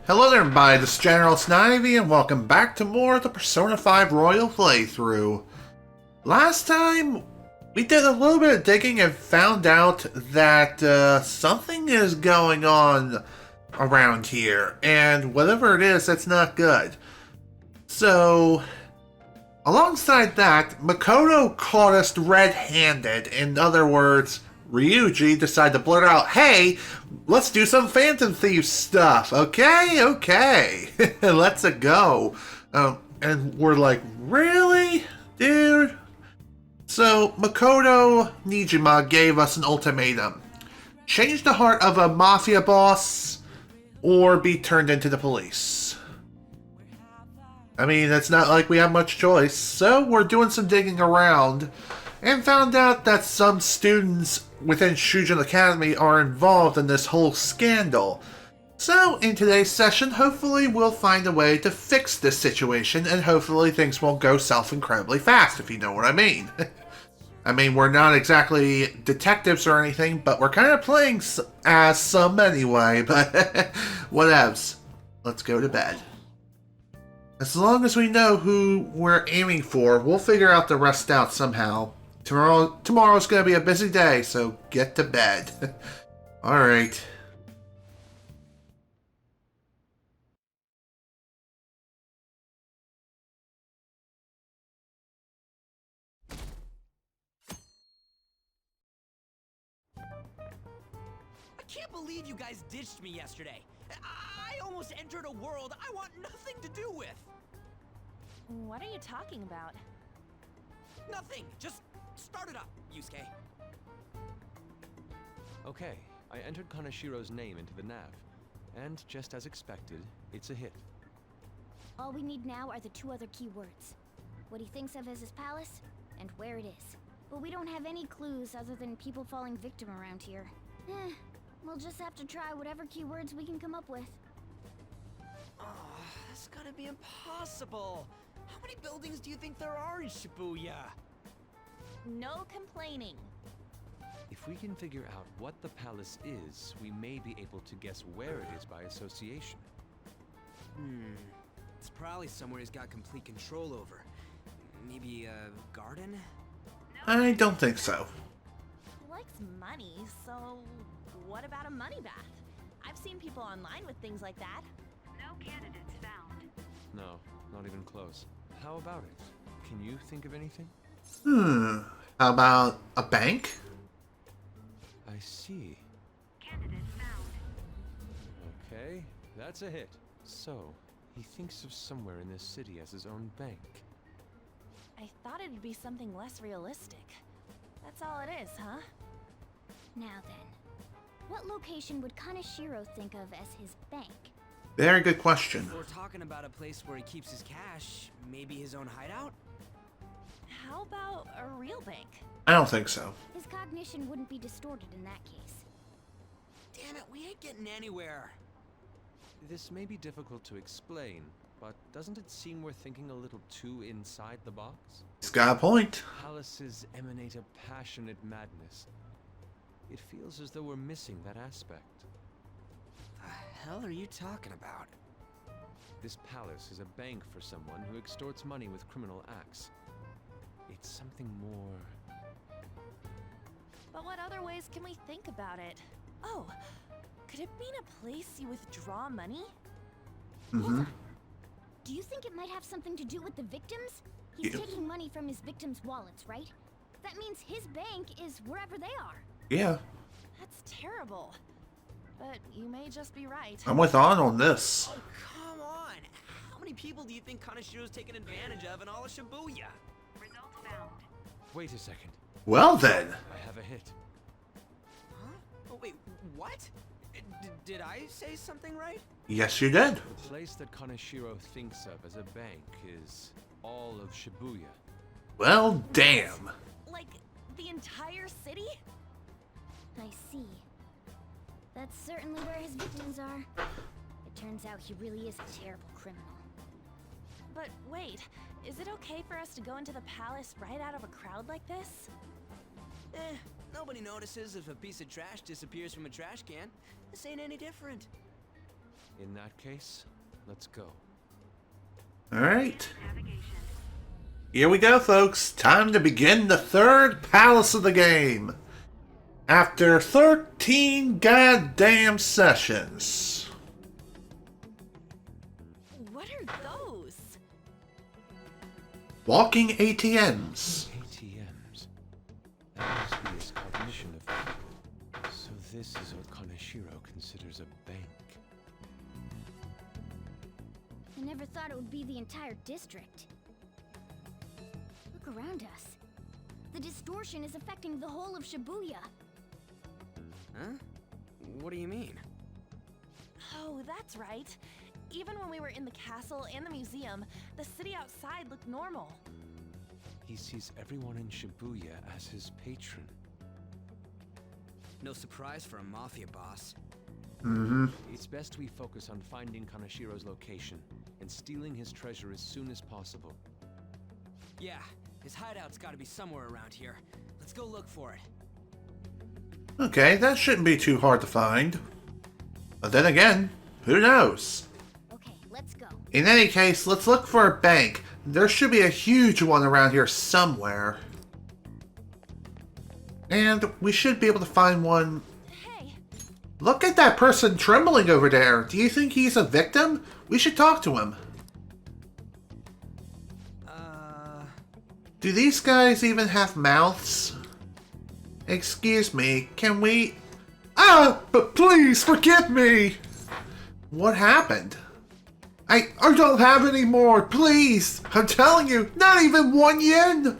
Hello there everybody, this is General Snivy and welcome back to more of the Persona 5 Royal playthrough. Last time, we did a little bit of digging and found out that something is going on around here, and whatever it is, that's not good. So, alongside that, Makoto caught us red-handed. In other words, Ryuji decided to blurt out, "Hey, let's do some Phantom Thieves stuff, okay, let's go." And we're like, really, dude? So Makoto Nijima gave us an ultimatum: change the heart of a mafia boss, or be turned into the police. I mean, it's not like we have much choice, so we're doing some digging around and found out that some students within Shujin Academy are involved in this whole scandal. So, in today's session, hopefully we'll find a way to fix this situation, and hopefully things won't go south incredibly fast, if you know what I mean. I mean, we're not exactly detectives or anything, but we're kind of playing as some anyway, but whatevs. Let's go to bed. As long as we know who we're aiming for, we'll figure out the rest out somehow. Tomorrow's gonna be a busy day, so get to bed. Alright. I can't believe you guys ditched me yesterday. I almost entered a world I want nothing to do with. What are you talking about? Nothing. Just start it up, Yusuke. Okay, I entered Kaneshiro's name into the nav, and just as expected, it's a hit. All we need now are the two other keywords. What he thinks of as his palace, and where it is. But we don't have any clues other than people falling victim around here. We'll just have to try whatever keywords we can come up with. Oh, that's gotta be impossible. How many buildings do you think there are in Shibuya? No complaining. If we can figure out what the palace is, we may be able to guess where it is by association. It's probably somewhere he's got complete control over. Maybe a garden? I don't think so. He likes money, so what about a money bath? I've seen people online with things like that. No candidates found. No, not even close. How about it? Can you think of anything? How about a bank? I see. Candidate found. Okay, that's a hit. So, he thinks of somewhere in this city as his own bank. I thought it'd be something less realistic. That's all it is, huh? Now then, what location would Kaneshiro think of as his bank? Very good question. If we're talking about a place where he keeps his cash, maybe his own hideout? How about a real bank? I don't think so. His cognition wouldn't be distorted in that case. Damn it, we ain't getting anywhere. This may be difficult to explain, but doesn't it seem we're thinking a little too inside the box? He's got a point. Palaces emanate a passionate madness. It feels as though we're missing that aspect. The hell are you talking about? This palace is a bank for someone who extorts money with criminal acts. It's something more... But what other ways can we think about it? Oh, could it mean a place you withdraw money? Mm-hmm. Do you think it might have something to do with the victims? He's Yeah. taking money from his victims' wallets, right? That means his bank is wherever they are. Yeah, That's terrible. But you may just be right. I'm with on this. Oh, come on. How many people do you think Kaneshiro's taking advantage of in all of Shibuya? Result found. Wait a second. Well then. I have a hit. Huh? Oh, wait, what? Did I say something right? Yes, you did. The place that Kaneshiro thinks of as a bank is all of Shibuya. Well, damn. Like, the entire city? I see. That's certainly where his victims are. It turns out he really is a terrible criminal. But wait, is it okay for us to go into the palace right out of a crowd like this? Nobody notices if a piece of trash disappears from a trash can. This ain't any different. In that case, let's go. Alright. Navigation. Here we go, folks. Time to begin the third palace of the game. After 13 goddamn sessions. What are those? Walking ATMs. ATMs. That must be his cognition of... So this is what Kaneshiro considers a bank. I never thought it would be the entire district. Look around us. The distortion is affecting the whole of Shibuya. Huh? What do you mean? Oh, that's right. Even when we were in the castle and the museum, the city outside looked normal. He sees everyone in Shibuya as his patron. No surprise for a mafia boss. It's best we focus on finding Kaneshiro's location and stealing his treasure as soon as possible. Yeah, his hideout's gotta be somewhere around here. Let's go look for it. Okay, that shouldn't be too hard to find. But then again, who knows? Okay, let's go. In any case, let's look for a bank. There should be a huge one around here somewhere. And we should be able to find one. Hey, Look at that person trembling over there. Do you think he's a victim? We should talk to him. Do these guys even have mouths? Excuse me, can we... Ah! But please, forgive me! What happened? I don't have any more, please! I'm telling you, not even 1 yen!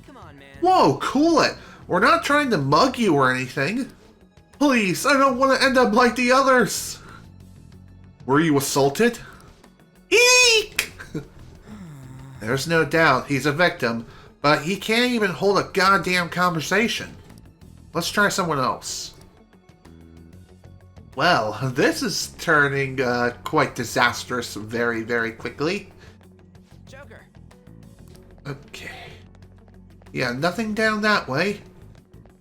Come on, man. Whoa, cool it! We're not trying to mug you or anything. Please, I don't want to end up like the others! Were you assaulted? Eek! There's no doubt he's a victim, but he can't even hold a goddamn conversation. Let's try someone else. Well, this is turning quite disastrous very, very quickly. Joker. Okay. Yeah, nothing down that way.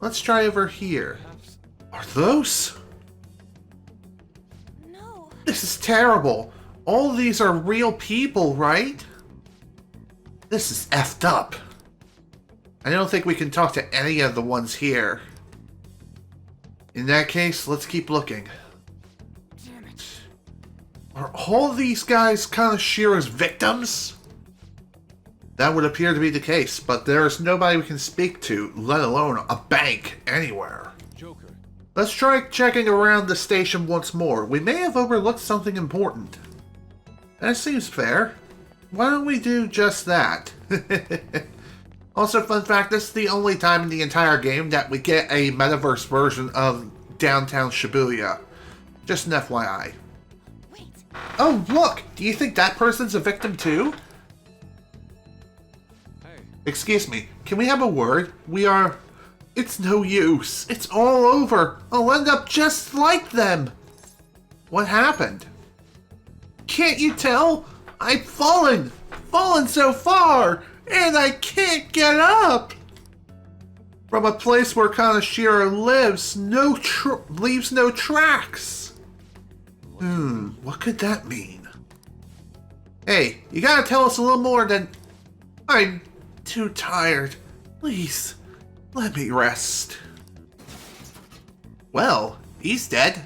Let's try over here. Perhaps Are those? no. This is terrible. All these are real people, right? This is effed up. I don't think we can talk to any of the ones here. In that case, let's keep looking. Damn it. Are all these guys Kaneshiro's victims? That would appear to be the case, but there's nobody we can speak to, let alone a bank anywhere. Joker. Let's try checking around the station once more. We may have overlooked something important. That seems fair. Why don't we do just that? Also, fun fact, this is the only time in the entire game that we get a metaverse version of downtown Shibuya. Just an FYI. Wait, Oh, look! Do you think that person's a victim too? Hey, Excuse me, can we have a word? We are... It's no use. It's all over. I'll end up just like them. What happened? Can't you tell? I've fallen so far, and I can't get up. From a place where Kaneshiro lives, leaves no tracks. What could that mean? Hey, you gotta tell us a little more than... I'm too tired. Please, let me rest. Well, he's dead.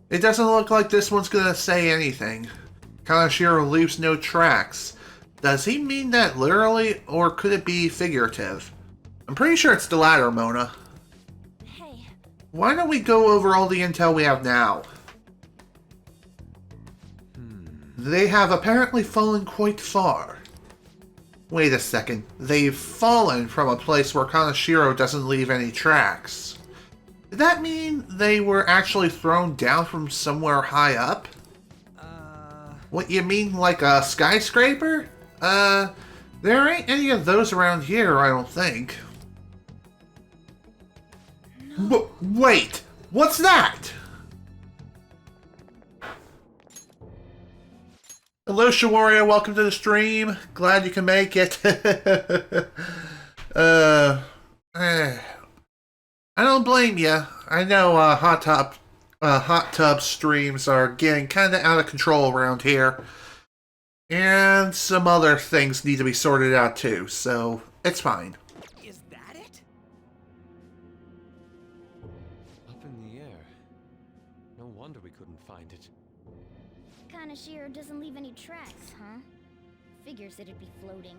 It doesn't look like this one's gonna say anything. Kaneshiro leaves no tracks. Does he mean that literally, or could it be figurative? I'm pretty sure it's the latter, Mona. hey, Why don't we go over all the intel we have now? They have apparently fallen quite far. Wait a second. They've fallen from a place where Kaneshiro doesn't leave any tracks. Did that mean they were actually thrown down from somewhere high up? What, you mean like a skyscraper? There ain't any of those around here, I don't think. Wait! What's that? Hello, Shawaria. Welcome to the stream. Glad you can make it. I don't blame you. I know Hot Top hot tub streams are getting kind of out of control around here. And some other things need to be sorted out too, so it's fine. Is that it? Up in the air. No wonder we couldn't find it. Kaneshiro doesn't leave any tracks, huh? Figures it'd be floating.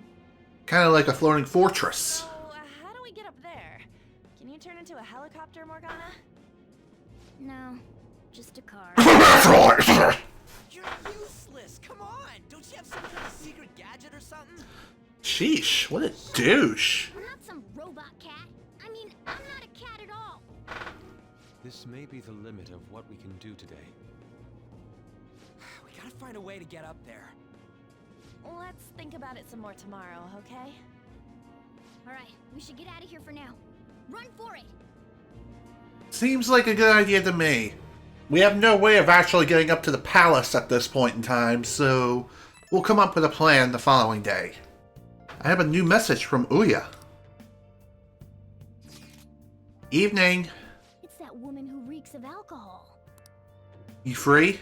Kind of like a floating fortress. So, how do we get up there? Can you turn into a helicopter, Morgana? No, just a car. You're useless. Come on. Don't you have some kind of secret gadget or something? Sheesh, what a douche. I'm not some robot cat. I mean, I'm not a cat at all. This may be the limit of what we can do today. We gotta find a way to get up there. Let's think about it some more tomorrow, okay? Alright, we should get out of here for now. Run for it! Seems like a good idea to me. We have no way of actually getting up to the palace at this point in time, so we'll come up with a plan the following day. I have a new message from Uya. Evening. It's that woman who reeks of alcohol. You free?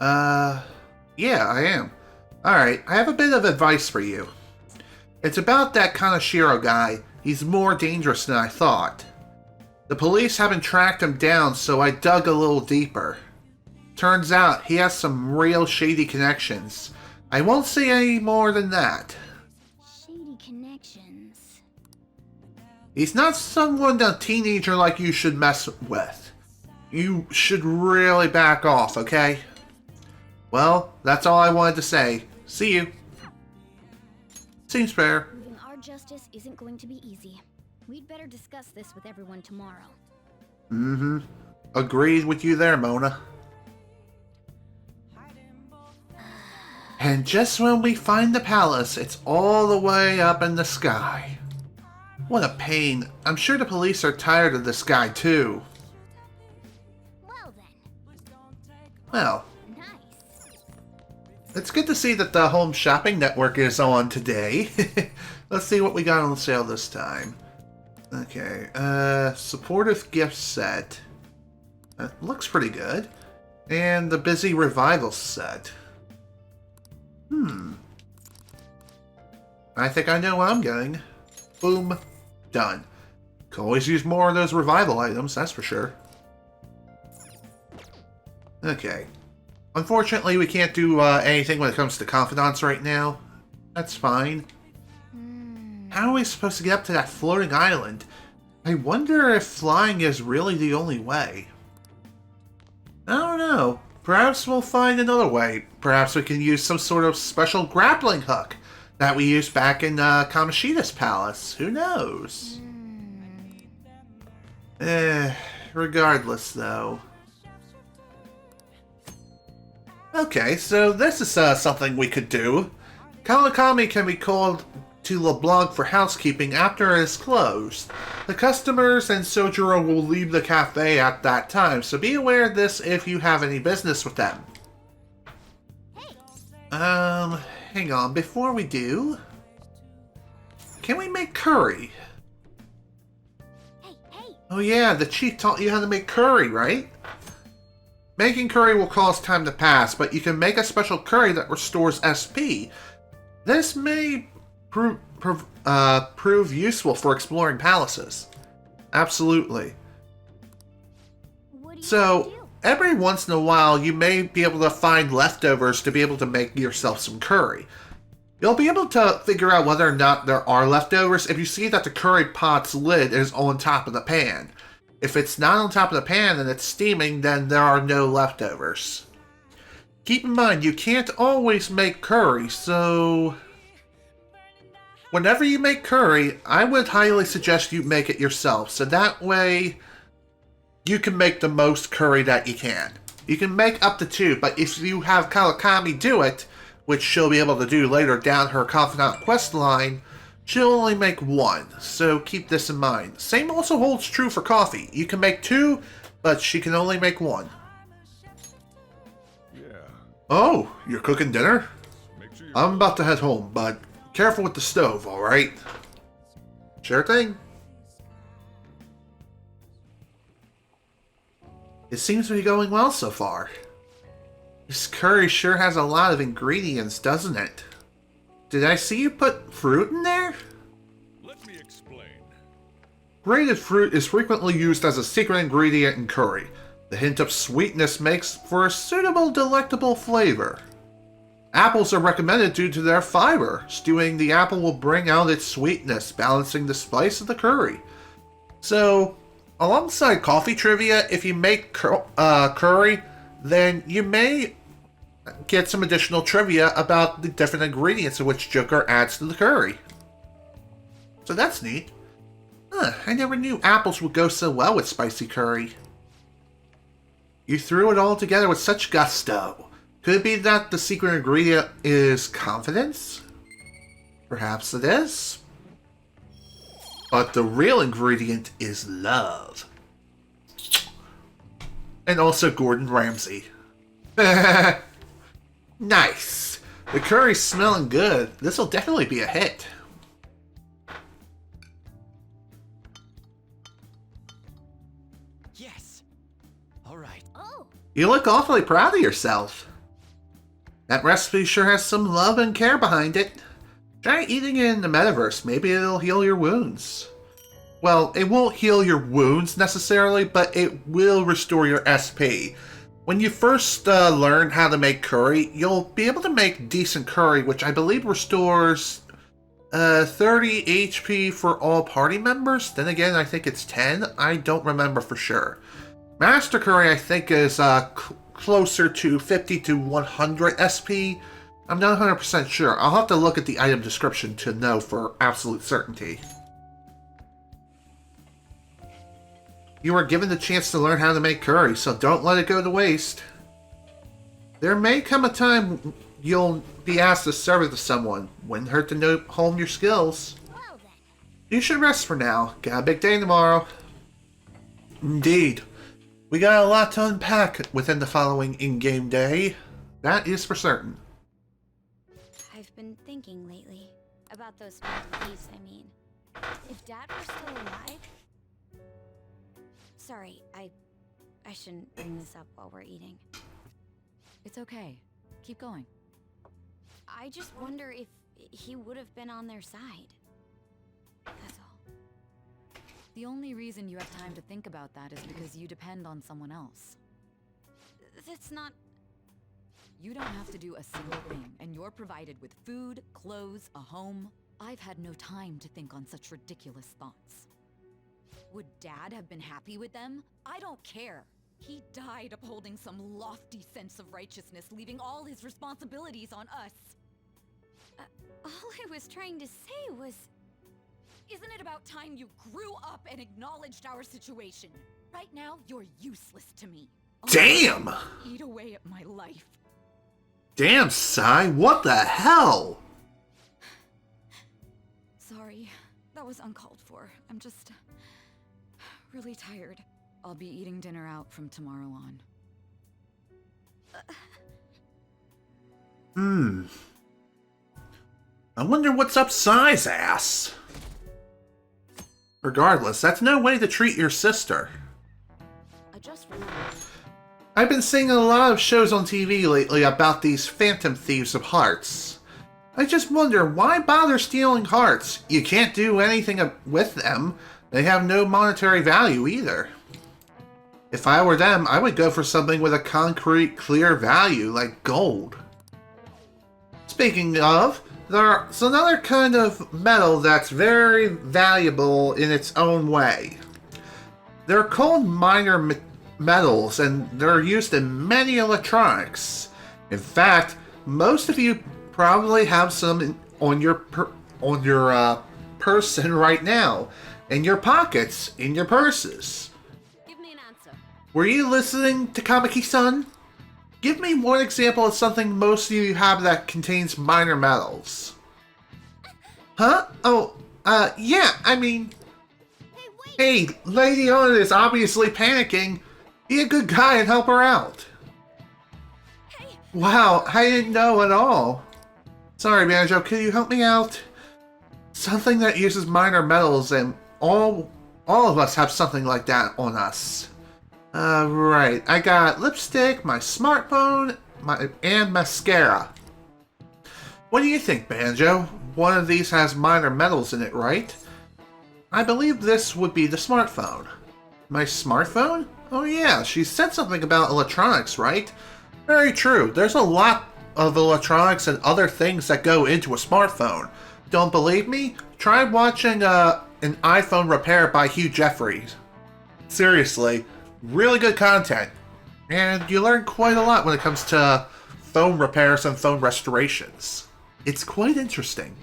Yeah, I am. Alright, I have a bit of advice for you. It's about that Kaneshiro guy. He's more dangerous than I thought. The police haven't tracked him down, so I dug a little deeper. Turns out he has some real shady connections. I won't say any more than that. Shady connections. He's not someone a teenager like you should mess with. You should really back off, okay? Well, that's all I wanted to say. See you. Seems fair. Proving our justice isn't going to be easy. We'd better discuss this with everyone tomorrow. Mm-hmm. Agreed with you there, Mona. And just when we find the palace, it's all the way up in the sky. What a pain. I'm sure the police are tired of this guy, too. Well then. Well, Nice. it's good to see that the Home Shopping Network is on today. Let's see what we got on sale this time. Okay, supportive gift set. That looks pretty good. And the busy revival set. I think I know what I'm getting. Boom. Done. Can always use more of those revival items, that's for sure. Okay. Unfortunately, we can't do anything when it comes to confidants right now. That's fine. How are we supposed to get up to that floating island? I wonder if flying is really the only way. I don't know. Perhaps we'll find another way. Perhaps we can use some sort of special grappling hook that we used back in Kamoshida's palace. Who knows? Regardless, though. Okay, so this is something we could do. Kawakami can be called to LeBlanc for housekeeping after it is closed. The customers and Sojiro will leave the cafe at that time, so be aware of this if you have any business with them. Hang on, before we do... Can we make curry? Hey! Oh yeah, the chief taught you how to make curry, right? Making curry will cause time to pass, but you can make a special curry that restores SP. This may prove useful for exploring palaces. Absolutely. What do you So, do? every once in a while, you may be able to find leftovers to be able to make yourself some curry. You'll be able to figure out whether or not there are leftovers if you see that the curry pot's lid is on top of the pan. If it's not on top of the pan and it's steaming, then there are no leftovers. Keep in mind, you can't always make curry, so... Whenever you make curry, I would highly suggest you make it yourself, so that way you can make the most curry that you can. You can make up to 2, but if you have Kawakami do it, which she'll be able to do later down her Confidant quest line, she'll only make 1, so keep this in mind. Same also holds true for coffee. You can make 2, but she can only make 1. Yeah. Oh, you're cooking dinner? Make sure you I'm about to head home, but careful with the stove, alright? Sure thing. It seems to be going well so far. This curry sure has a lot of ingredients, doesn't it? Did I see you put fruit in there? Let me explain. Grated fruit is frequently used as a secret ingredient in curry. The hint of sweetness makes for a suitable, delectable flavor. Apples are recommended due to their fiber. Stewing the apple will bring out its sweetness, balancing the spice of the curry. So, alongside coffee trivia, if you make curry, then you may get some additional trivia about the different ingredients in which Joker adds to the curry. So that's neat. I never knew apples would go so well with spicy curry. You threw it all together with such gusto. Could it be that the secret ingredient is confidence? Perhaps it is. But the real ingredient is love. And also Gordon Ramsay. Nice. The curry's smelling good. This'll definitely be a hit. Yes. All right. Oh, You look awfully proud of yourself. That recipe sure has some love and care behind it. Try eating it in the metaverse. Maybe it'll heal your wounds. Well, it won't heal your wounds necessarily, but it will restore your SP. When you first learn how to make curry, you'll be able to make decent curry, which I believe restores 30 HP for all party members. Then again, I think it's 10. I don't remember for sure. Master Curry, I think, is closer to 50 to 100 SP. I'm not 100% sure. I'll have to look at the item description to know for absolute certainty. You were given the chance to learn how to make curry, so don't let it go to waste. There may come a time you'll be asked to serve it to someone. Wouldn't hurt to know hone your skills. well then. You should rest for now. Got a big day tomorrow. Indeed. We got a lot to unpack within the following in-game day. That is for certain. I've been thinking lately about those Phantom Thieves, I mean. If Dad were still alive... Sorry, I shouldn't bring this up while we're eating. It's okay. Keep going. I just wonder if he would have been on their side. That's all. The only reason you have time to think about that is because you depend on someone else. That's not... You don't have to do a single thing, and you're provided with food, clothes, a home. I've had no time to think on such ridiculous thoughts. Would Dad have been happy with them? I don't care. He died upholding some lofty sense of righteousness, leaving all his responsibilities on us. All I was trying to say was... Isn't it about time you grew up and acknowledged our situation? Right now, you're useless to me. Damn! Eat away at my life. Damn, Sai, what the hell? Sorry, that was uncalled for. I'm just... really tired. I'll be eating dinner out from tomorrow on. I wonder what's up Sai's ass. Regardless, that's no way to treat your sister. I just remembered. I've been seeing a lot of shows on TV lately about these Phantom Thieves of hearts. I just wonder, why bother stealing hearts? You can't do anything with them. They have no monetary value either. If I were them, I would go for something with a concrete, clear value, like gold. Speaking of, there's another kind of metal that's very valuable in its own way. They're called minor metals, and they're used in many electronics. In fact, most of you probably have some on your person right now, in your pockets, in your purses. Give me an answer. Were you listening to Kamiki-san? Give me one example of something most of you have that contains minor metals. Huh? Oh, yeah, I mean... Hey, Lady Ona is obviously panicking. Be a good guy and help her out. Wow, I didn't know at all. Sorry, Banjo, could you help me out? Something that uses minor metals, and all of us have something like that on us. Right. I got lipstick, my smartphone, and mascara. What do you think, Banjo? One of these has minor metals in it, right? I believe this would be the smartphone. My smartphone? Oh yeah, she said something about electronics, right? Very true. There's a lot of electronics and other things that go into a smartphone. Don't believe me? Try watching an iPhone repair by Hugh Jeffries. Seriously, really good content. And you learn quite a lot when it comes to phone repairs and phone restorations. It's quite interesting.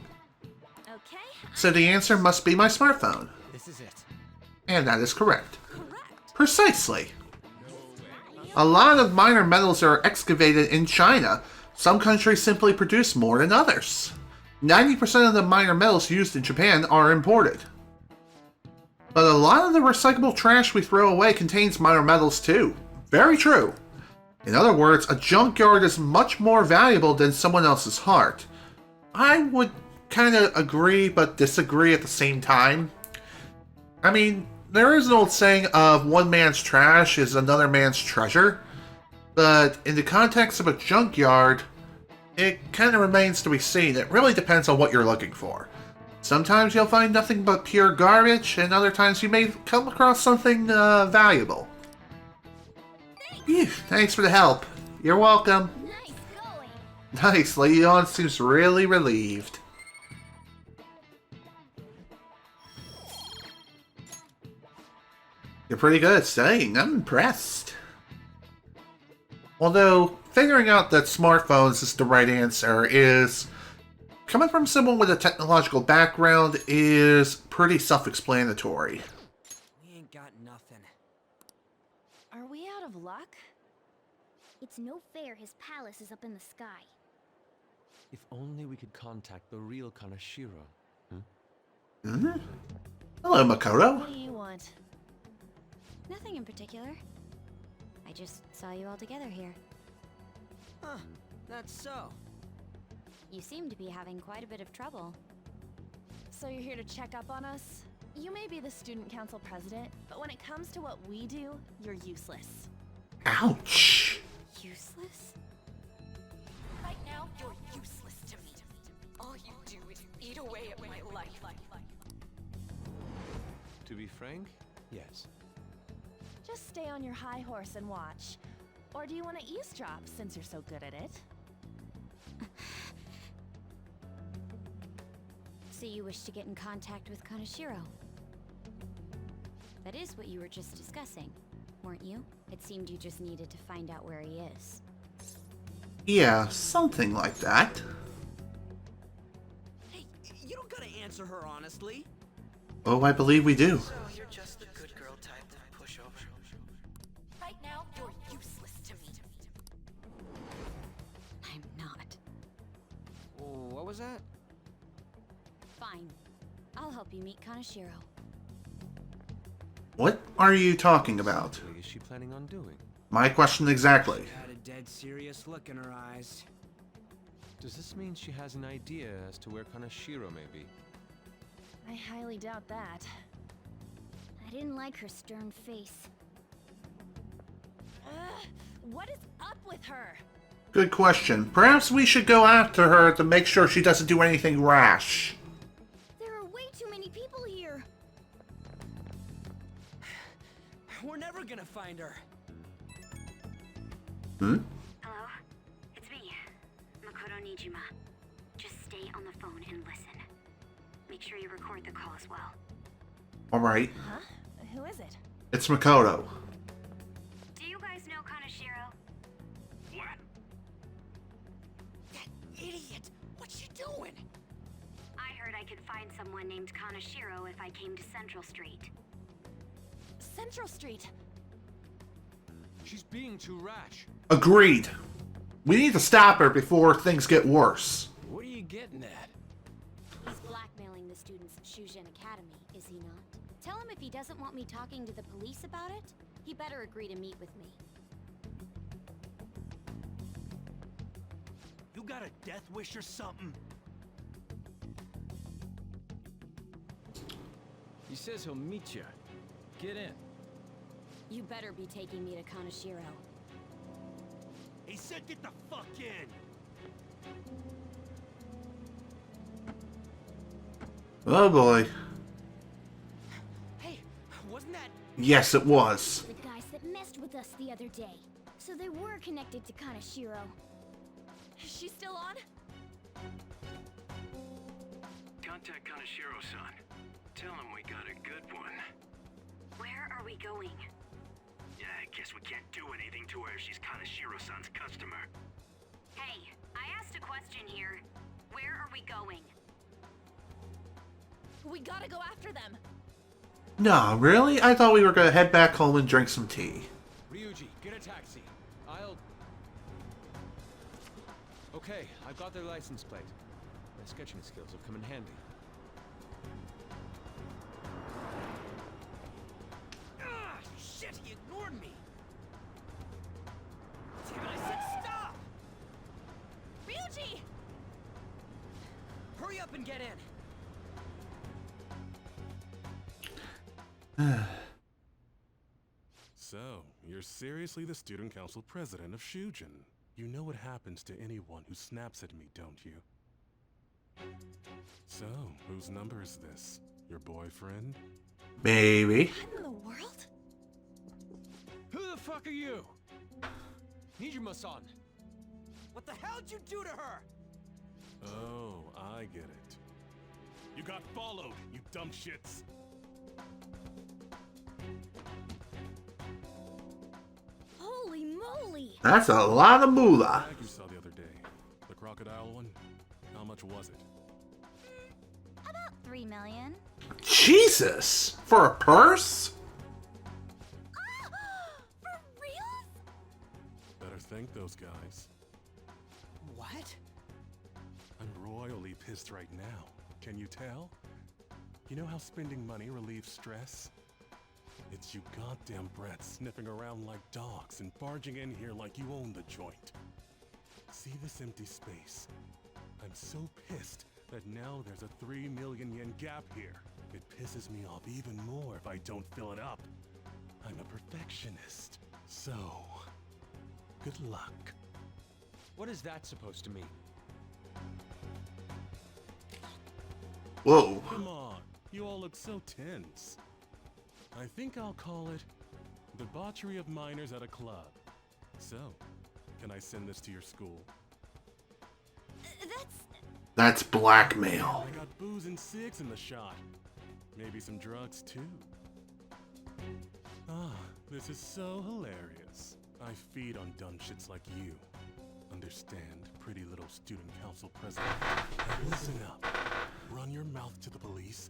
Okay. So the answer must be my smartphone. This is it. And that is correct. Correct. Precisely. A lot of minor metals are excavated in China. Some countries simply produce more than others. 90% of the minor metals used in Japan are imported. But a lot of the recyclable trash we throw away contains minor metals too. Very true. In other words, a junkyard is much more valuable than someone else's heart. I would kind of agree but disagree at the same time. I mean, there is an old saying of one man's trash is another man's treasure, but in the context of a junkyard, it kind of remains to be seen. It really depends on what you're looking for. Sometimes you'll find nothing but pure garbage, and other times you may come across something valuable. Phew, thanks for the help. You're welcome. Nice going. Nice, Leon seems really relieved. You're pretty good at studying. I'm impressed. Although, figuring out that smartphones is the right answer is... coming from someone with a technological background is pretty self-explanatory. We ain't got nothing. Are we out of luck? It's no fair his palace is up in the sky. If only we could contact the real Kaneshiro. Hmm? Hello, Makoto. What do you want? Nothing in particular. I just saw you all together here. Huh, that's so. You seem to be having quite a bit of trouble. So you're here to check up on us? You may be the student council president, but when it comes to what we do, you're useless. Ouch. Useless? Right now, you're useless to me. All you do is eat away at my life. To be frank, yes. Just stay on your high horse and watch. Or do you want to eavesdrop since you're so good at it? So you wish to get in contact with Kaneshiro? That is what you were just discussing, weren't you? It seemed you just needed to find out where he is. Yeah, something like that. Hey, you don't gotta answer her honestly. Oh, I believe we do. So you're just the good girl type to push over. Right now, you're useless to me. I'm not. What was that? Fine. I'll help you meet Kaneshiro. What are you talking about? What is she planning on doing? My question exactly. Had a dead serious look in her eyes. Does this mean she has an idea as to where Kaneshiro may be? I highly doubt that. I didn't like her stern face. What is up with her? Good question. Perhaps we should go after her to make sure she doesn't do anything rash. There are way too many people here. We're never gonna find her. Hmm? Hello? It's me, Makoto Nijima. Just stay on the phone and listen. Make sure you record the call as well. Alright. Huh? Who is it? It's Makoto. Do you guys know Kaneshiro? What? That idiot! What's she doing? I heard I could find someone named Kaneshiro if I came to Central Street. Central Street. She's being too rash. Agreed. We need to stop her before things get worse. What are you getting at? He's blackmailing the students at Shujin Academy, is he not? Tell him if he doesn't want me talking to the police about it, he better agree to meet with me. You got a death wish or something? He says he'll meet you. Get in. You better be taking me to Kaneshiro. He said get the fuck in! Oh boy. Hey, wasn't that... Yes, it was. The guys that messed with us the other day. So they were connected to Kaneshiro. Is she still on? Contact Kaneshiro-san. Tell him we got a good one. Where are we going? Yeah, I guess we can't do anything to her if she's Kaneshiro-san's customer. Hey, I asked a question here. Where are we going? We gotta go after them. No, really? I thought we were gonna head back home and drink some tea. Ryuji, get a taxi. I'll... Okay, I've got their license plate. My sketching skills have come in handy. Ah, shit, he ignored me! Damn it, I said stop! Ryuji! Hurry up and get in! So, you're seriously the student council president of Shujin. You know what happens to anyone who snaps at me, don't you? So, whose number is this? Your boyfriend? Maybe. What in the world? Who the fuck are you? Nijima-san. What the hell'd you do to her? Oh, I get it. You got followed, you dumb shits! Holy moly! That's a lot of moolah. Bag you saw the other day. The crocodile one? How much was it? About 3 million. Jesus! For a purse? For real? Better thank those guys. What? I'm royally pissed right now. Can you tell? You know how spending money relieves stress? It's you goddamn brats sniffing around like dogs and barging in here like you own the joint. See this empty space? I'm so pissed that now there's a 3 million yen gap here. It pisses me off even more if I don't fill it up. I'm a perfectionist. So, good luck. What is that supposed to mean? Whoa. Come on, you all look so tense. I think I'll call it debauchery of minors at a club. So, can I send this to your school? That's blackmail. I got booze and cigs in the shot. Maybe some drugs too. Ah, this is so hilarious. I feed on dumb shits like you. Understand, pretty little student council president. Now listen up. Run your mouth to the police,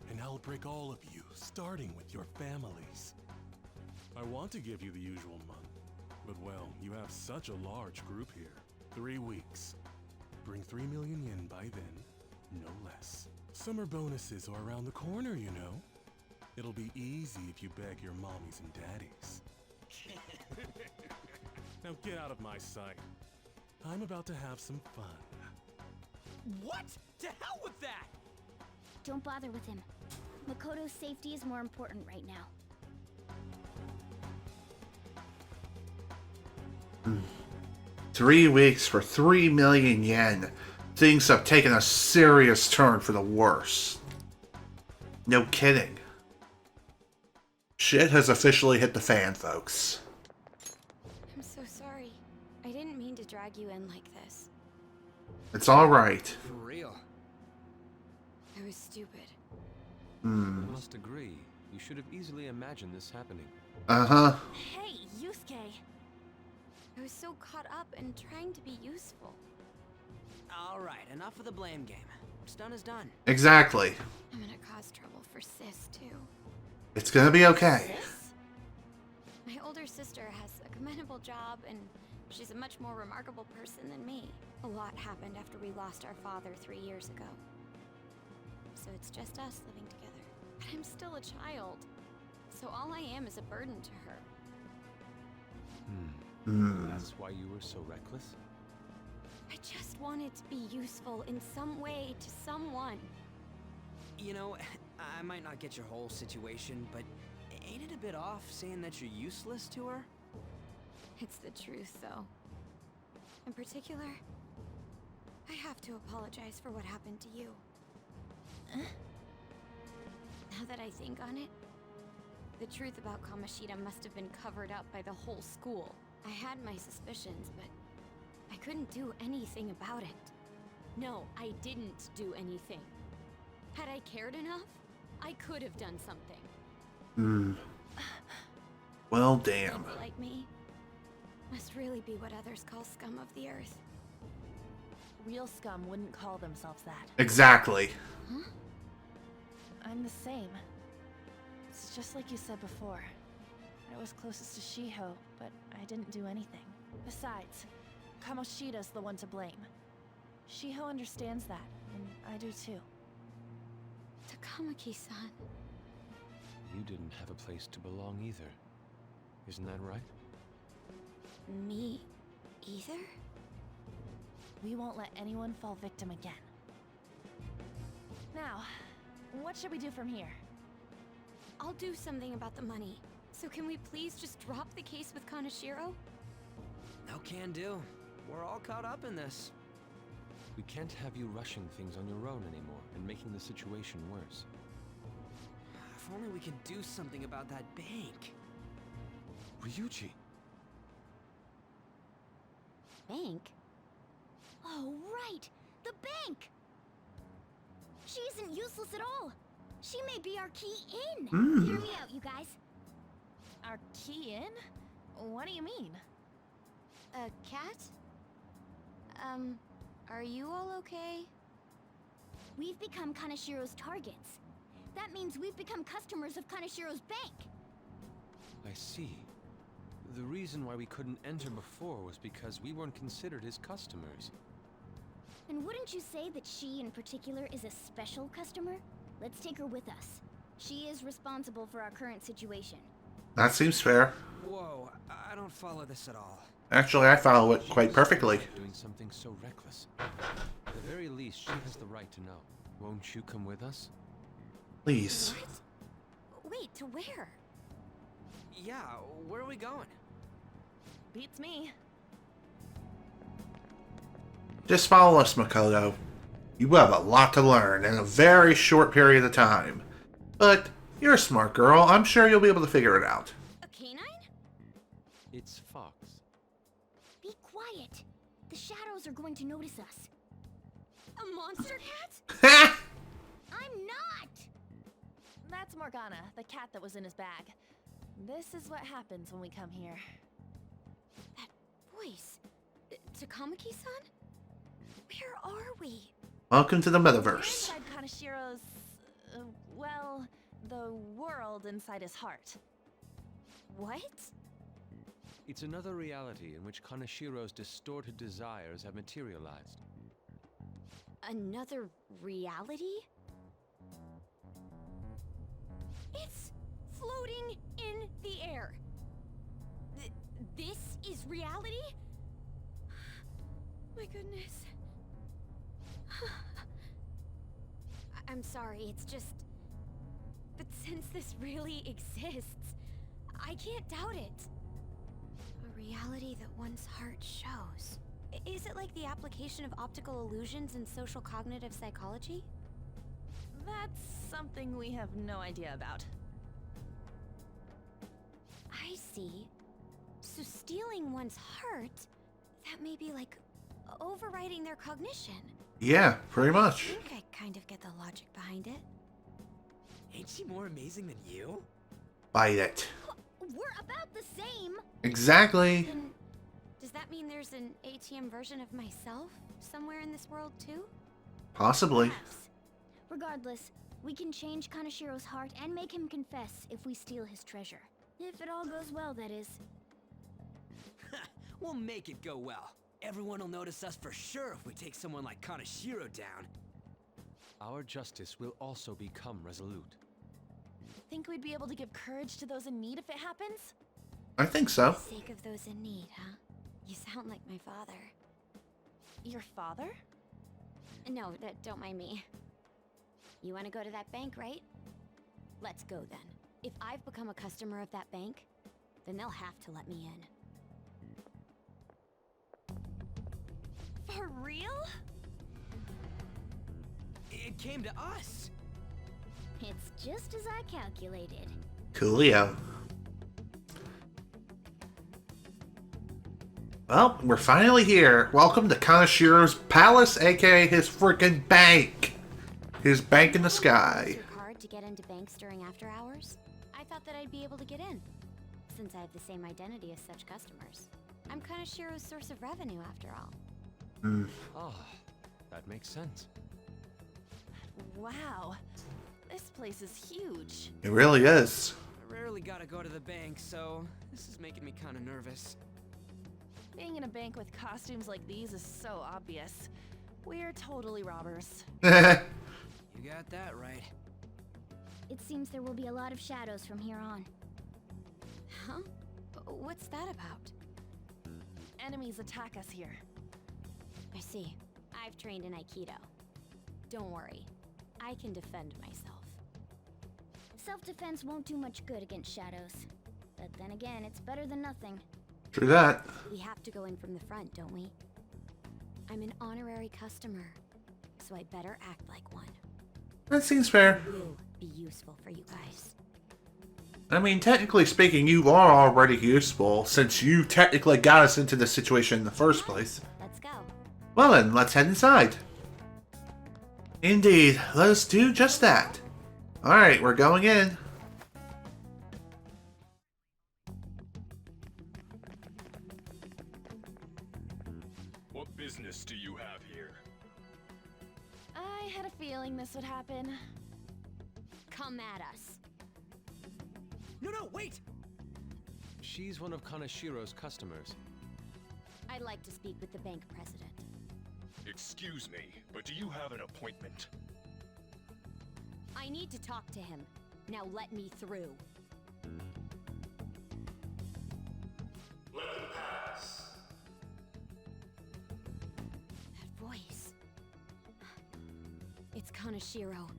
and I'll break all of you, starting with your families. I want to give you the usual month, but well, you have such a large group here. 3 weeks. Bring 3 million yen by then, no less. Summer bonuses are around the corner, you know. It'll be easy if you beg your mommies and daddies. Now get out of my sight. I'm about to have some fun. What? To hell with that! Don't bother with him. Makoto's safety is more important right now. 3 weeks for 3 million yen. Things have taken a serious turn for the worse. No kidding. Shit has officially hit the fan, folks. I'm so sorry. I didn't mean to drag you in like this. It's alright. For real. I was stupid. I must agree. You should have easily imagined this happening. Uh-huh. Hey, Yusuke. I was so caught up in trying to be useful. Alright, enough of the blame game. What's done is done. Exactly. I'm gonna cause trouble for Sis, too. It's gonna be okay. Sis? My older sister has a commendable job, and she's a much more remarkable person than me. A lot happened after we lost our father 3 years ago. So it's just us living together. But I'm still a child. So all I am is a burden to her. That's why you were so reckless? I just wanted to be useful in some way to someone. You know, I might not get your whole situation, but Ain't it a bit off saying that you're useless to her? It's the truth, though. In particular, I have to apologize for what happened to you. Now that I think on it, the truth about Kamoshida must have been covered up by the whole school. I had my suspicions, but I couldn't do anything about it. No, I didn't do anything. Had I cared enough, I could have done something. Well, damn. People like me must really be what others call scum of the earth. Real scum wouldn't call themselves that. Exactly. Huh? I'm the same. It's just like you said before. I was closest to Shiho, but I didn't do anything. Besides, Kamoshida's the one to blame. Shiho understands that, and I do too. Takamaki-san. You didn't have a place to belong either. Isn't that right? Me either? We won't let anyone fall victim again. Now, what should we do from here? I'll do something about the money. So can we please just drop the case with Kaneshiro? No can do. We're all caught up in this. We can't have you rushing things on your own anymore and making the situation worse. If only we could do something about that bank. Ryuji! Bank? Oh, right! The bank! She isn't useless at all! She may be our key in! Hear me out, you guys. Our key in? What do you mean? A cat? Are you all okay? We've become Kaneshiro's targets. That means we've become customers of Kaneshiro's bank. I see. The reason why we couldn't enter before was because we weren't considered his customers. And wouldn't you say that she in particular is a special customer? Let's take her with us. She is responsible for our current situation. That seems fair. Whoa, I don't follow this at all. Actually, I follow it quite perfectly. Doing something so reckless. At the very least, she has the right to know. Won't you come with us? Please. What? Wait, to where? Yeah, where are we going? Beats me. Just follow us, Makoto. You have a lot to learn in a very short period of time. But you're a smart girl. I'm sure you'll be able to figure it out. A canine? It's Fox. Be quiet. The shadows are going to notice us. A monster cat? I'm not! That's Morgana, the cat that was in his bag. This is what happens when we come here. That voice. Takamaki-san? Where are we? Welcome to the We're metaverse. inside Kaneshiro's, well, the world inside his heart. What? It's another reality in which Kaneshiro's distorted desires have materialized. Another reality? It's floating in the air. This is reality? My goodness. I'm sorry, it's just... But since this really exists, I can't doubt it. A reality that one's heart shows. Is it like the application of optical illusions in social cognitive psychology? That's something we have no idea about. I see. So stealing one's heart, that may be like overriding their cognition. Yeah, pretty I much. think I kind of get the logic behind it. Ain't she more amazing than you? Bite it. We're about the same. Exactly. Then, does that mean there's an ATM version of myself somewhere in this world too? Possibly. Perhaps. Regardless, we can change Kaneshiro's heart and make him confess if we steal his treasure. If it all goes well, that is. We'll make it go well. Everyone will notice us for sure if we take someone like Kaneshiro down. Our justice will also become resolute. Think we'd be able to give courage to those in need if it happens? I think so. For the sake of those in need, huh? You sound like my father. Your father? No, don't mind me. You want to go to that bank, right? Let's go then. If I've become a customer of that bank, then they'll have to let me in. For real? It came to us. It's just as I calculated. Coolio. Well, we're finally here. Welcome to Kaneshiro's palace, aka his freaking bank. His bank in the sky. Use your card to get into banks during after hours? I thought that I'd be able to get in, since I have the same identity as such customers. I'm Kaneshiro's source of revenue, after all. Ah, that makes sense. Wow. This place is huge. It really is. I rarely gotta go to the bank, so this is making me kind of nervous. Being in a bank with costumes like these is so obvious. We're totally robbers. You got that right. It seems there will be a lot of shadows from here on. Huh? What's that about? Enemies attack us here. I see. I've trained in Aikido. Don't worry. I can defend myself. Self-defense won't do much good against shadows. But then again, it's better than nothing. True that. We have to go in from the front, don't we? I'm an honorary customer, so I better act like one. That seems fair. It will be useful for you guys. I mean, technically speaking, you are already useful, since you technically got us into this situation in the first place. Let's go. Well then, let's head inside. Indeed, let us do just that. Alright, we're going in. What business do you have here? I had a feeling this would happen. Come at us. No, wait! She's one of Kaneshiro's customers. I'd like to speak with the bank president. Excuse me, but do you have an appointment? I need to talk to him. Now let me through. Let them pass. That voice. It's Kaneshiro.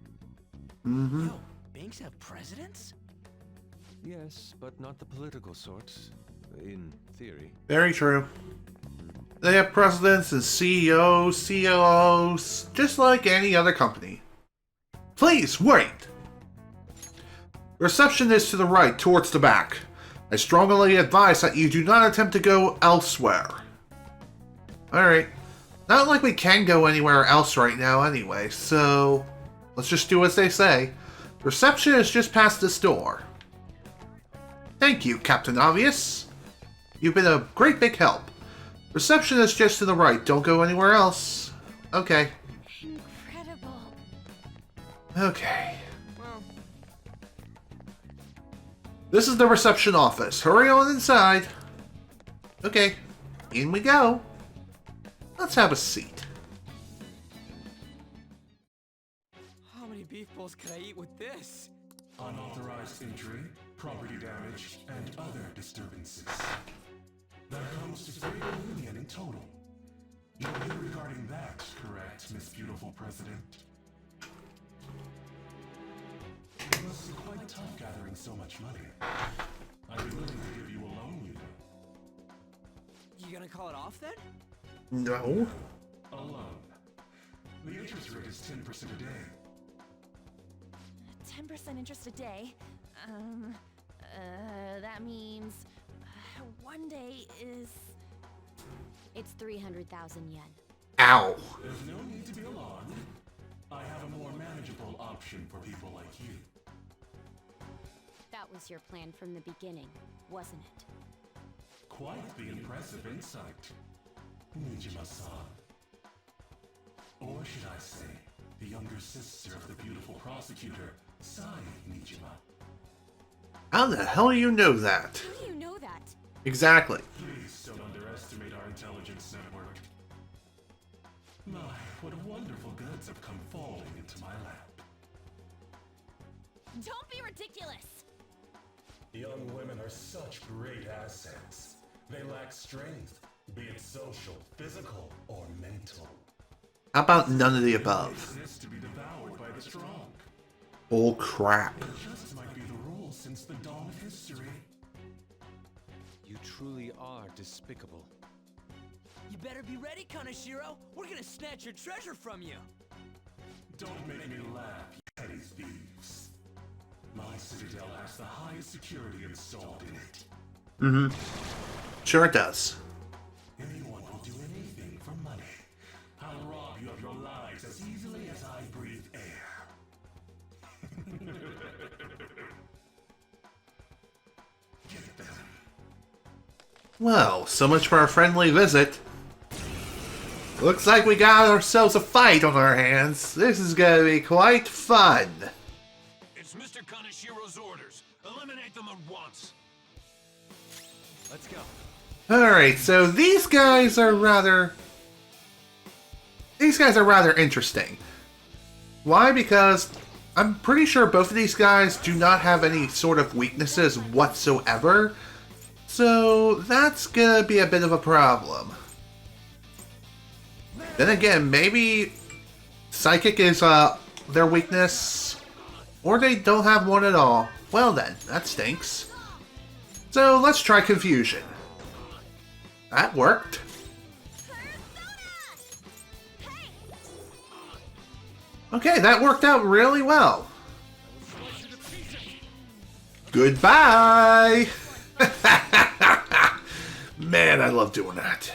Mm-hmm. Yo, banks have presidents? Yes, but not the political sort. In theory. Very true. They have presidents and CEOs, COOs, just like any other company. Please, wait! Reception is to the right, towards the back. I strongly advise that you do not attempt to go elsewhere. Alright. Not like we can go anywhere else right now anyway, so let's just do as they say. Reception is just past this door. Thank you, Captain Obvious. You've been a great big help. Reception is just to the right. Don't go anywhere else. Okay. Incredible. Okay. Well, This is the reception office. Hurry on inside. Okay. In we go. Let's have a seat. how many beef bowls could I eat with this? Unauthorized entry, property damage, and other disturbances. That comes to 3 million in total. No view regarding that, correct, Miss Beautiful President? It must be quite tough gathering so much money. I'd be willing to give you a loan, you know. You gonna call it off then? No. A loan. The interest rate is 10% a day. 10% interest a day. That means one day is... It's 300,000 yen. Ow. There's no need to be alarmed. I have a more manageable option for people like you. That was your plan from the beginning, wasn't it? Quite the impressive insight, Nijima-san. Or should I say, the younger sister of the beautiful prosecutor, Sai Nijima. How the hell do you know that? How do you know that? Exactly. Please don't underestimate our intelligence network. My, what wonderful goods have come falling into my lap. Don't be ridiculous! Young women are such great assets. They lack strength, be it social, physical, or mental. How about none of the above? Exist to be devoured by the strong. Oh crap. It just might be the rule since truly are despicable. You better be ready, Kaneshiro. We're gonna snatch your treasure from you. Don't make me laugh, you petty thieves. My citadel has the highest security installed in it. Mm-hmm. Sure it does. Anyone will do anything for money. I'll rob you of your lives as easily as I breathe air. Get them. Well, so much for our friendly visit. Looks like we got ourselves a fight on our hands. This is gonna be quite fun. It's Mr. Kaneshiro's orders. Eliminate them at once. Let's go. Alright, so these guys are rather interesting. Why? Because I'm pretty sure both of these guys do not have any sort of weaknesses whatsoever. So that's gonna be a bit of a problem. Then again, maybe psychic is their weakness, or they don't have one at all. Well then, that stinks. So let's try confusion. That worked. Okay, that worked out really well. Goodbye! Man, I love doing that.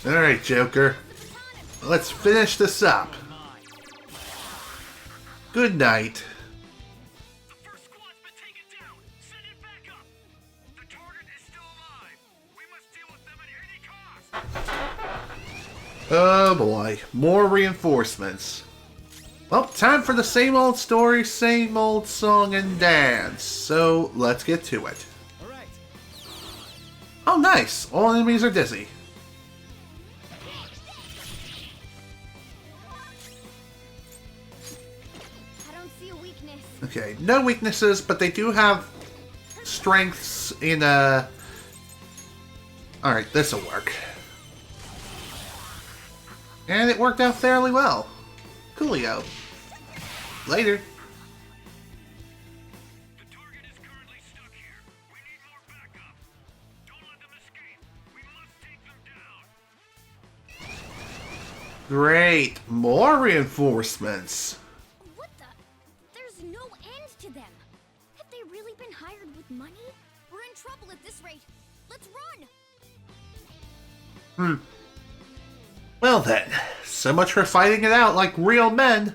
Alright, Joker. Let's finish this up. Good night. The first squad's been taken down. Send it back up. The target is still alive. We must deal with them at any cost. Oh boy, more reinforcements. Well, time for the same old story, same old song and dance. So let's get to it. All right. Oh nice, all enemies are dizzy. I don't see a weakness. Okay, no weaknesses, but they do have strengths in Alright, this'll work. And it worked out fairly well. Coolio. Later. The target is currently stuck here. We need more backup. Don't let them escape. We must take them down. Great, more reinforcements. What the? There's no end to them. Have they really been hired with money? We're in trouble at this rate. Let's run! Well then, so much for fighting it out like real men.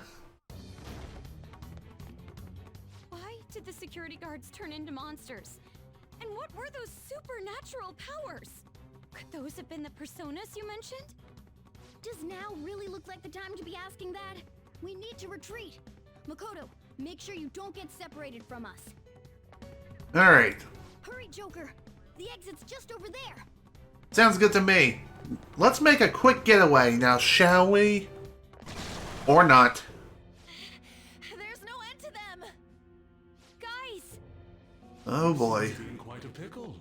Why did the security guards turn into monsters? And what were those supernatural powers? Could those have been the personas you mentioned? Does now really look like the time to be asking that? We need to retreat. Makoto, make sure you don't get separated from us. Alright, Hurry, Joker. The exit's just over there. sounds good to me. Let's make a quick getaway now, shall we? Or not. There's no end to them! Guys! Oh boy. He's in quite a pickle.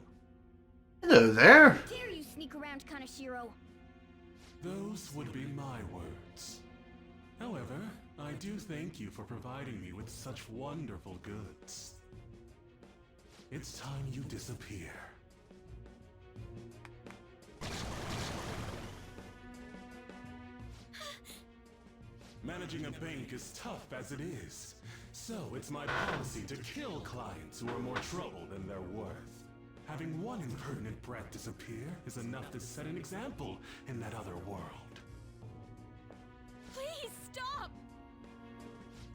Hello there. Dare you sneak around Kaneshiro? Those would be my words. However, I do thank you for providing me with such wonderful goods. It's time you disappear. Managing a bank is tough as it is, so it's my policy to kill clients who are more trouble than they're worth. Having one impertinent brat disappear is enough to set an example in that other world. Please stop!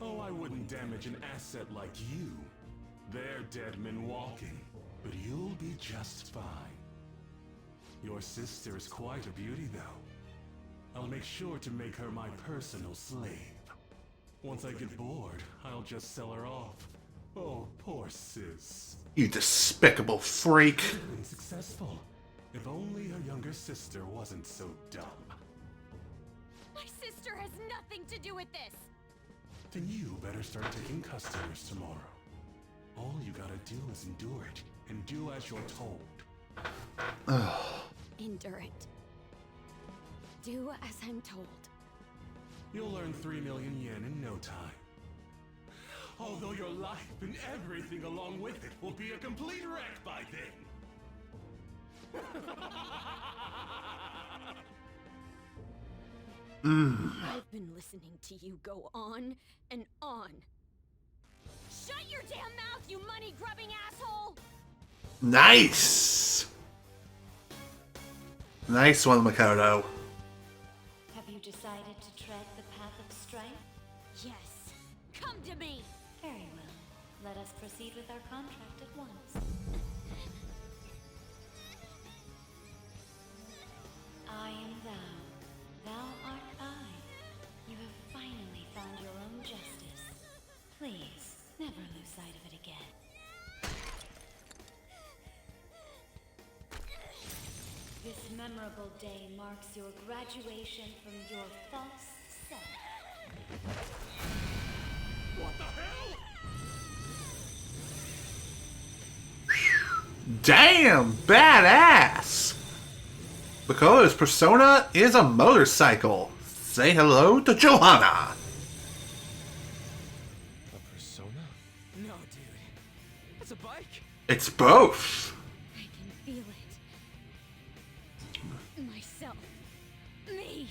Oh, I wouldn't damage an asset like you. They're dead men walking, but you'll be just fine. Your sister is quite a beauty, though. I'll make sure to make her my personal slave. Once I get bored, I'll just sell her off. Oh, poor sis. You despicable freak. You've been successful. If only her younger sister wasn't so dumb. My sister has nothing to do with this! Then you better start taking customers tomorrow. All you gotta do is endure it, and do as you're told. Endure it. Do as I'm told. You'll earn 3 million yen in no time. Although your life and everything along with it will be a complete wreck by then. I've been listening to you go on and on. Shut your damn mouth, you money-grubbing asshole! Nice! Nice one, Makoto. Have you decided to tread the path of strife? Yes. Come to me! Very well. Let us proceed with our contract at once. I am thou. Thou art I. You have finally found your own justice. Please, never lose sight of it again. This memorable day marks your graduation from your false self. What the hell? Damn, badass! Makoto's persona is a motorcycle. Say hello to Johanna. A persona? No, dude. That's a bike. It's both. I can feel it. Myself. Me.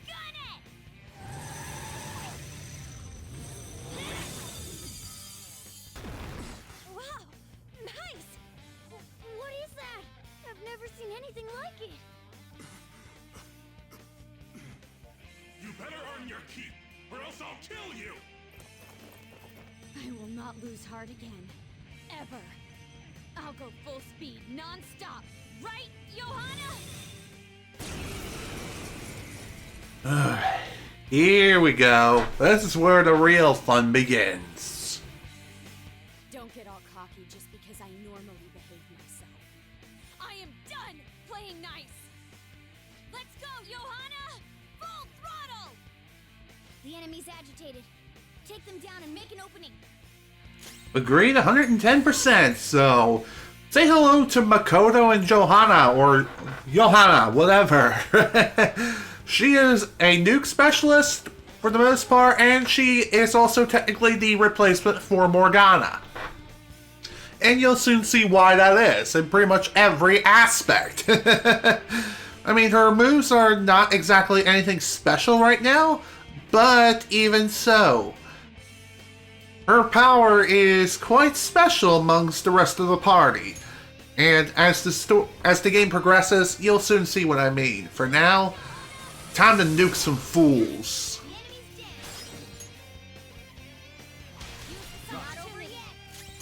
Got it! Wow! Nice! What is that? I've never seen anything like it. You better earn your keep, or else I'll kill you! I will not lose heart again. Ever. I'll go full speed, non-stop. Right, Johanna? Here we go. This is where the real fun begins. Don't get all cocky just because I normally behave myself. I am done playing nice. Let's go, Johanna! Full throttle! The enemy's agitated. Take them down and make an opening. Agreed 110%, so say hello to Makoto and Johanna, or Johanna, whatever. She is a nuke specialist for the most part, and she is also technically the replacement for Morgana. And you'll soon see why that is, in pretty much every aspect. I mean, her moves are not exactly anything special right now, but even so, her power is quite special amongst the rest of the party. And as the game progresses, you'll soon see what I mean. For now, time to nuke some fools.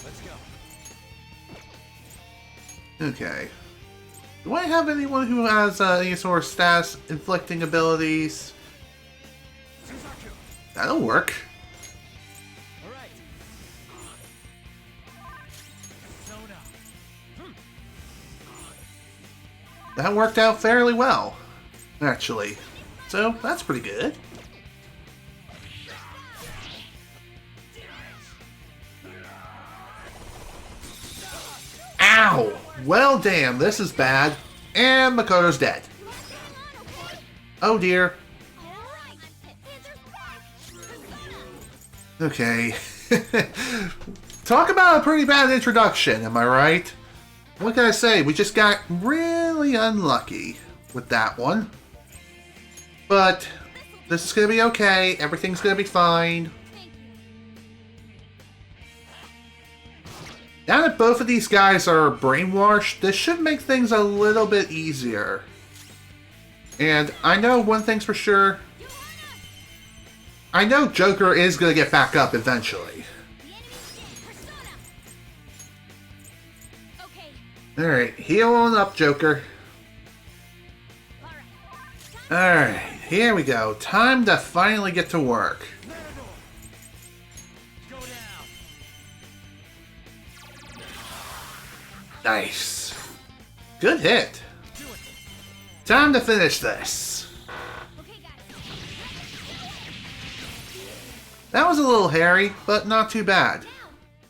Let's go. Okay. Do I have anyone who has any sort of status inflicting abilities? That'll work. Alright. Soda. That worked out fairly well, actually. So, that's pretty good. Ow! Well, damn, this is bad. And Makoto's dead. Oh dear. Okay. Talk about a pretty bad introduction, am I right? What can I say? We just got really unlucky with that one. But this is going to be okay. Everything's going to be fine. Now that both of these guys are brainwashed, this should make things a little bit easier. And I know one thing's for sure. I know Joker is going to get back up eventually. Alright, heal on up, Joker. Alright, here we go. Time to finally get to work. Nice. Good hit. Time to finish this. That was a little hairy, but not too bad.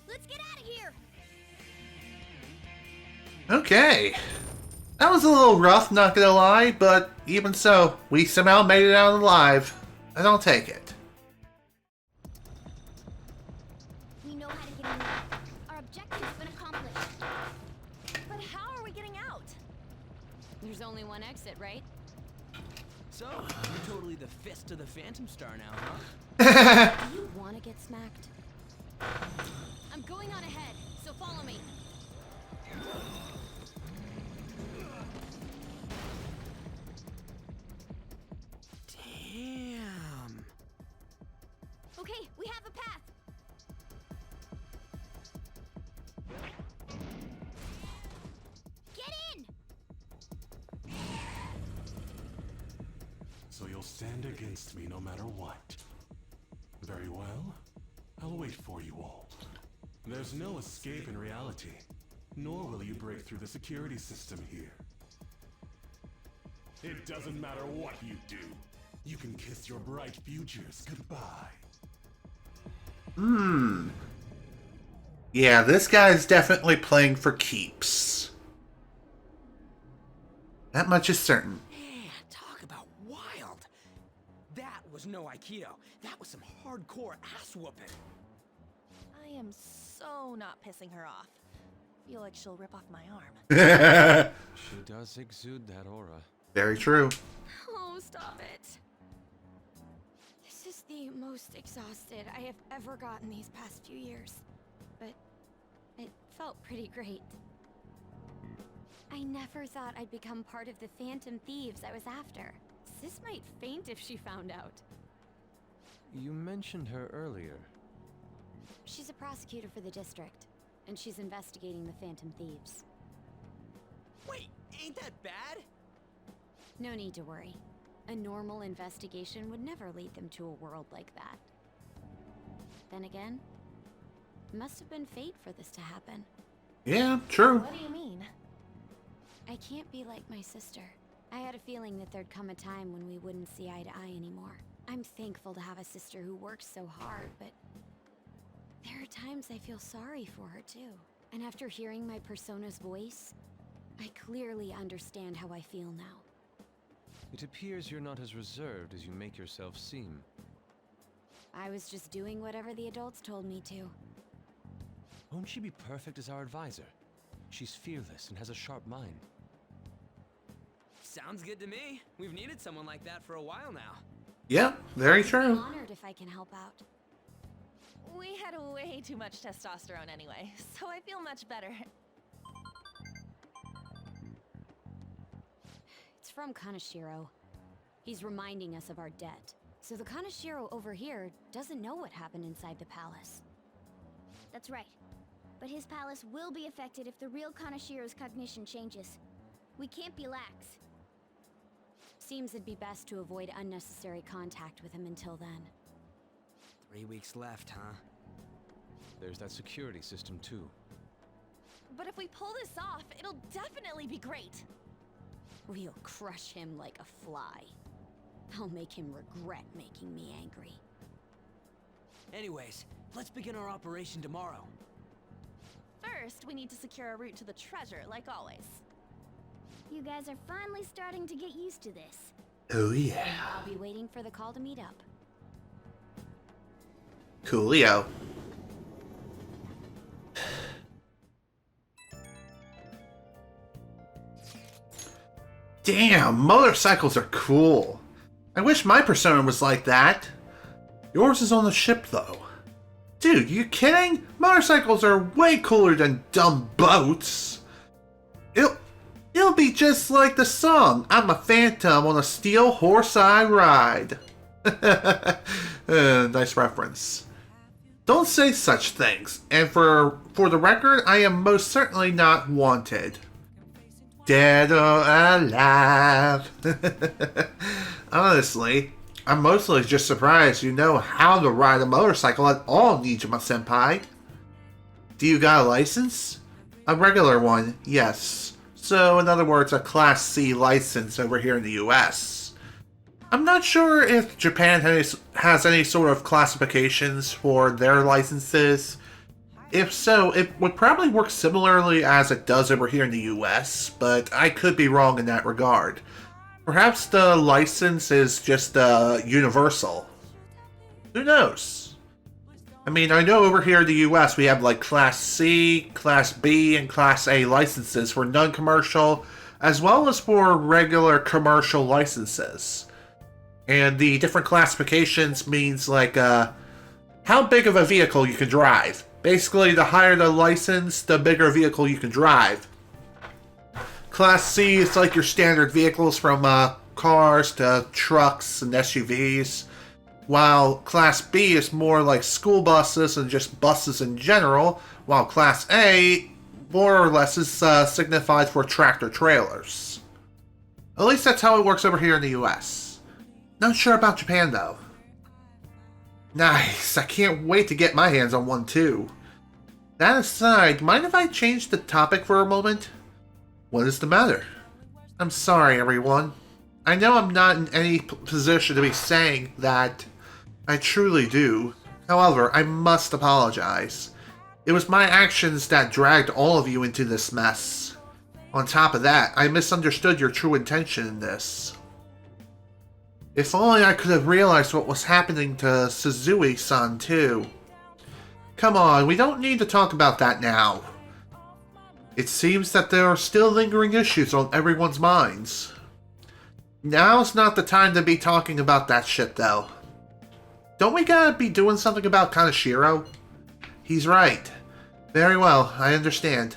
Let's get out of here. Okay. That was a little rough, not gonna lie, but even so, we somehow made it out alive. And I'll take it. There's only one exit, right? So, you're totally the fist of the Phantom Star now, huh? Do you want to get smacked? I'm going on ahead, so follow me. Damn. Okay, we have a path. Get in! So you'll stand against me no matter what. Very well. I'll wait for you all. There's no escape in reality, nor will you break through the security system here. It doesn't matter what you do. You can kiss your bright futures goodbye. Yeah, this guy's definitely playing for keeps. That much is certain. Man, talk about wild. That was no Aikido. That was some hardcore ass whooping. I am so not pissing her off. Feel like she'll rip off my arm. She does exude that aura. Very true. Oh, stop it. This is the most exhausted I have ever gotten these past few years. But it felt pretty great. I never thought I'd become part of the Phantom Thieves I was after. Sis might faint if she found out. You mentioned her earlier. She's a prosecutor for the district, and she's investigating the Phantom Thieves. Wait, ain't that bad? No need to worry. A normal investigation would never lead them to a world like that. Then again, it must have been fate for this to happen. Yeah, true. What do you mean? I can't be like my sister. I had a feeling that there'd come a time when we wouldn't see eye to eye anymore. I'm thankful to have a sister who works so hard, but there are times I feel sorry for her too. And after hearing my persona's voice, I clearly understand how I feel now. It appears you're not as reserved as you make yourself seem. I was just doing whatever the adults told me to. Won't she be perfect as our advisor? She's fearless and has a sharp mind. Sounds good to me. We've needed someone like that for a while now. Yeah, very true. I'm honored if I can help out. We had way too much testosterone anyway, so I feel much better. It's from Kaneshiro. He's reminding us of our debt. So the Kaneshiro over here doesn't know what happened inside the palace. That's right. But his palace will be affected if the real Kaneshiro's cognition changes. We can't be lax. Seems it'd be best to avoid unnecessary contact with him until then. 3 weeks left, huh? There's that security system too. But if we pull this off, it'll definitely be great. We'll crush him like a fly. I'll make him regret making me angry. Anyways, let's begin our operation tomorrow. First, we need to secure a route to the treasure, like always. You guys are finally starting to get used to this. Oh yeah. I'll be waiting for the call to meet up. Coolio. Damn, motorcycles are cool. I wish my persona was like that. Yours is on the ship, though. Dude, you kidding? Motorcycles are way cooler than dumb boats. It'll be just like the song, I'm a phantom on a steel horse I ride. Nice reference. Don't say such things, and for the record, I am most certainly not wanted. Dead or alive. Honestly, I'm mostly just surprised you know how to ride a motorcycle at all, Nijima-senpai. Do you got a license? A regular one, yes. So, in other words, a Class C license over here in the US. I'm not sure if Japan has any sort of classifications for their licenses. If so, it would probably work similarly as it does over here in the US, but I could be wrong in that regard. Perhaps the license is just universal. Who knows? I mean, I know over here in the US we have like Class C, Class B, and Class A licenses for non-commercial, as well as for regular commercial licenses. And the different classifications means like how big of a vehicle you can drive. Basically, the higher the license, the bigger vehicle you can drive. Class C is like your standard vehicles from cars to trucks and SUVs, while Class B is more like school buses and just buses in general, while Class A more or less is signified for tractor trailers. At least that's how it works over here in the US. Not sure about Japan though. Nice, I can't wait to get my hands on one too. That aside, mind if I change the topic for a moment? What is the matter? I'm sorry, everyone. I know I'm not in any position to be saying that. I truly do. However, I must apologize. It was my actions that dragged all of you into this mess. On top of that, I misunderstood your true intention in this. If only I could have realized what was happening to Suzui-san too. Come on, we don't need to talk about that now. It seems that there are still lingering issues on everyone's minds. Now's not the time to be talking about that shit though. Don't we gotta be doing something about Kaneshiro? He's right. Very well, I understand.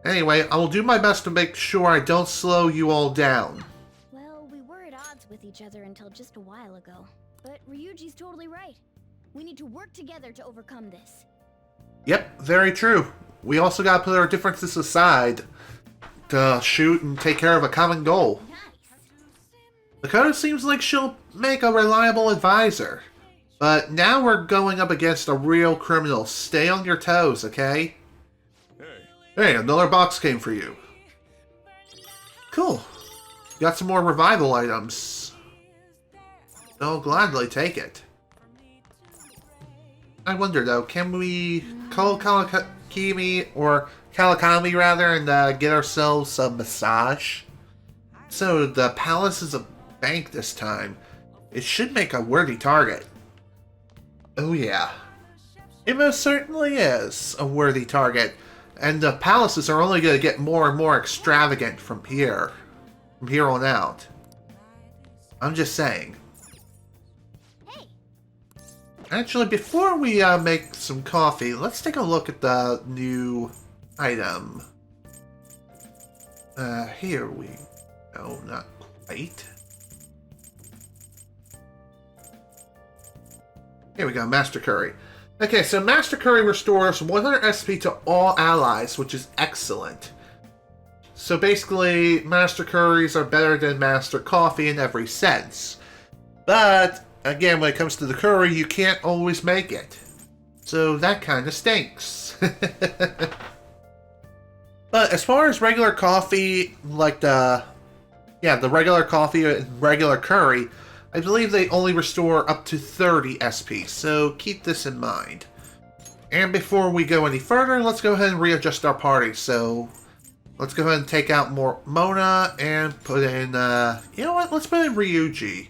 Anyway, I will do my best to make sure I don't slow you all down. Well, we were at odds with each other until just a while ago. But Ryuji's totally right. We need to work together to overcome this. Yep, very true. We also gotta put our differences aside to shoot and take care of a common goal. Makoto seems like she'll make a reliable advisor. But now we're going up against a real criminal. Stay on your toes, okay? Hey, another box came for you. Cool. Got some more revival items. I'll gladly take it. I wonder though, can we call Kawakami, or Kawakami rather, and get ourselves a massage? So the palace is a bank this time. It should make a worthy target. Oh yeah. It most certainly is a worthy target. And the palaces are only going to get more and more extravagant from here on out. I'm just saying. Hey. Actually, before we make some coffee, let's take a look at the new item. Here we go. Not quite. Here we go, Master Curry. Okay, so Master Curry restores 100 SP to all allies, which is excellent. So basically, Master Curries are better than Master Coffee in every sense. But, again, when it comes to the curry, you can't always make it. So that kind of stinks. But as far as regular coffee, like the regular coffee and regular curry, I believe they only restore up to 30 SP, so keep this in mind. And before we go any further, let's go ahead and readjust our party. So, let's go ahead and take out more Mona and put in, you know what, let's put in Ryuji.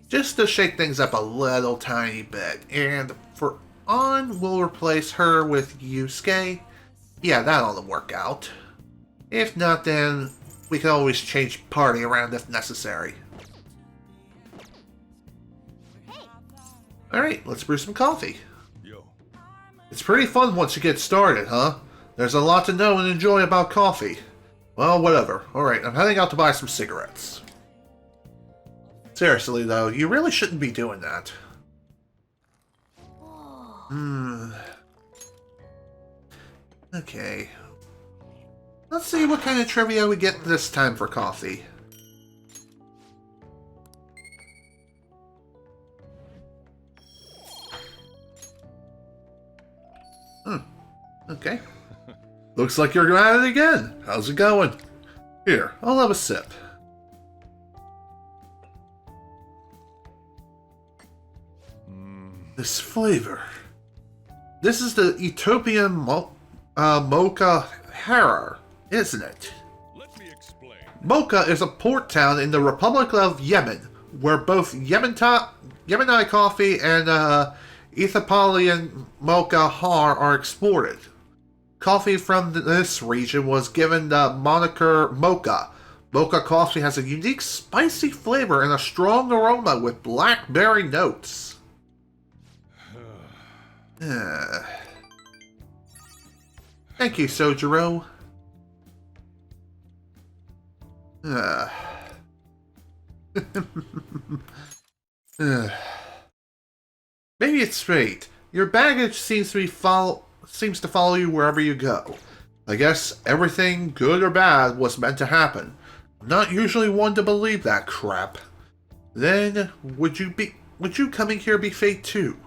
Just to shake things up a little tiny bit. And for On, we'll replace her with Yusuke. Yeah, that ought to work out. If not, then we can always change party around if necessary. Alright, let's brew some coffee. It's pretty fun once you get started, huh? There's a lot to know and enjoy about coffee. Well, whatever. Alright, I'm heading out to buy some cigarettes. Seriously, though, you really shouldn't be doing that. Okay. Let's see what kind of trivia we get this time for coffee. Okay. Looks like you're at it again. How's it going? Here, I'll have a sip. This flavor. This is the Ethiopian Mocha Harar, isn't it? Let me explain. Mocha is a port town in the Republic of Yemen, where both Yemeni coffee and Ethiopia and mocha are exported. Coffee from this region was given the moniker mocha. Mocha coffee has a unique spicy flavor and a strong aroma with blackberry notes. Thank you, Sojiro. Maybe it's fate. Your baggage seems to follow you wherever you go. I guess everything, good or bad, was meant to happen. I'm not usually one to believe that crap. Then, would you coming here be fate too?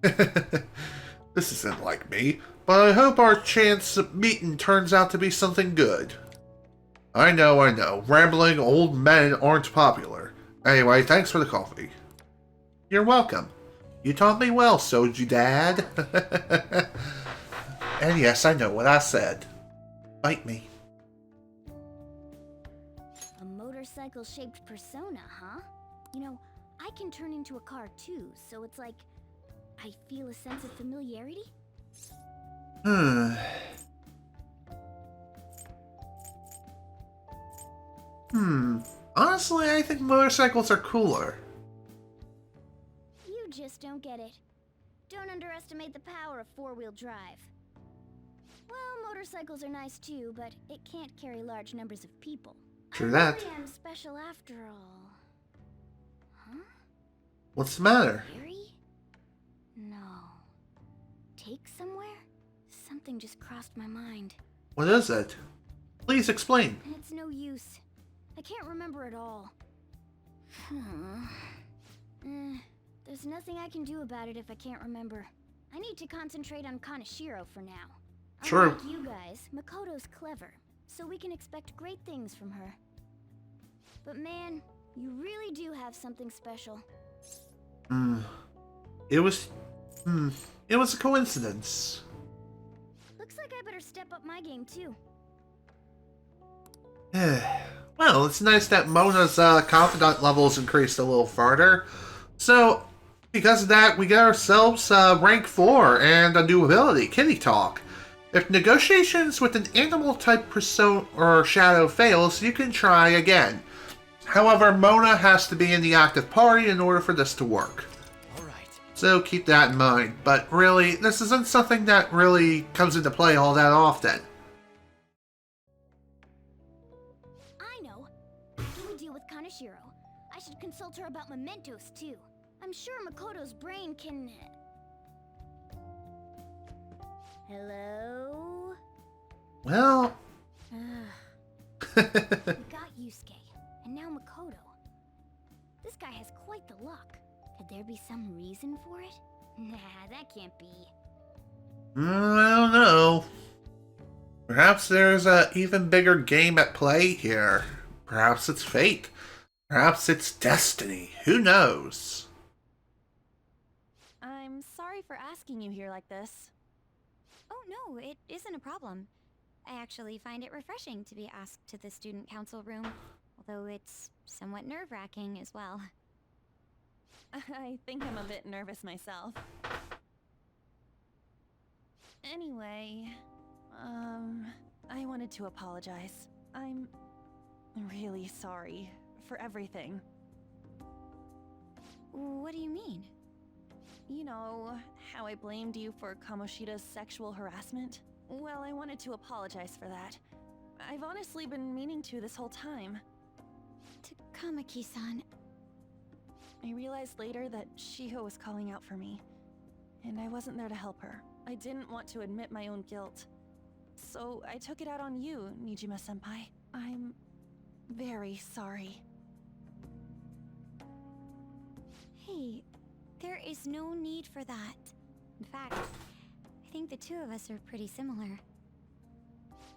This isn't like me, but I hope our chance of meeting turns out to be something good. I know. Rambling old men aren't popular. Anyway, thanks for the coffee. You're welcome. You taught me well, Soji Dad. And yes, I know what I said. Bite me. A motorcycle-shaped persona, huh? You know, I can turn into a car too, so it's like I feel a sense of familiarity. Honestly, I think motorcycles are cooler. You just don't get it. Don't underestimate the power of four-wheel drive. Well, motorcycles are nice too, but it can't carry large numbers of people. True that. I really am special after all. Huh? What's the matter? Harry? No. Take somewhere? Something just crossed my mind. What is it? Please explain. It's no use. I can't remember it all. There's nothing I can do about it if I can't remember. I need to concentrate on Kaneshiro for now. True. Unlike you guys, Makoto's clever, so we can expect great things from her. But man, you really do have something special. It was a coincidence. Looks like I better step up my game too. Well, it's nice that Mona's confidant levels increased a little further. So, because of that, we get ourselves rank 4 and a new ability, Kitty Talk. If negotiations with an animal-type persona or shadow fails, you can try again. However, Mona has to be in the active party in order for this to work. Alright. So keep that in mind. But really, this isn't something that really comes into play all that often. I know. Do a deal with Kaneshiro. I should consult her about mementos too. I'm sure Makoto's brain can... Hello? Well... We got Yusuke, and now Makoto. This guy has quite the luck. Could there be some reason for it? Nah, that can't be. I don't know. Perhaps there's an even bigger game at play here. Perhaps it's fate. Perhaps it's destiny. Who knows? I'm sorry for asking you here like this. Oh no, it isn't a problem. I actually find it refreshing to be asked to the student council room, although it's somewhat nerve-wracking as well. I think I'm a bit nervous myself. Anyway, I wanted to apologize. I'm really sorry for everything. What do you mean? You know, how I blamed you for Kamoshida's sexual harassment? Well, I wanted to apologize for that. I've honestly been meaning to this whole time. Takamaki-san. I realized later that Shiho was calling out for me, and I wasn't there to help her. I didn't want to admit my own guilt. So I took it out on you, Nijima-senpai. I'm very sorry. Hey, there is no need for that. In fact, I think the two of us are pretty similar.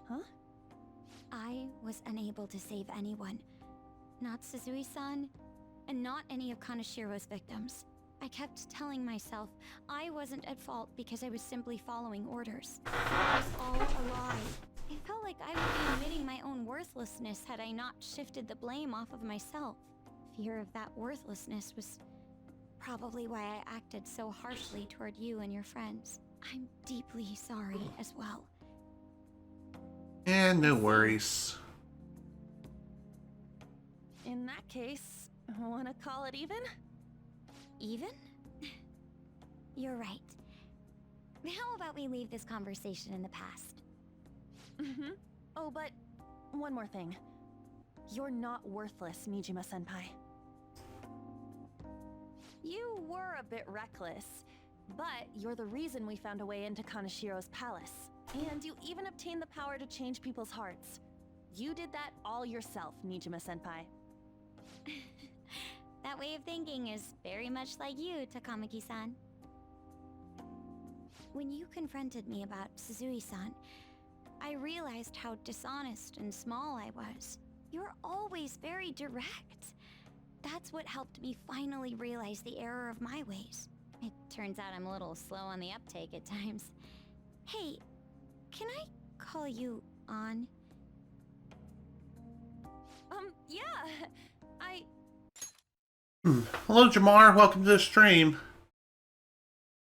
Huh? I was unable to save anyone. Not Suzui-san, and not any of Kaneshiro's victims. I kept telling myself I wasn't at fault because I was simply following orders. It was all a lie. It felt like I would be admitting my own worthlessness had I not shifted the blame off of myself. Fear of that worthlessness was Probably why I acted so harshly toward you and your friends. I'm deeply sorry as well. And no worries. In that case, wanna call it even? Even? You're right. How about we leave this conversation in the past? Mm-hmm. Oh, but one more thing. You're not worthless, Nijima-senpai. You were a bit reckless, but you're the reason we found a way into Kaneshiro's palace. And you even obtained the power to change people's hearts. You did that all yourself, Nijima-senpai. That way of thinking is very much like you, Takamaki-san. When you confronted me about Suzui-san, I realized how dishonest and small I was. You're always very direct. That's what helped me finally realize the error of my ways. It turns out I'm a little slow on the uptake at times. Hey, can I call you on? Yeah, Hello, Jamar. Welcome to the stream.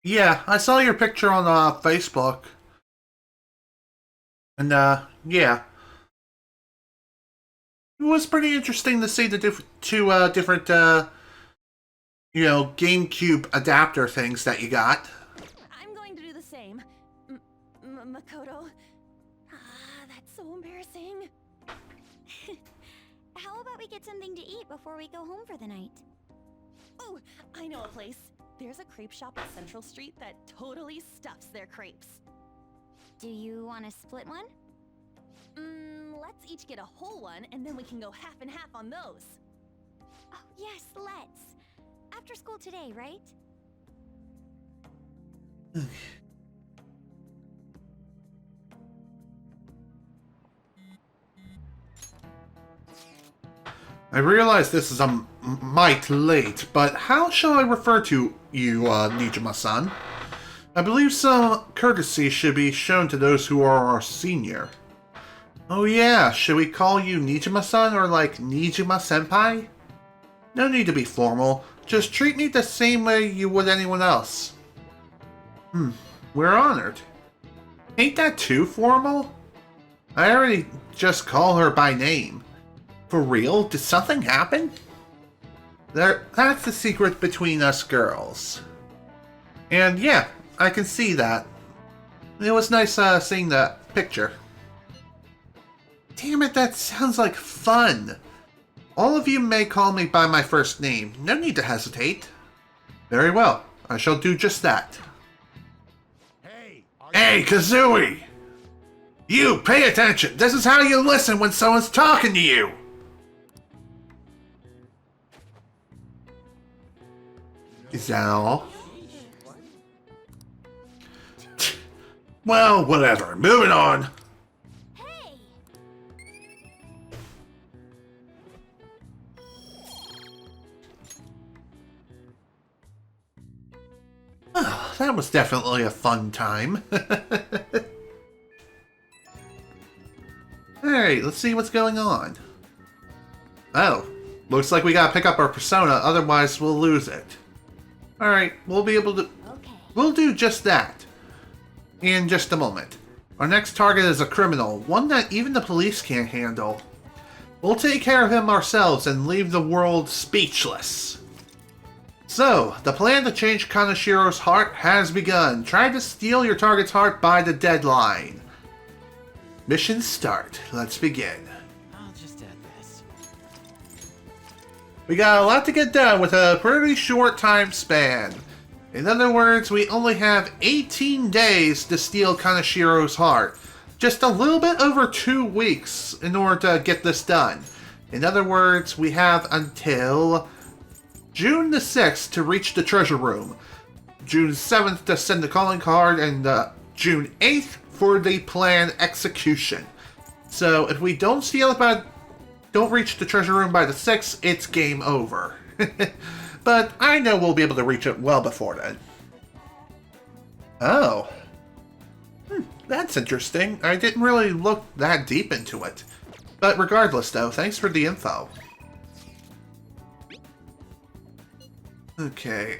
Yeah, I saw your picture on Facebook. And, yeah. It was pretty interesting to see the two different, you know, GameCube adapter things that you got. I'm going to do the same. Makoto. That's so embarrassing. How about we get something to eat before we go home for the night? Oh, I know a place. There's a crepe shop at Central Street that totally stuffs their crepes. Do you want to split one? Let's each get a whole one, and then we can go half and half on those. Oh, yes, let's. After school today, right? I realize this is a mite late, but how shall I refer to you, Nijima-san? I believe some courtesy should be shown to those who are our senior. Oh yeah, should we call you Nijima-san or like Nijima-senpai? No need to be formal, just treat me the same way you would anyone else. We're honored. Ain't that too formal? I already just call her by name. For real? Did something happen? That's the secret between us girls. And yeah, I can see that. It was nice seeing that picture. Damn it, that sounds like fun. All of you may call me by my first name. No need to hesitate. Very well, I shall do just that. Hey, Kazooie! You, pay attention! This is how you listen when someone's talking to you! Is that all? Well, whatever. Moving on. Hey! Oh, that was definitely a fun time. Alright, let's see what's going on. Oh, looks like we gotta pick up our persona, otherwise we'll lose it. Alright, we'll be able to... Okay. We'll do just that. In just a moment. Our next target is a criminal, one that even the police can't handle. We'll take care of him ourselves and leave the world speechless. So, the plan to change Kaneshiro's heart has begun. Try to steal your target's heart by the deadline. Mission start. Let's begin. I'll just add this. We got a lot to get done with a pretty short time span. In other words, we only have 18 days to steal Kaneshiro's heart. Just a little bit over 2 weeks in order to get this done. In other words, we have until June the 6th to reach the treasure room, June 7th to send the calling card, and June 8th for the plan execution. So if we don't reach the treasure room by the 6th, it's game over. But I know we'll be able to reach it well before then. Oh. That's interesting. I didn't really look that deep into it. But regardless though, thanks for the info. Okay,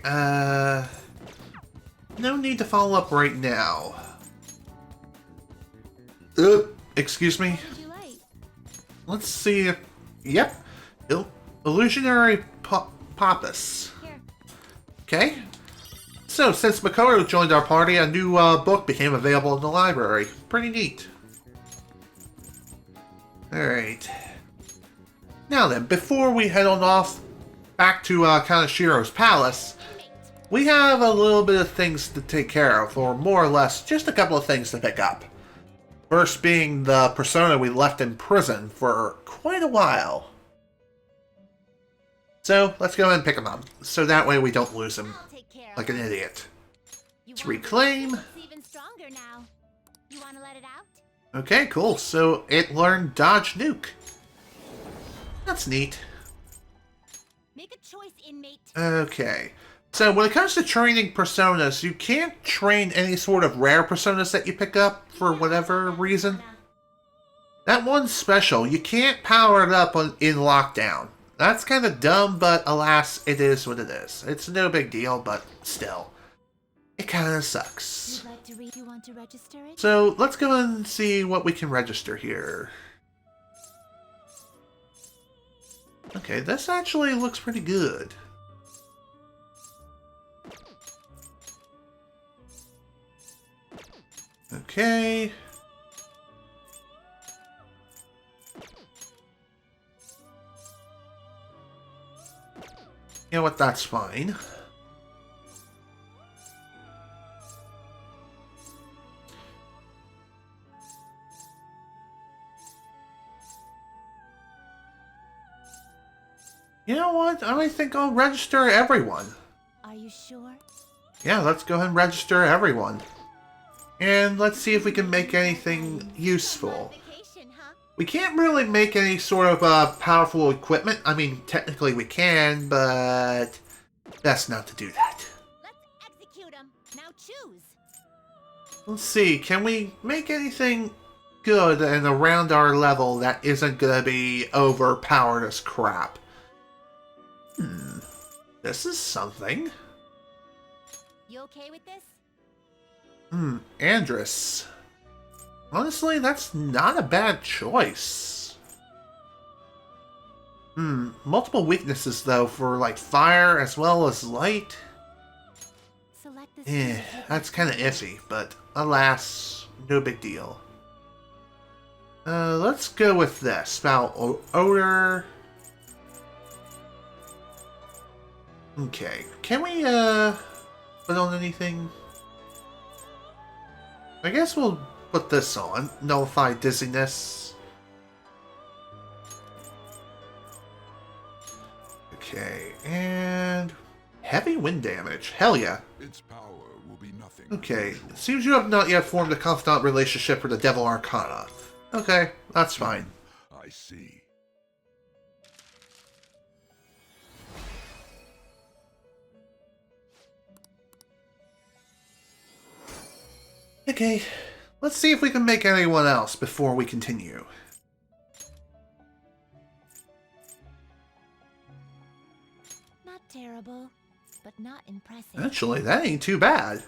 no need to follow up right now. Excuse me? What did you like? Let's see if... Yep. Illusionary Pappas. Here. Okay. So, since Makoto joined our party, a new book became available in the library. Pretty neat. Alright. Now then, before we head on off back to Kaneshiro's palace, we have a little bit of things to take care of, or more or less, just a couple of things to pick up. First being the persona we left in prison for quite a while. So, let's go ahead and pick him up, so that way we don't lose him I'll take care like of an it. idiot. You Let's wanna reclaim. believe it's even stronger now. You want to let it out? Okay, cool. So, it learned Dodge Nuke. That's neat. Make a choice, inmate. Okay. So, when it comes to training personas, you can't train any sort of rare personas that you pick up for whatever reason. That one's special. You can't power it up in lockdown. That's kind of dumb, but alas, it is what it is. It's no big deal, but still. It kind of sucks. You'd like to read? You want to register it? So, let's go and see what we can register here. Okay, this actually looks pretty good. Okay. You know what, that's fine. You know what? I think I'll register everyone. Are you sure? Yeah, let's go ahead and register everyone. And let's see if we can make anything useful. Vacation, huh? We can't really make any sort of powerful equipment. I mean, technically we can, but best not to do that. Let's execute him. Now choose. Let's see, can we make anything good and around our level that isn't gonna be overpowered as crap? This is something. You okay with this? Andrus. Honestly, that's not a bad choice. Multiple weaknesses though for like fire as well as light. Select this. That's kind of iffy, but alas, no big deal. Let's go with this. Foul odor. Okay, can we put on anything? I guess we'll put this on. Nullify dizziness. Okay, and heavy wind damage. Hell yeah. Its power will be nothing. Okay, seems you have not yet formed a confidant relationship with the Devil Arcana. Okay, that's fine. I see. Okay, let's see if we can make anyone else before we continue. Not terrible, but not impressive. Actually, that ain't too bad.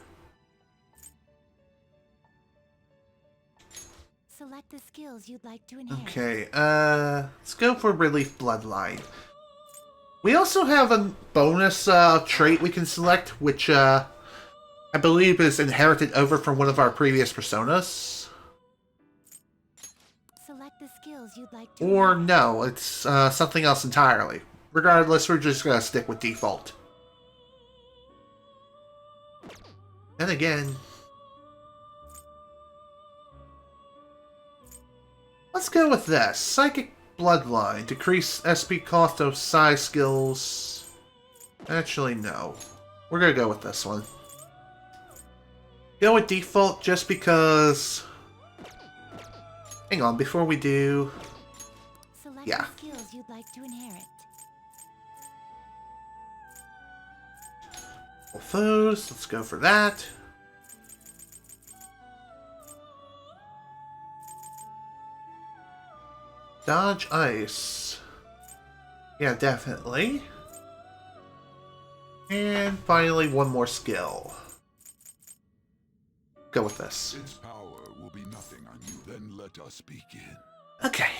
Select the skills you'd like to inherit. Okay, let's go for Relief Bloodline. We also have a bonus trait we can select, which I believe is inherited over from one of our previous personas. Select the skills you'd like to Or inherit. no, it's something else entirely. Regardless, we're just gonna stick with default. And again, let's go with this. Psychic Bloodline. Decrease SP cost of psi skills. Actually, no. We're gonna go with this one. Go with default just because... Hang on, before we do... Select Yeah. the skills you'd like to inherit. Both those, let's go for that. Dodge Ice. Yeah, definitely. And finally, one more skill. Go with this. Its power will be nothing on you. Then let us begin. Okay.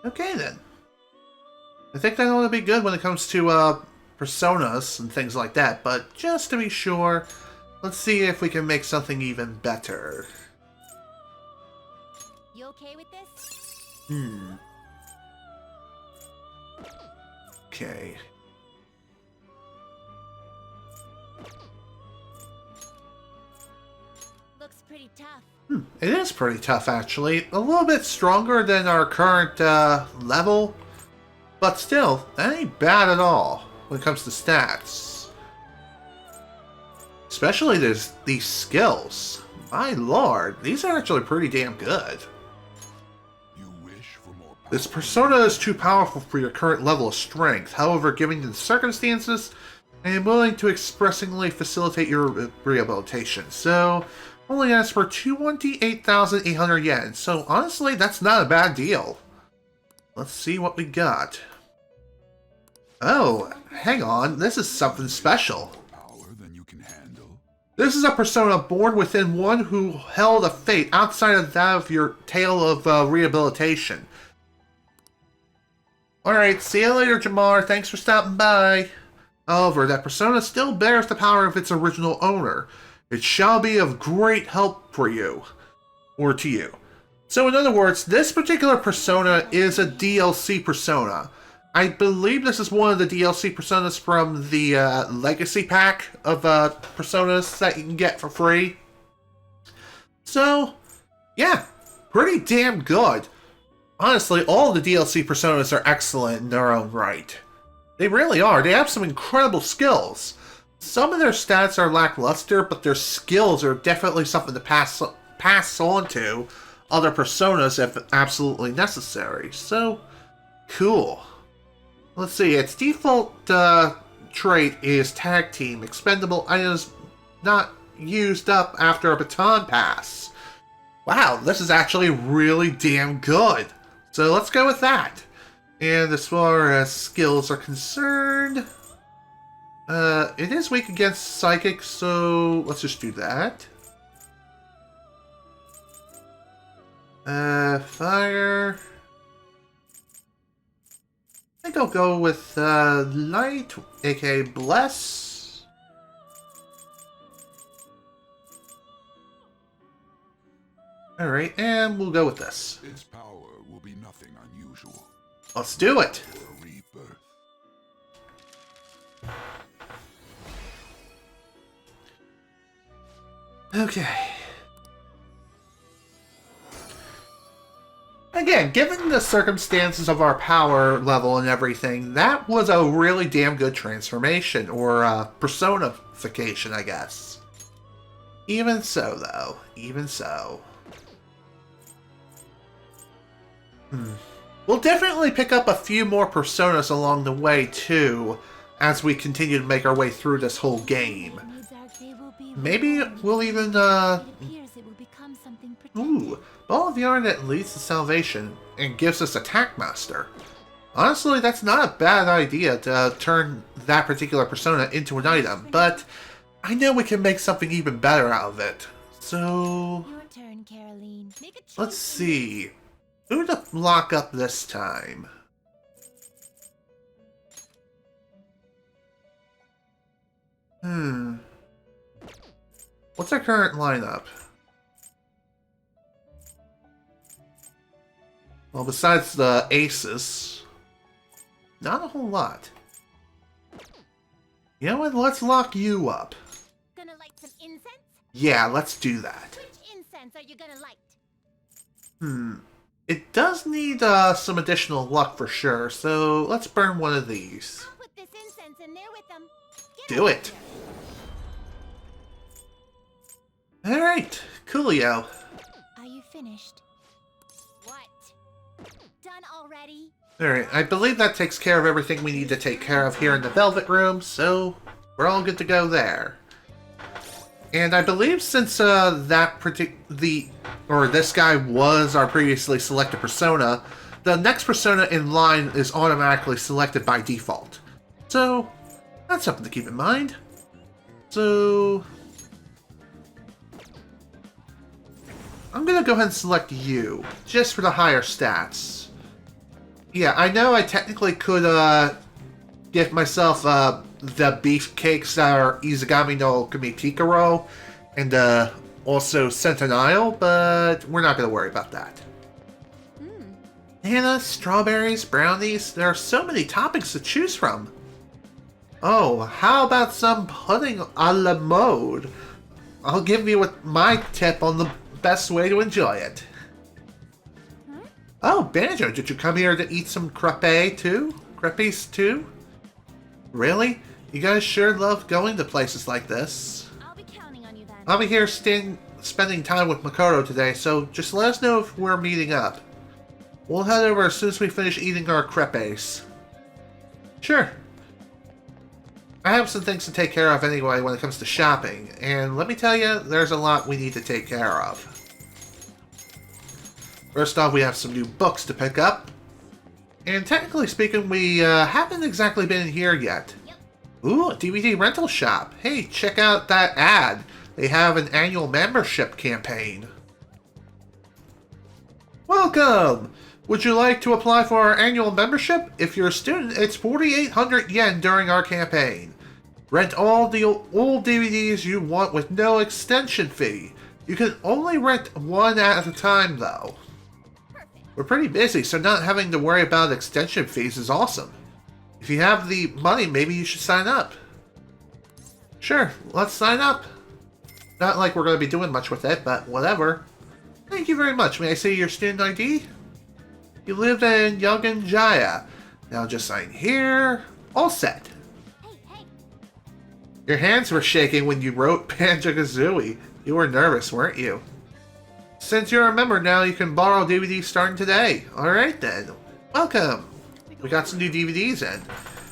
Okay then. I think that ought to be good when it comes to personas and things like that, but just to be sure, let's see if we can make something even better. You okay with this? Okay. Looks pretty tough. It is pretty tough, actually. A little bit stronger than our current level, but still, that ain't bad at all when it comes to stats. Especially these skills. My lord, these are actually pretty damn good. You wish for more power. This persona is too powerful for your current level of strength. However, given the circumstances, I am willing to expressingly facilitate your rehabilitation. So, only asks for 28,800 yen. So, honestly, that's not a bad deal. Let's see what we got. Oh, hang on. This is something special. Power than you can handle. This is a persona born within one who held a fate outside of that of your tale of rehabilitation. Alright, see you later, Jamar. Thanks for stopping by. However, that persona still bears the power of its original owner. It shall be of great help for you. Or to you. So in other words, this particular persona is a DLC persona. I believe this is one of the DLC personas from the Legacy Pack of personas that you can get for free. So, yeah, pretty damn good. Honestly, all the DLC personas are excellent in their own right. They really are. They have some incredible skills. Some of their stats are lackluster, but their skills are definitely something to pass on to other personas if absolutely necessary. So, cool. Let's see, its default trait is Tag Team. Expendable items not used up after a baton pass. Wow, this is actually really damn good. So let's go with that. And as far as skills are concerned, it is weak against Psychic, so let's just do that. Fire. I think I'll go with Light, aka Bless. Alright, and we'll go with this. Its power will be nothing unusual. Let's do it! A rebirth. Okay. Again, given the circumstances of our power level and everything, that was a really damn good transformation, or personification, I guess. Even so, though. Even so. We'll definitely pick up a few more personas along the way, too, as we continue to make our way through this whole game. Maybe we'll even, Ooh, Ball of Yarn that leads to salvation and gives us Attack Master. Honestly, that's not a bad idea to turn that particular persona into an item, but I know we can make something even better out of it. So, Your turn, Caroline. let's see. Who to lock up this time? What's our current lineup? Well, besides the aces, not a whole lot. You know what? Let's lock you up. Gonna light some incense? Yeah, let's do that. Which incense are you gonna light? It does need some additional luck for sure, so let's burn one of these. I'll put this incense in there with them. Do it! Alright, coolio. Are you finished? What? Done already? Alright, I believe that takes care of everything we need to take care of here in the Velvet Room, so we're all good to go there. And I believe since or this guy was our previously selected persona, the next persona in line is automatically selected by default. So, that's something to keep in mind. So, I'm gonna go ahead and select you, just for the higher stats. Yeah, I know I technically could give myself the beefcakes that are Izagami no Kumitikaro, and also Centennial, but we're not gonna worry about that. Bananas, strawberries, brownies, there are so many toppings to choose from. Oh, how about some pudding a la mode? I'll give you my tip on the best way to enjoy it. Oh, Banjo, did you come here to eat some crepes too? Really? You guys sure love going to places like this. I'll be counting on you then. I'll be here spending time with Makoto today, so just let us know if we're meeting up. We'll head over as soon as we finish eating our crepes. Sure. I have some things to take care of anyway when it comes to shopping, and let me tell you, there's a lot we need to take care of. First off, we have some new books to pick up. And technically speaking, we haven't exactly been in here yet. Ooh, a DVD rental shop. Hey, check out that ad. They have an annual membership campaign. Welcome! Would you like to apply for our annual membership? If you're a student, it's 4,800 yen during our campaign. Rent all the old DVDs you want with no extension fee. You can only rent one at a time, though. We're pretty busy, so not having to worry about extension fees is awesome. If you have the money, maybe you should sign up. Sure, let's sign up. Not like we're going to be doing much with it, but whatever. Thank you very much. May I see your student ID? You live in Yogan Jaya. Now just sign here. All set. Hey. Your hands were shaking when you wrote Banjo-Kazooie. You were nervous, weren't you? Since you're a member now, you can borrow DVDs starting today. Alright then. Welcome. We got some new DVDs in.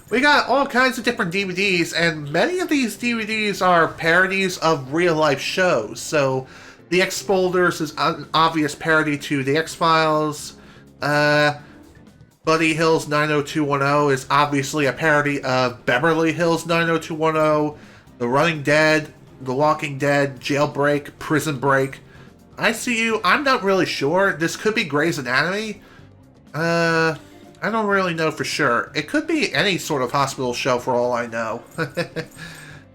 We got all kinds of different DVDs, and many of these DVDs are parodies of real-life shows. So, The X-Folders is an obvious parody to The X-Files. Buddy Hills 90210 is obviously a parody of Beverly Hills 90210. The Running Dead, The Walking Dead, Jailbreak, Prison Break. I See You, I'm not really sure. This could be Grey's Anatomy. I don't really know for sure. It could be any sort of hospital show for all I know.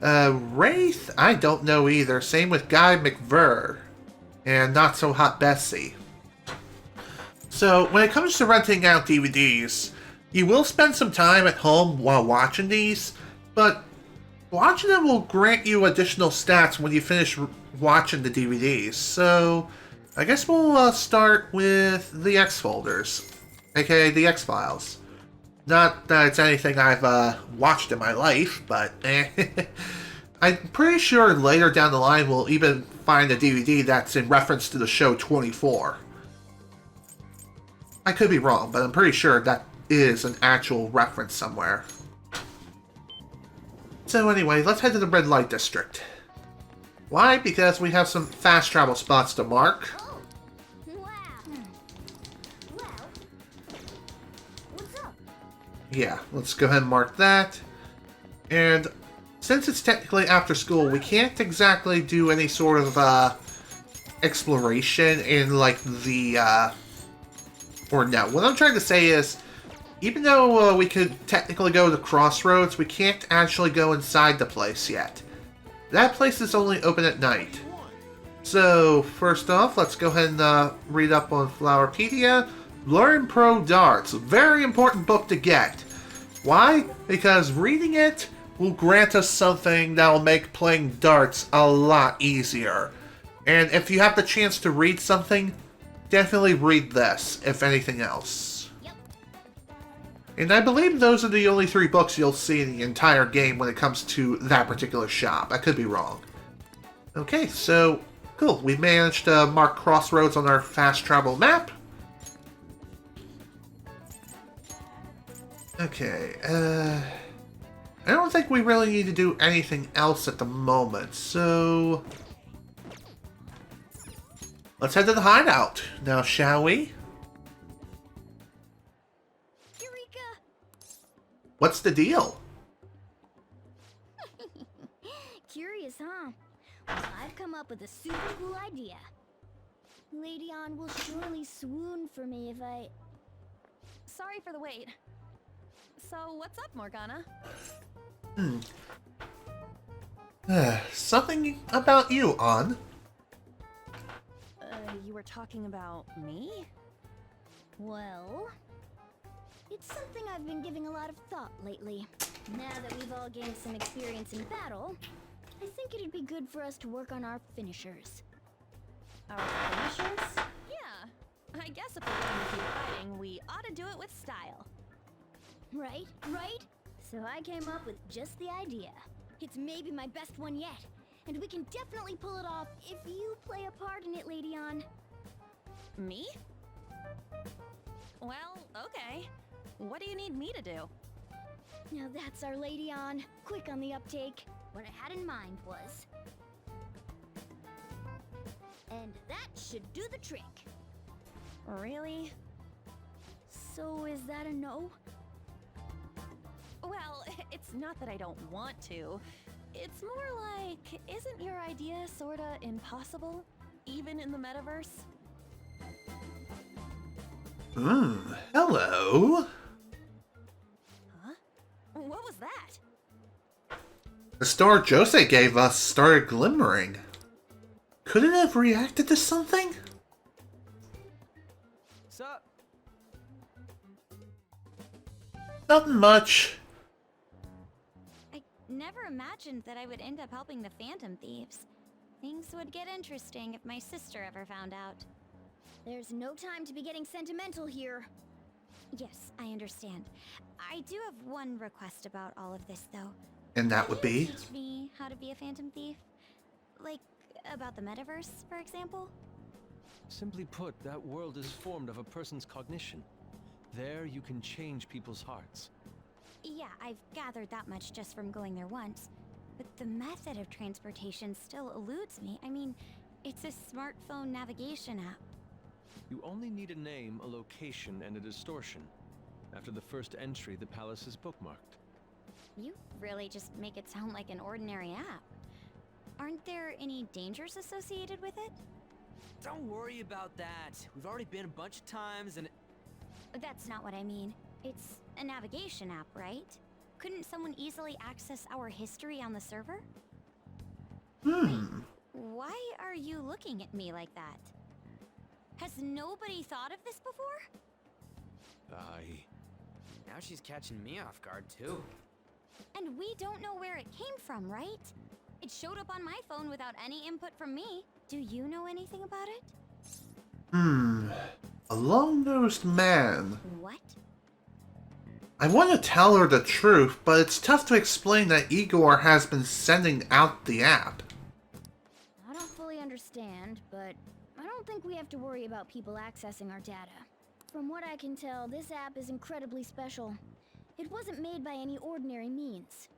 Wraith? I don't know either. Same with Guy McVer. And Not So Hot Bessie. So, when it comes to renting out DVDs, you will spend some time at home while watching these, but watching them will grant you additional stats when you finish watching the DVDs. So, I guess we'll start with the X-Folders, aka the X-Files. Not that it's anything I've watched in my life, but I'm pretty sure later down the line we'll even find a DVD that's in reference to the show 24. I could be wrong, but I'm pretty sure that is an actual reference somewhere. So anyway, let's head to the red light district. Why? Because we have some fast travel spots to mark. Oh, wow. Well, what's up? Yeah, let's go ahead and mark that. And since it's technically after school, we can't exactly do any sort of exploration in like the or no. What I'm trying to say is, even though we could technically go to Crossroads, we can't actually go inside the place yet. That place is only open at night. So, first off, let's go ahead and read up on Flowerpedia. Learn Pro Darts. Very important book to get. Why? Because reading it will grant us something that will make playing darts a lot easier. And if you have the chance to read something, definitely read this, if anything else. And I believe those are the only 3 books you'll see in the entire game when it comes to that particular shop. I could be wrong. Okay, so, cool. We managed to mark Crossroads on our fast travel map. Okay, I don't think we really need to do anything else at the moment, so Let's head to the hideout now, shall we? Eureka! What's the deal? Curious, huh? Well, I've come up with a super cool idea. Lady Ann will surely swoon for me if I... Sorry for the wait. So, what's up, Morgana? Something about you, Ann. You were talking about me? Well... It's something I've been giving a lot of thought lately. Now that we've all gained some experience in battle, I think it'd be good for us to work on our finishers. Our finishers? Yeah. I guess if we're going to keep fighting, we ought to do it with style. Right? So I came up with just the idea. It's maybe my best one yet, and we can definitely pull it off if you play a part in it, Lady Ann. Me? Well, okay. What do you need me to do? Now that's our Lady Ann. Quick on the uptake. What I had in mind was... And that should do the trick. Really? So is that a no? Well, it's not that I don't want to. It's more like, isn't your idea sorta impossible? Even in the metaverse? Hello. Huh? What was that? The star Jose gave us started glimmering. Could it have reacted to something? Sup? Nothing much. I never imagined that I would end up helping the Phantom Thieves. Things would get interesting if my sister ever found out. There's no time to be getting sentimental here. Yes, I understand. I do have one request about all of this, though. And that would be? Teach me how to be a Phantom Thief? Like, about the metaverse, for example? Simply put, that world is formed of a person's cognition. There you can change people's hearts. Yeah, I've gathered that much just from going there once. But the method of transportation still eludes me. I mean, it's a smartphone navigation app. You only need a name, a location, and a distortion. After the first entry, the palace is bookmarked. You really just make it sound like an ordinary app. Aren't there any dangers associated with it? Don't worry about that. We've already been a bunch of times and... That's not what I mean. It's a navigation app, right? Couldn't someone easily access our history on the server? Why are you looking at me like that? Has nobody thought of this before? Now she's catching me off guard, too. And we don't know where it came from, right? It showed up on my phone without any input from me. Do you know anything about it? A long-nosed man. What? I want to tell her the truth, but it's tough to explain that Igor has been sending out the app. I don't fully understand, but I don't think we have to worry about people accessing our data. From what I can tell, this app is incredibly special. It wasn't made by any ordinary means.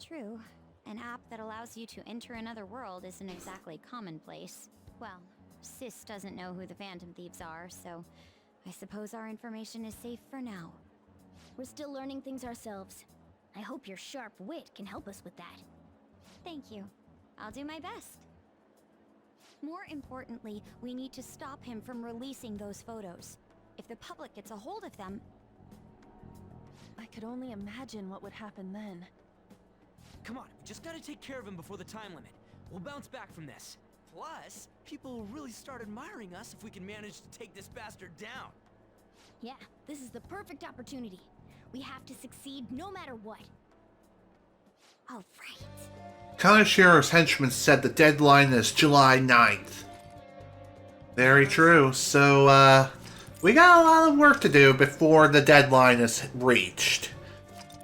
True. An app that allows you to enter another world isn't exactly commonplace. Well, Sis doesn't know who the Phantom Thieves are, so I suppose our information is safe for now. We're still learning things ourselves. I hope your sharp wit can help us with that. Thank you. I'll do my best. More importantly, we need to stop him from releasing those photos. If the public gets a hold of them... I could only imagine what would happen then. Come on, we just gotta take care of him before the time limit. We'll bounce back from this. Plus, people will really start admiring us if we can manage to take this bastard down. Yeah, this is the perfect opportunity. We have to succeed no matter what. All right. Kaneshiro's henchman said the deadline is July 9th. Very true. So, we got a lot of work to do before the deadline is reached.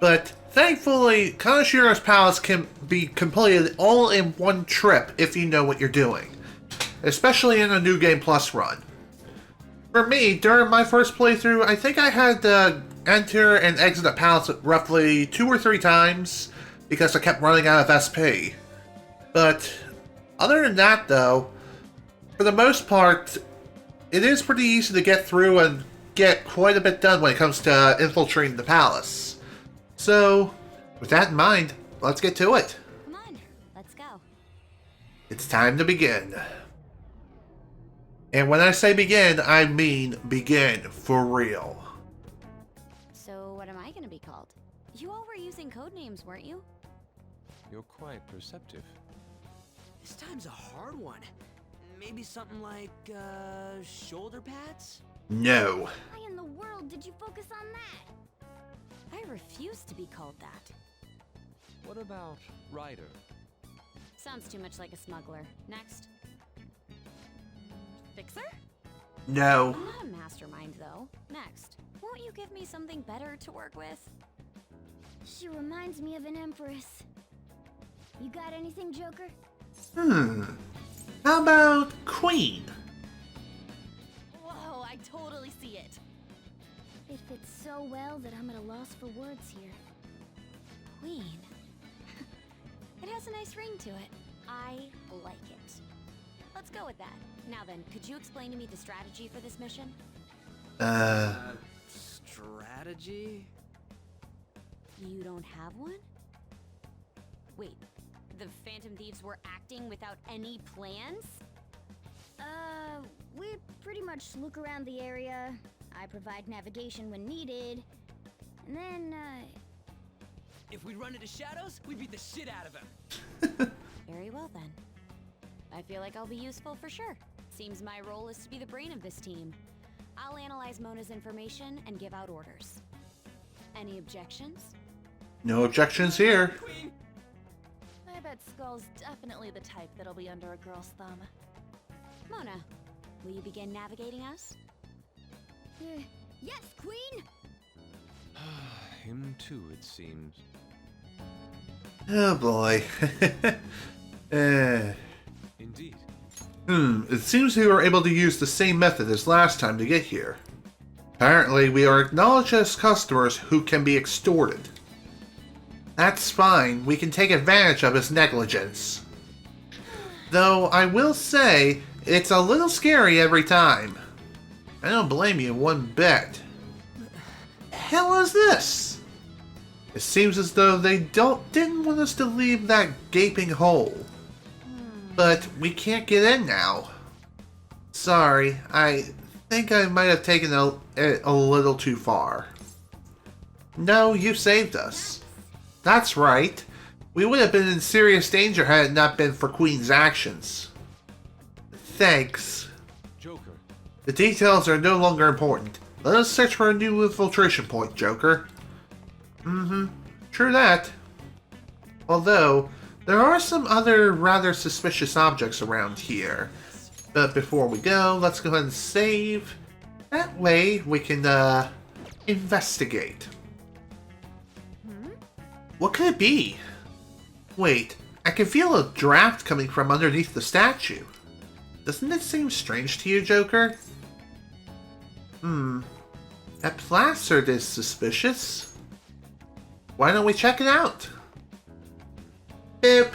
But thankfully, Kaneshiro's palace can be completed all in one trip if you know what you're doing. Especially in a New Game Plus run. For me, during my first playthrough, I think I had to enter and exit the palace roughly 2 or 3 times because I kept running out of SP. But other than that, though, for the most part, it is pretty easy to get through and get quite a bit done when it comes to infiltrating the palace. So, with that in mind, let's get to it. Come on, let's go. It's time to begin. And when I say begin, I mean begin for real. So what am I gonna be called? You all were using code names, weren't you? You're quite perceptive. This time's a hard one. Maybe something like, shoulder pads? No. Why in the world did you focus on that? I refuse to be called that. What about Ryder? Sounds too much like a smuggler. Next. Fixer? No. I'm not a mastermind, though. Next. Won't you give me something better to work with? She reminds me of an empress. You got anything, Joker? How about Queen? Whoa, I totally see it. It fits so well that I'm at a loss for words here. Queen. It has a nice ring to it. I like it. Let's go with that. Now then, could you explain to me the strategy for this mission? Strategy? You don't have one? Wait, the Phantom Thieves were acting without any plans? We pretty much look around the area. I provide navigation when needed. And then, If we run into shadows, we beat the shit out of him. Very well then. I feel like I'll be useful for sure. Seems my role is to be the brain of this team. I'll analyze Mona's information and give out orders. Any objections? No objections here. Queen! I bet Skull's definitely the type that'll be under a girl's thumb. Mona, will you begin navigating us? yes, Queen! Him too, it seems. Oh boy. Indeed. It seems we were able to use the same method as last time to get here. Apparently, we are acknowledged as customers who can be extorted. That's fine, we can take advantage of his negligence. Though, I will say, it's a little scary every time. I don't blame you one bit. The hell is this? It seems as though they didn't want us to leave that gaping hole. But we can't get in now. Sorry, I think I might have taken it a little too far. No, you saved us. That's right. We would have been in serious danger had it not been for Queen's actions. Thanks. Joker. The details are no longer important. Let us search for a new infiltration point, Joker. True that. Although, there are some other rather suspicious objects around here. But before we go, let's go ahead and save. That way, we can, investigate. What could it be? Wait, I can feel a draft coming from underneath the statue. Doesn't it seem strange to you, Joker? That placard is suspicious. Why don't we check it out? Beep.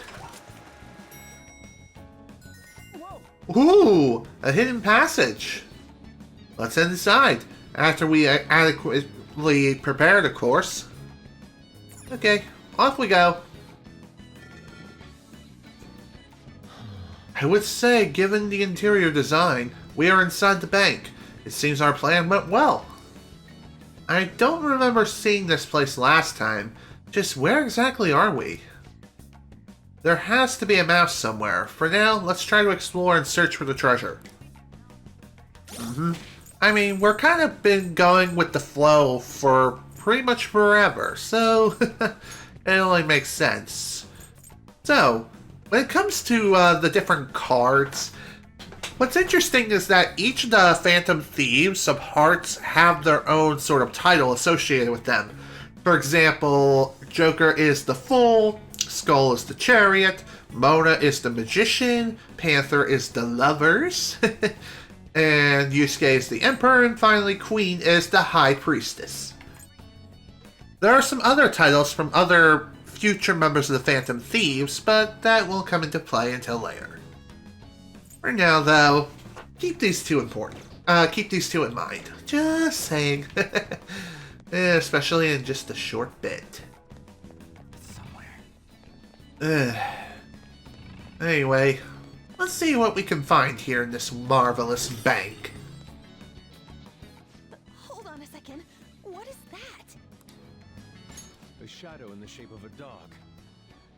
Ooh, a hidden passage. Let's head inside, after we adequately prepared, of course. Okay, off we go. I would say, given the interior design, we are inside the bank. It seems our plan went well. I don't remember seeing this place last time. Just where exactly are we? There has to be a mouse somewhere. For now, let's try to explore and search for the treasure. I mean, we're kind of been going with the flow for pretty much forever, so it only makes sense. So, when it comes to the different cards, what's interesting is that each of the Phantom Thieves of Hearts have their own sort of title associated with them. For example, Joker is the Fool, Skull is the Chariot, Mona is the Magician, Panther is the Lovers, and Yusuke is the Emperor, and finally Queen is the High Priestess. There are some other titles from other future members of the Phantom Thieves, but that won't come into play until later. For now, though, keep these two important. Keep these two in mind. Just saying. Especially in just a short bit. Anyway, let's see what we can find here in this marvelous bank. Hold on a second. What is that? A shadow in the shape of a dog.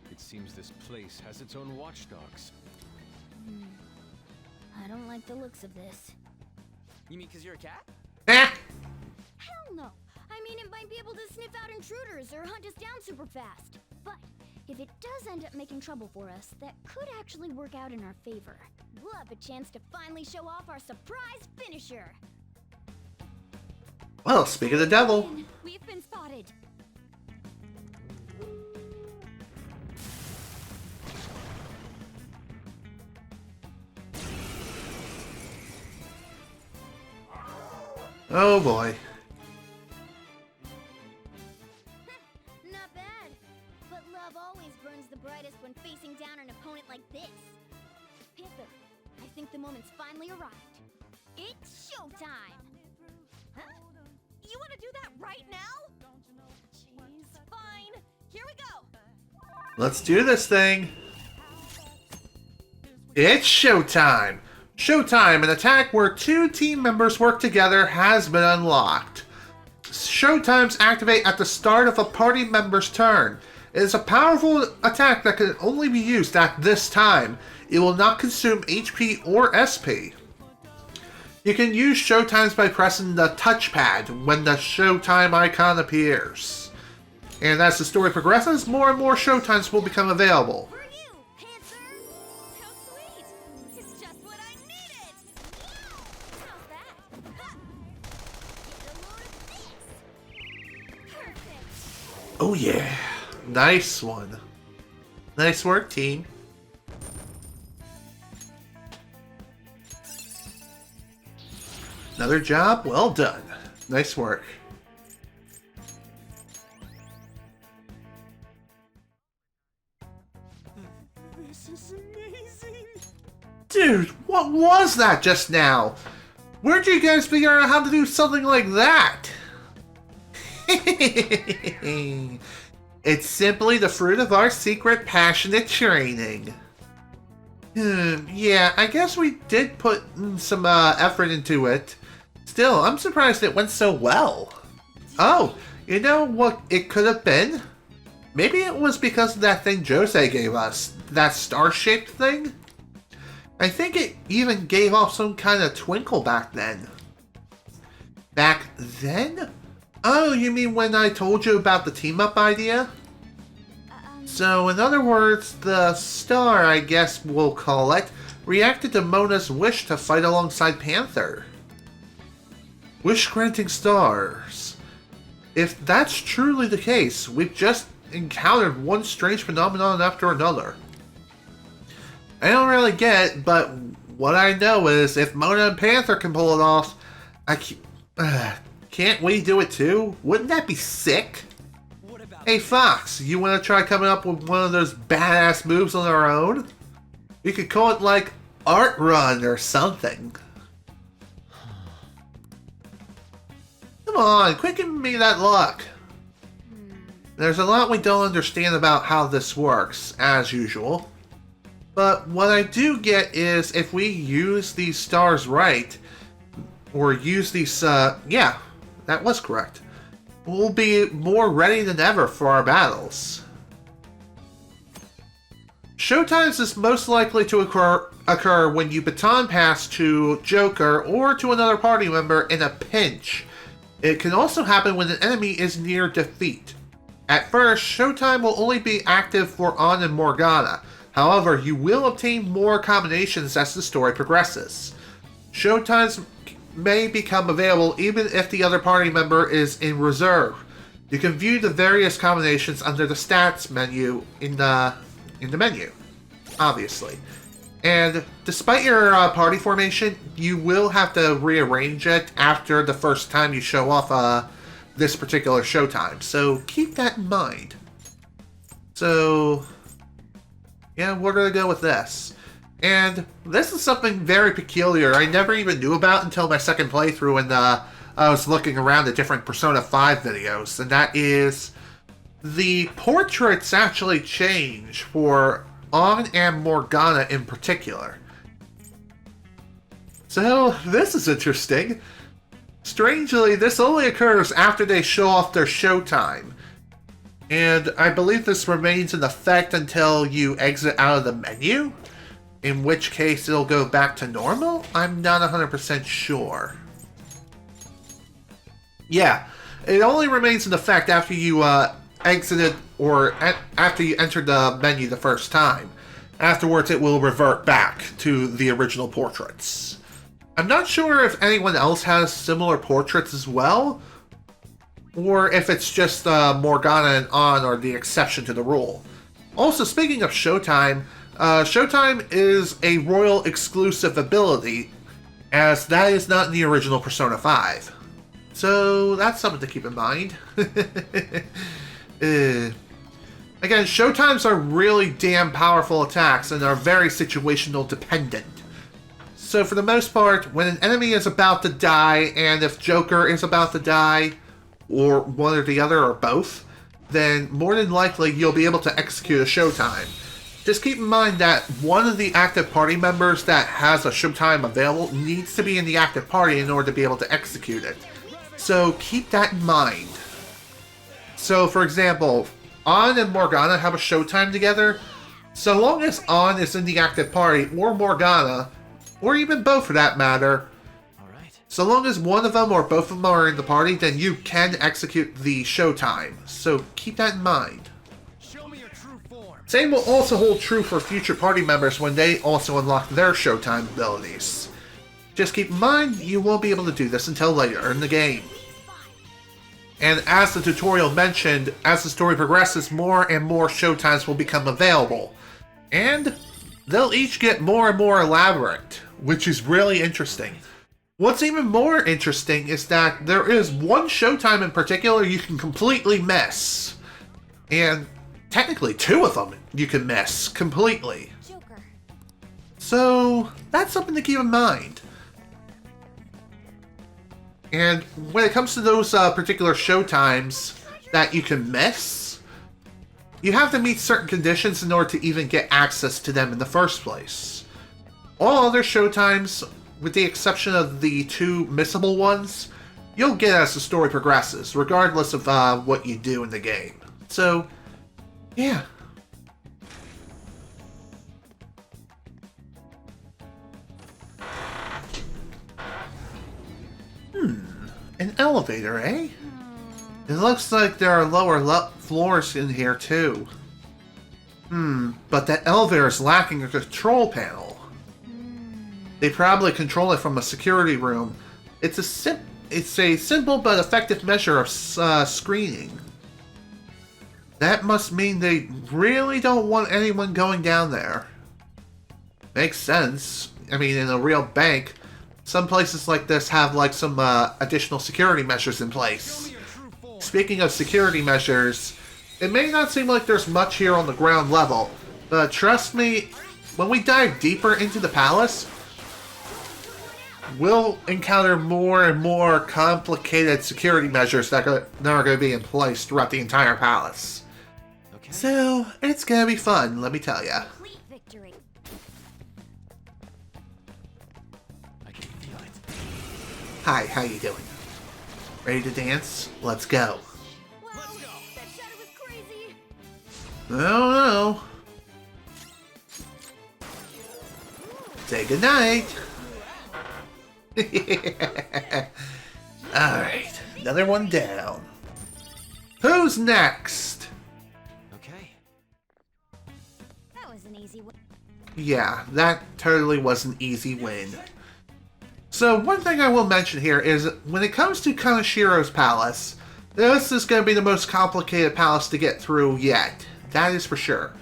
It seems this place has its own watchdogs. I don't like the looks of this. You mean 'cause you're a cat? Eh! Hell no! I mean, it might be able to sniff out intruders or hunt us down super fast. But if it does end up making trouble for us, that could actually work out in our favor. We'll have a chance to finally show off our surprise finisher. Well, speak of the devil. We've been spotted. Oh boy. Not bad. But love always burns the brightest when facing down an opponent like this. Panther, I think the moment's finally arrived. It's showtime! Huh? You want to do that right now? Jeez, fine. Here we go. Let's do this thing. It's showtime. Showtime, an attack where two team members work together, has been unlocked. Showtimes activate at the start of a party member's turn. It is a powerful attack that can only be used at this time. It will not consume HP or SP. You can use Showtimes by pressing the touchpad when the Showtime icon appears. And as the story progresses, more and more Showtimes will become available. For you, Panther! How sweet! It's just what I needed! How's that? Ha! Get a load of this! Perfect! Oh yeah. Nice one. Nice work, team. Another job well done. Nice work. This is amazing! Dude, what was that just now? Where'd you guys figure out how to do something like that? It's simply the fruit of our secret passionate training. Yeah, I guess we did put some effort into it. Still, I'm surprised it went so well. Oh, you know what it could have been? Maybe it was because of that thing Jose gave us. That star-shaped thing? I think it even gave off some kind of twinkle back then. Back then? Oh, you mean when I told you about the team-up idea? So, in other words, the star, I guess we'll call it, reacted to Mona's wish to fight alongside Panther. Wish-granting stars. If that's truly the case, we've just encountered one strange phenomenon after another. I don't really get it, but what I know is if Mona and Panther can pull it off, can't we do it too? Wouldn't that be sick? Hey Fox, you want to try coming up with one of those badass moves on our own? You could call it like Art Run or something. Come on, quit giving me that look. There's a lot we don't understand about how this works, as usual. But what I do get is if we use these stars right, or use these, yeah, that was correct. We'll be more ready than ever for our battles. Showtimes is most likely to occur when you baton pass to Joker or to another party member in a pinch. It can also happen when an enemy is near defeat. At first, Showtime will only be active for An and Morgana. However, you will obtain more combinations as the story progresses. Showtimes may become available even if the other party member is in reserve. You can view the various combinations under the stats menu in the menu, obviously. And despite your party formation, you will have to rearrange it after the first time you show off this particular Showtime. So keep that in mind. So yeah, we're gonna go with this. And this is something very peculiar I never even knew about until my second playthrough when I was looking around at different Persona 5 videos, and that is the portraits actually change for Ann and Morgana in particular. So, this is interesting. Strangely, this only occurs after they show off their Showtime. And I believe this remains in effect until you exit out of the menu, in which case it'll go back to normal? I'm not 100% sure. Yeah, it only remains in effect after you exited or after you entered the menu the first time. Afterwards, it will revert back to the original portraits. I'm not sure if anyone else has similar portraits as well, or if it's just Morgana and Ann are the exception to the rule. Also, speaking of Showtime, Showtime is a Royal exclusive ability, as that is not in the original Persona 5. So that's something to keep in mind. Again, Showtimes are really damn powerful attacks and are very situational dependent. So for the most part, when an enemy is about to die, and if Joker is about to die, or one or the other, or both, then more than likely you'll be able to execute a Showtime. Just keep in mind that one of the active party members that has a Showtime available needs to be in the active party in order to be able to execute it. So keep that in mind. So for example, Ann and Morgana have a Showtime together. So long as Ann is in the active party, or Morgana, or even both for that matter, so long as one of them or both of them are in the party, then you can execute the Showtime. So keep that in mind. Same will also hold true for future party members when they also unlock their Showtime abilities. Just keep in mind, you won't be able to do this until later in the game. And as the tutorial mentioned, as the story progresses, more and more Showtimes will become available. And they'll each get more and more elaborate, which is really interesting. What's even more interesting is that there is one Showtime in particular you can completely miss. And technically two of them you can miss completely. So that's something to keep in mind. And when it comes to those particular Showtimes that you can miss, you have to meet certain conditions in order to even get access to them in the first place. All other Showtimes, with the exception of the two missable ones, you'll get as the story progresses, regardless of what you do in the game. So, yeah. An elevator, eh? It looks like there are lower floors in here, too. But that elevator is lacking a control panel. They probably control it from a security room. It's a simple but effective measure of screening. That must mean they really don't want anyone going down there. Makes sense. I mean, in a real bank, some places like this have like some additional security measures in place. Speaking of security measures, it may not seem like there's much here on the ground level, but trust me, when we dive deeper into the palace, we'll encounter more and more complicated security measures that are going to be in place throughout the entire palace. Okay. So, it's going to be fun, let me tell ya. Hi, how you doing? Ready to dance? Let's go. Wow, that shadow was crazy. Oh no. Say goodnight. Alright, another one down. Who's next? Okay. That was an easy win. Yeah, that totally was an easy win. So one thing I will mention here is when it comes to Kaneshiro's palace, this is going to be the most complicated palace to get through yet. That is for sure.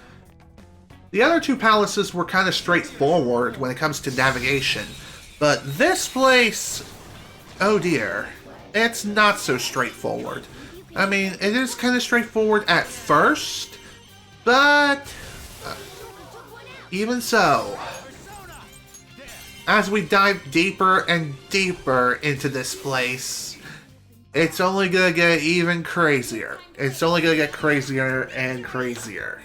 The other two palaces were kind of straightforward when it comes to navigation, but this place, oh dear, it's not so straightforward. I mean, it is kind of straightforward at first, but even so, as we dive deeper and deeper into this place, it's only gonna get even crazier. It's only gonna get crazier and crazier.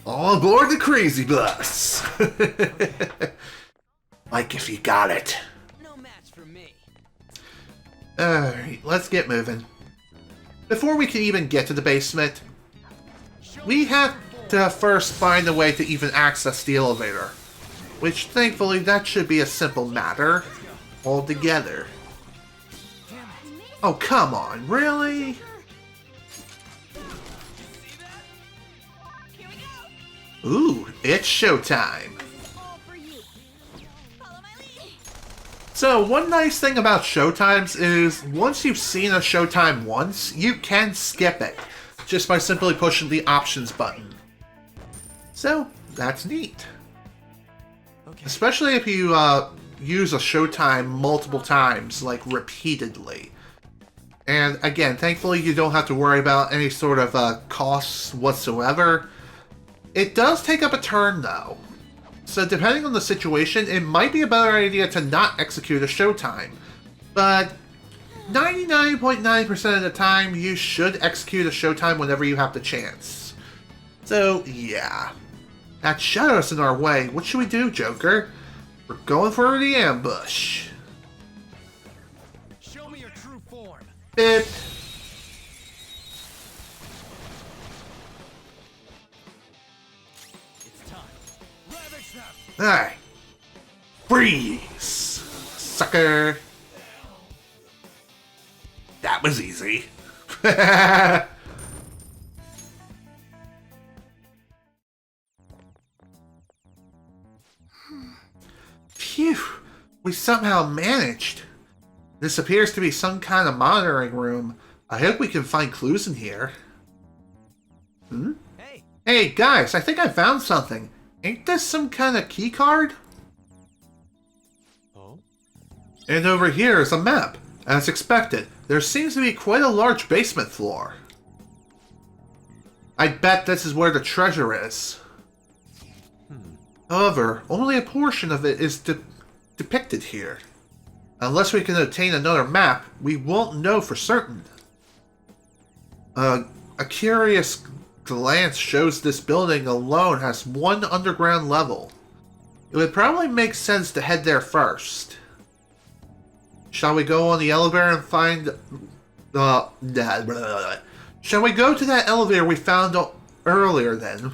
All aboard the crazy bus! Like if you got it. No match for me. Alright, let's get moving. Before we can even get to the basement, we have to first find a way to even access the elevator. Which, thankfully, that should be a simple matter altogether. Oh, come on, really? Ooh, it's showtime. So, one nice thing about showtimes is, once you've seen a showtime once, you can skip it, just by simply pushing the options button. So, that's neat. Especially if you use a showtime multiple times, like repeatedly. And again, thankfully you don't have to worry about any sort of costs whatsoever. It does take up a turn though. So depending on the situation, it might be a better idea to not execute a showtime. But 99.9% of the time, you should execute a showtime whenever you have the chance. So, yeah. That shadow's in our way. What should we do, Joker? We're going for the ambush. Show me your true form. Bip. It's time. Ravage them. Alright. Freeze! Sucker! That was easy. Phew! We somehow managed. This appears to be some kind of monitoring room. I hope we can find clues in here. Hmm? Hey guys, I think I found something. Ain't this some kind of key card? Oh? And over here is a map. As expected, there seems to be quite a large basement floor. I bet this is where the treasure is. However, only a portion of it is depicted here. Unless we can obtain another map, we won't know for certain. A curious glance shows this building alone has one underground level. It would probably make sense to head there first. Shall we go on the elevator and find... Shall we go to that elevator we found earlier then?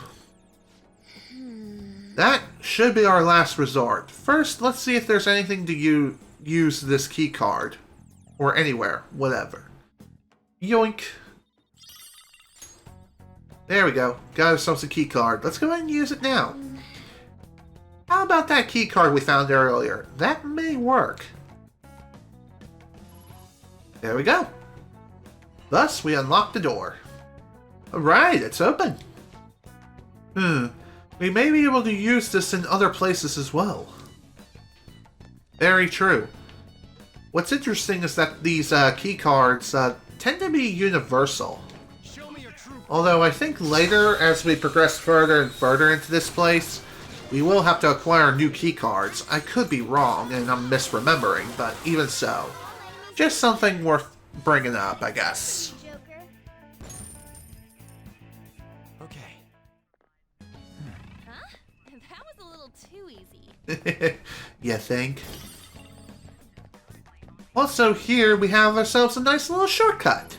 That should be our last resort. First, let's see if there's anything to use this key card. Or anywhere, whatever. Yoink. There we go. Got ourselves a key card. Let's go ahead and use it now. How about that key card we found earlier? That may work. There we go. Thus, we unlock the door. Alright, it's open. We may be able to use this in other places as well. Very true. What's interesting is that these key cards tend to be universal. Although I think later, as we progress further and further into this place, we will have to acquire new key cards. I could be wrong and I'm misremembering, but even so. Just something worth bringing up, I guess. You think? Also, here we have ourselves a nice little shortcut.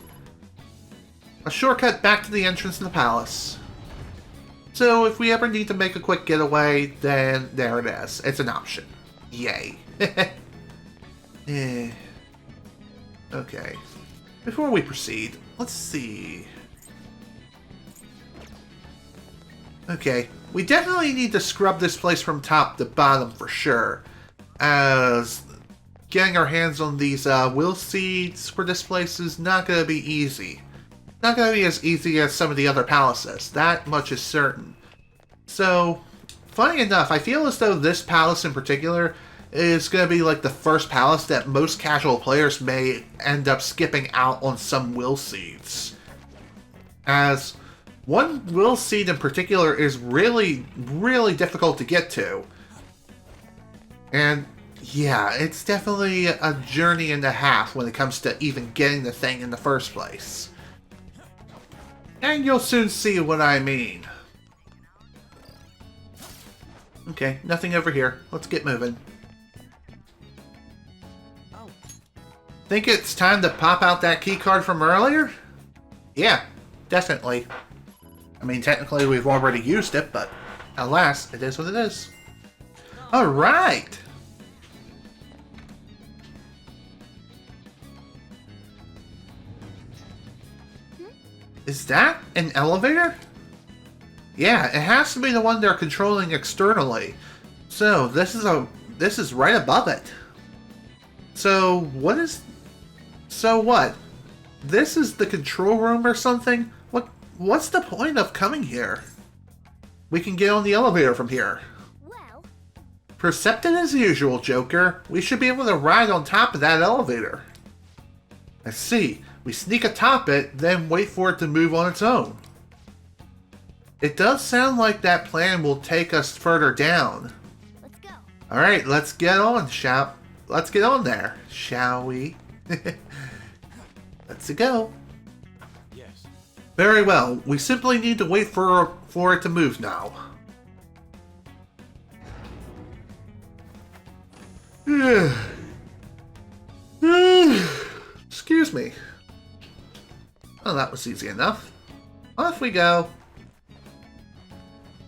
A shortcut back to the entrance of the palace. So if we ever need to make a quick getaway, then there it is. It's an option. Yay. Okay. Before we proceed, let's see. Okay, we definitely need to scrub this place from top to bottom for sure, as getting our hands on these will seeds for this place is not going to be easy. Not going to be as easy as some of the other palaces, that much is certain. So, funny enough, I feel as though this palace in particular is going to be like the first palace that most casual players may end up skipping out on some will seeds. As one will seed in particular is really, really difficult to get to. And yeah, it's definitely a journey and a half when it comes to even getting the thing in the first place. And you'll soon see what I mean. Okay, nothing over here. Let's get moving. Oh. Think it's time to pop out that key card from earlier? Yeah, definitely. I mean, technically we've already used it, but alas, it is what it is. Alright! Is that an elevator? Yeah, it has to be the one they're controlling externally. So this is right above it. So what? This is the control room or something? What's the point of coming here? We can get on the elevator from here. Well, Perceptive as usual, Joker. We should be able to ride on top of that elevator. I see. We sneak atop it, then wait for it to move on its own. It does sound like that plan will take us further down. let's go. Alright, let's get on, let's get on there, shall we? Let's go. Yes. Very well. We simply need to wait for it to move now. Excuse me. Oh, that was easy enough. Off we go.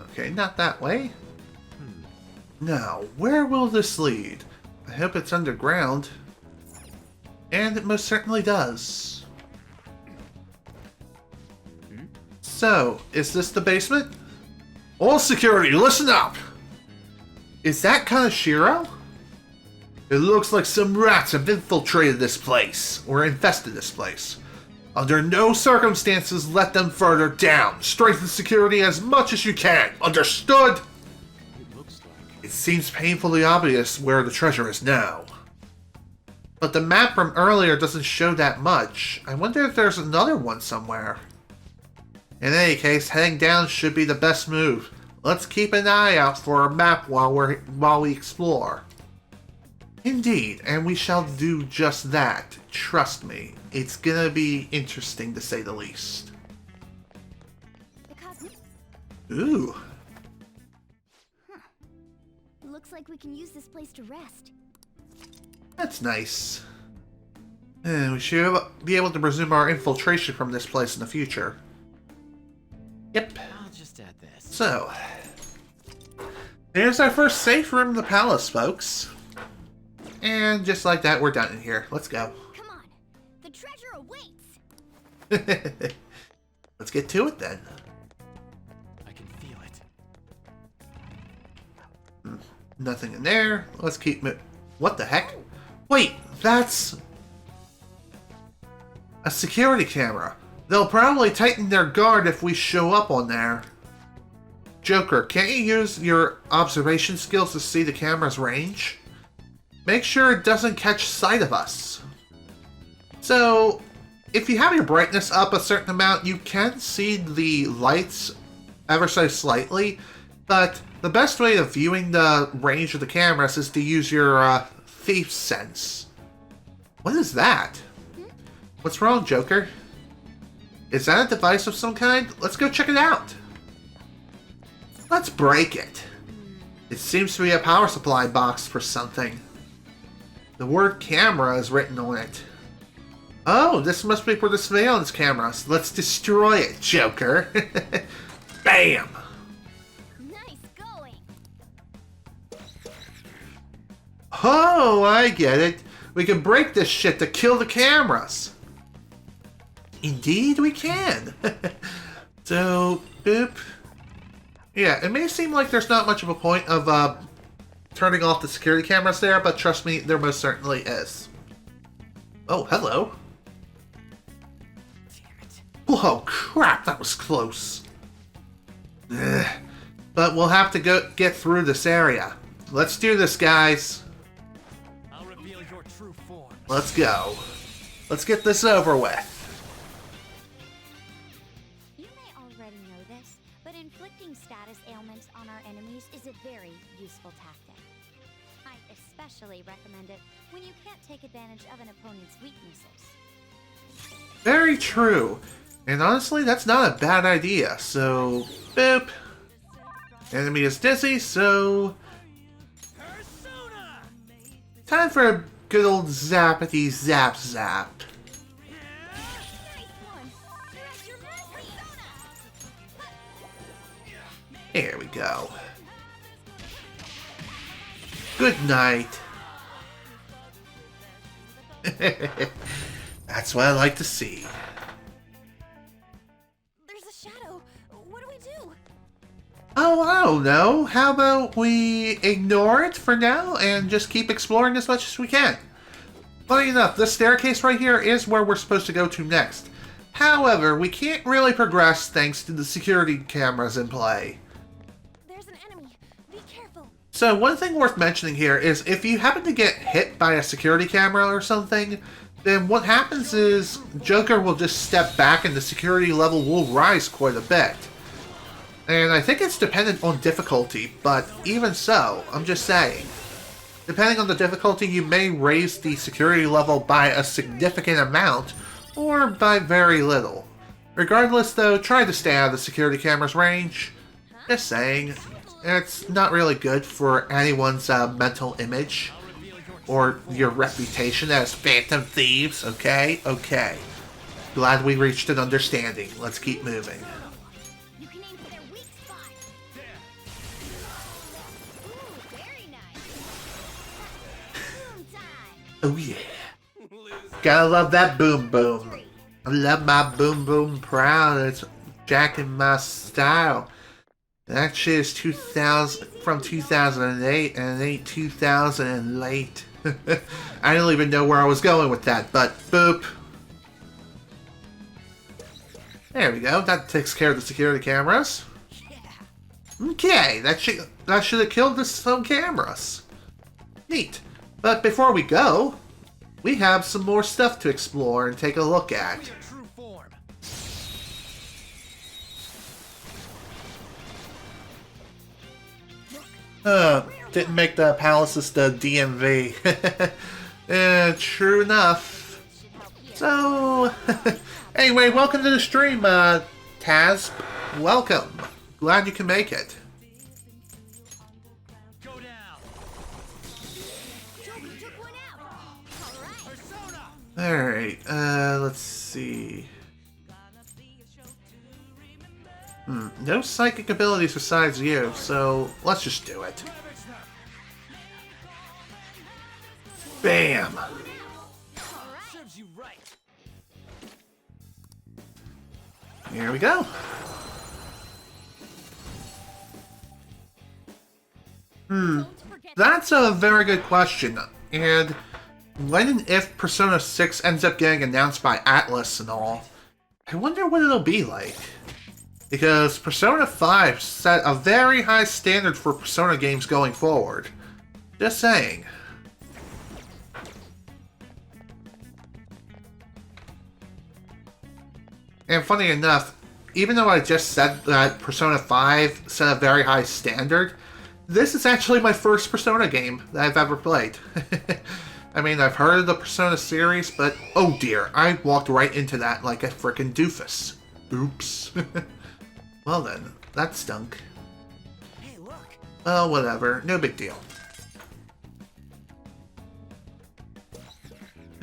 Okay, not that way. Now, where will this lead? I hope it's underground. And it most certainly does. So, is this the basement? All security, listen up! Is that Kaneshiro? It looks like some rats have infiltrated this place, or infested this place. Under no circumstances let them further down. Strengthen security as much as you can. Understood? It looks like... It seems painfully obvious where the treasure is now. But the map from earlier doesn't show that much. I wonder if there's another one somewhere. In any case, heading down should be the best move. Let's keep an eye out for a map while we explore. Indeed, and we shall do just that. Trust me, it's gonna be interesting to say the least. Ooh. Looks like we can use this place to rest. That's nice. And we should be able to resume our infiltration from this place in the future. Yep. I'll just add this. So, there's our first safe room in the palace, folks. And just like that, we're done in here. Let's go. Come on, the treasure awaits. Let's get to it then. I can feel it. Nothing in there. Let's keep it. What the heck? Wait, that's a security camera. They'll probably tighten their guard if we show up on there. Joker, can't you use your observation skills to see the camera's range? Make sure it doesn't catch sight of us. So, if you have your brightness up a certain amount, you can see the lights ever so slightly, but the best way of viewing the range of the cameras is to use your thief sense. What is that? What's wrong, Joker? Is that a device of some kind? Let's go check it out. Let's break it. It seems to be a power supply box for something. The word camera is written on it. Oh, this must be for the surveillance cameras. Let's destroy it, Joker. Bam! Nice going. Oh, I get it. We can break this shit to kill the cameras. Indeed we can. So, boop. Yeah, it may seem like there's not much of a point of turning off the security cameras there, but trust me, there most certainly is. Oh, hello. Damn it. Whoa, crap, that was close. Ugh. But we'll have to get through this area. Let's do this, guys. I'll reveal your true form. Let's go. Let's get this over with. You may already know this, but inflicting status ailments on our enemies is a very useful tactic. I especially recommend it when you can't take advantage of an opponent's weaknesses. Very true. And honestly, that's not a bad idea. So, boop. Enemy is dizzy, so... time for a good old zappity zap zap. There we go. Good night. That's what I like to see. There's a shadow. What do we do? Oh, I don't know. How about we ignore it for now and just keep exploring as much as we can? Funny enough, this staircase right here is where we're supposed to go to next. However, we can't really progress thanks to the security cameras in play. There's an enemy. Be careful. So one thing worth mentioning here is if you happen to get hit by a security camera or something, then what happens is Joker will just step back and the security level will rise quite a bit. And I think it's dependent on difficulty, but even so, I'm just saying. Depending on the difficulty, you may raise the security level by a significant amount, or by very little. Regardless though, try to stay out of the security camera's range. Just saying, it's not really good for anyone's mental image, or your reputation as Phantom Thieves, okay? Okay. Glad we reached an understanding. Let's keep moving. Oh yeah. Gotta love that boom boom. I love my boom boom proud. It's jacking my style. That shit is 2000 from 2008 and it ain't 2000 and late. I don't even know where I was going with that, but boop. There we go. That takes care of the security cameras. Okay, that should have killed some cameras. Neat. But before we go, we have some more stuff to explore and take a look at. Didn't make the palaces the DMV. True enough. So, anyway, welcome to the stream, Taz. Welcome. Glad you can make it. Alright, let's see. No psychic abilities besides you, so let's just do it. Bam! Here we go. That's a very good question, and when and if Persona 6 ends up getting announced by Atlas and all, I wonder what it'll be like. Because Persona 5 set a very high standard for Persona games going forward. Just saying. And funny enough, even though I just said that Persona 5 set a very high standard, this is actually my first Persona game that I've ever played. I mean, I've heard of the Persona series, but oh dear, I walked right into that like a frickin' doofus. Oops. Well then, that stunk. Hey, look. Oh, whatever. No big deal.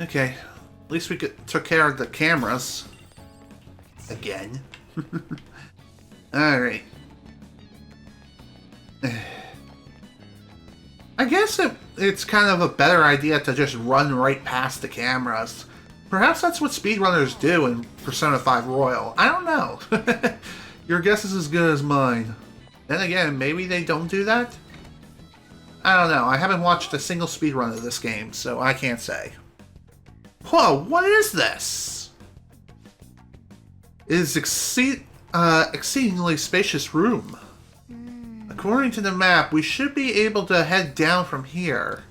Okay. At least we took care of the cameras. Again. Alright. I guess it's kind of a better idea to just run right past the cameras. Perhaps that's what speedrunners do in Persona 5 Royal. I don't know. Your guess is as good as mine. Then again, maybe they don't do that? I don't know. I haven't watched a single speedrun of this game, so I can't say. Whoa, what is this? It is exceedingly spacious room. According to the map, we should be able to head down from here.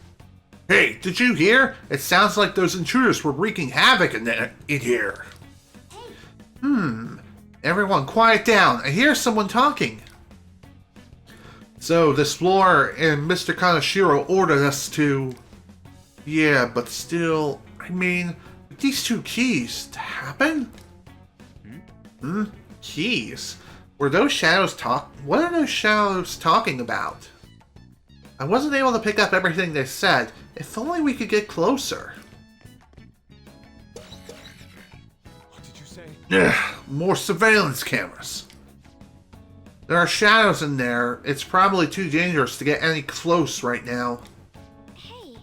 Hey, did you hear? It sounds like those intruders were wreaking havoc in here. Everyone, quiet down. I hear someone talking. So, the explorer and Mr. Kaneshiro ordered us to Yeah, but still, I mean, with these two keys to happen? Keys? Were those shadows what are those shadows talking about? I wasn't able to pick up everything they said. If only we could get closer. What did you say? Ugh, more surveillance cameras. There are shadows in there. It's probably too dangerous to get any close right now. Hey.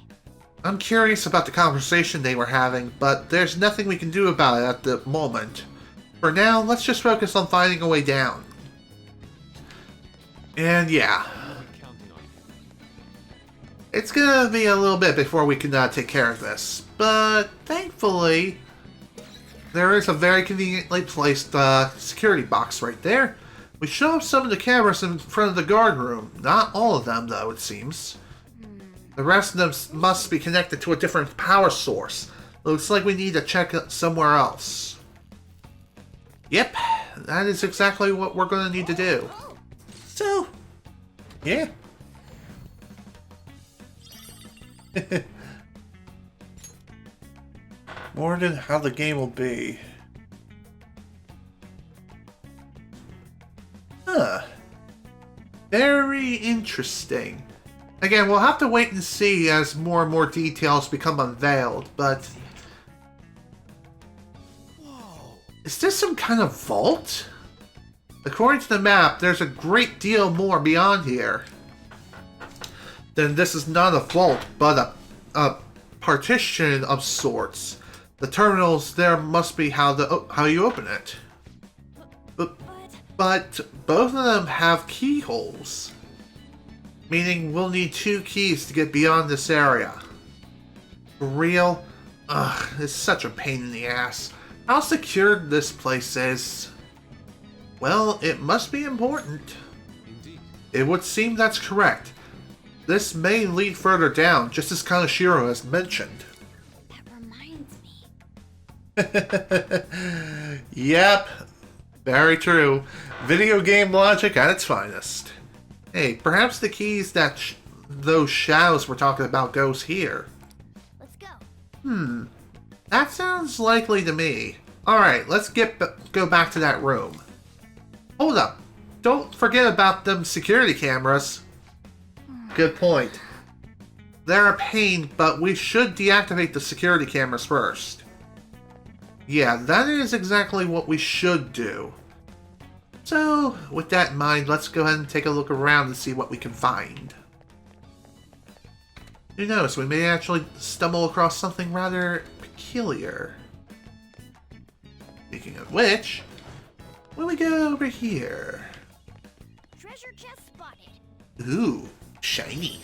I'm curious about the conversation they were having, but there's nothing we can do about it at the moment. For now, let's just focus on finding a way down. And yeah. It's gonna be a little bit before we can take care of this, but thankfully, there is a very conveniently placed security box right there. We show up some of the cameras in front of the guard room. Not all of them, though, it seems. The rest of them must be connected to a different power source. Looks like we need to check it somewhere else. Yep, that is exactly what we're going to need to do. So, yeah. More than how the game will be. Huh. Very interesting. Again, we'll have to wait and see as more and more details become unveiled, but... Whoa. Is this some kind of vault? According to the map, there's a great deal more beyond here. Then this is not a vault, but a partition of sorts. The terminals there must be how you open it. But both of them have keyholes. Meaning we'll need 2 keys to get beyond this area. For real? Ugh, it's such a pain in the ass. How secured this place is. Well, it must be important. Indeed. It would seem that's correct. This may lead further down, just as Kaneshiro has mentioned. That reminds me. Yep. Very true. Video game logic at its finest. Hey, perhaps the keys that those shadows were talking about goes here. Let's go. That sounds likely to me. Alright, let's go back to that room. Hold up. Don't forget about them security cameras. Good point. They're a pain, but we should deactivate the security cameras first. Yeah, that is exactly what we should do. So, with that in mind, let's go ahead and take a look around and see what we can find. Who knows, we may actually stumble across something rather peculiar. Speaking of which, when we go over here... Treasure chest spotted. Ooh, shiny.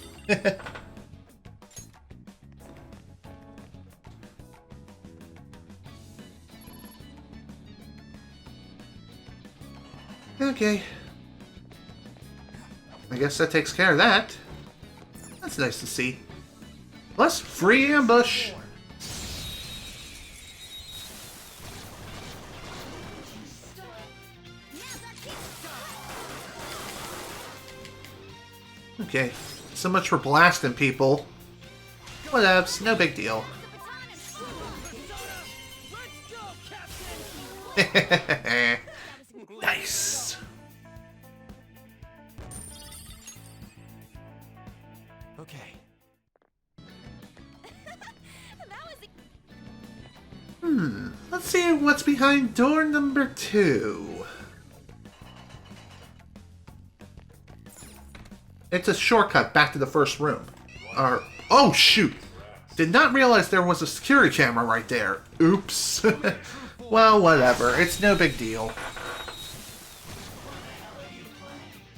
Okay. I guess that takes care of that. That's nice to see. Let's free ambush. Okay, so much for blasting people. Whatevs, no big deal. Nice. Okay. Let's see what's behind door number 2. It's a shortcut back to the first room. Oh shoot! Did not realize there was a security camera right there. Oops. Well, whatever. It's no big deal.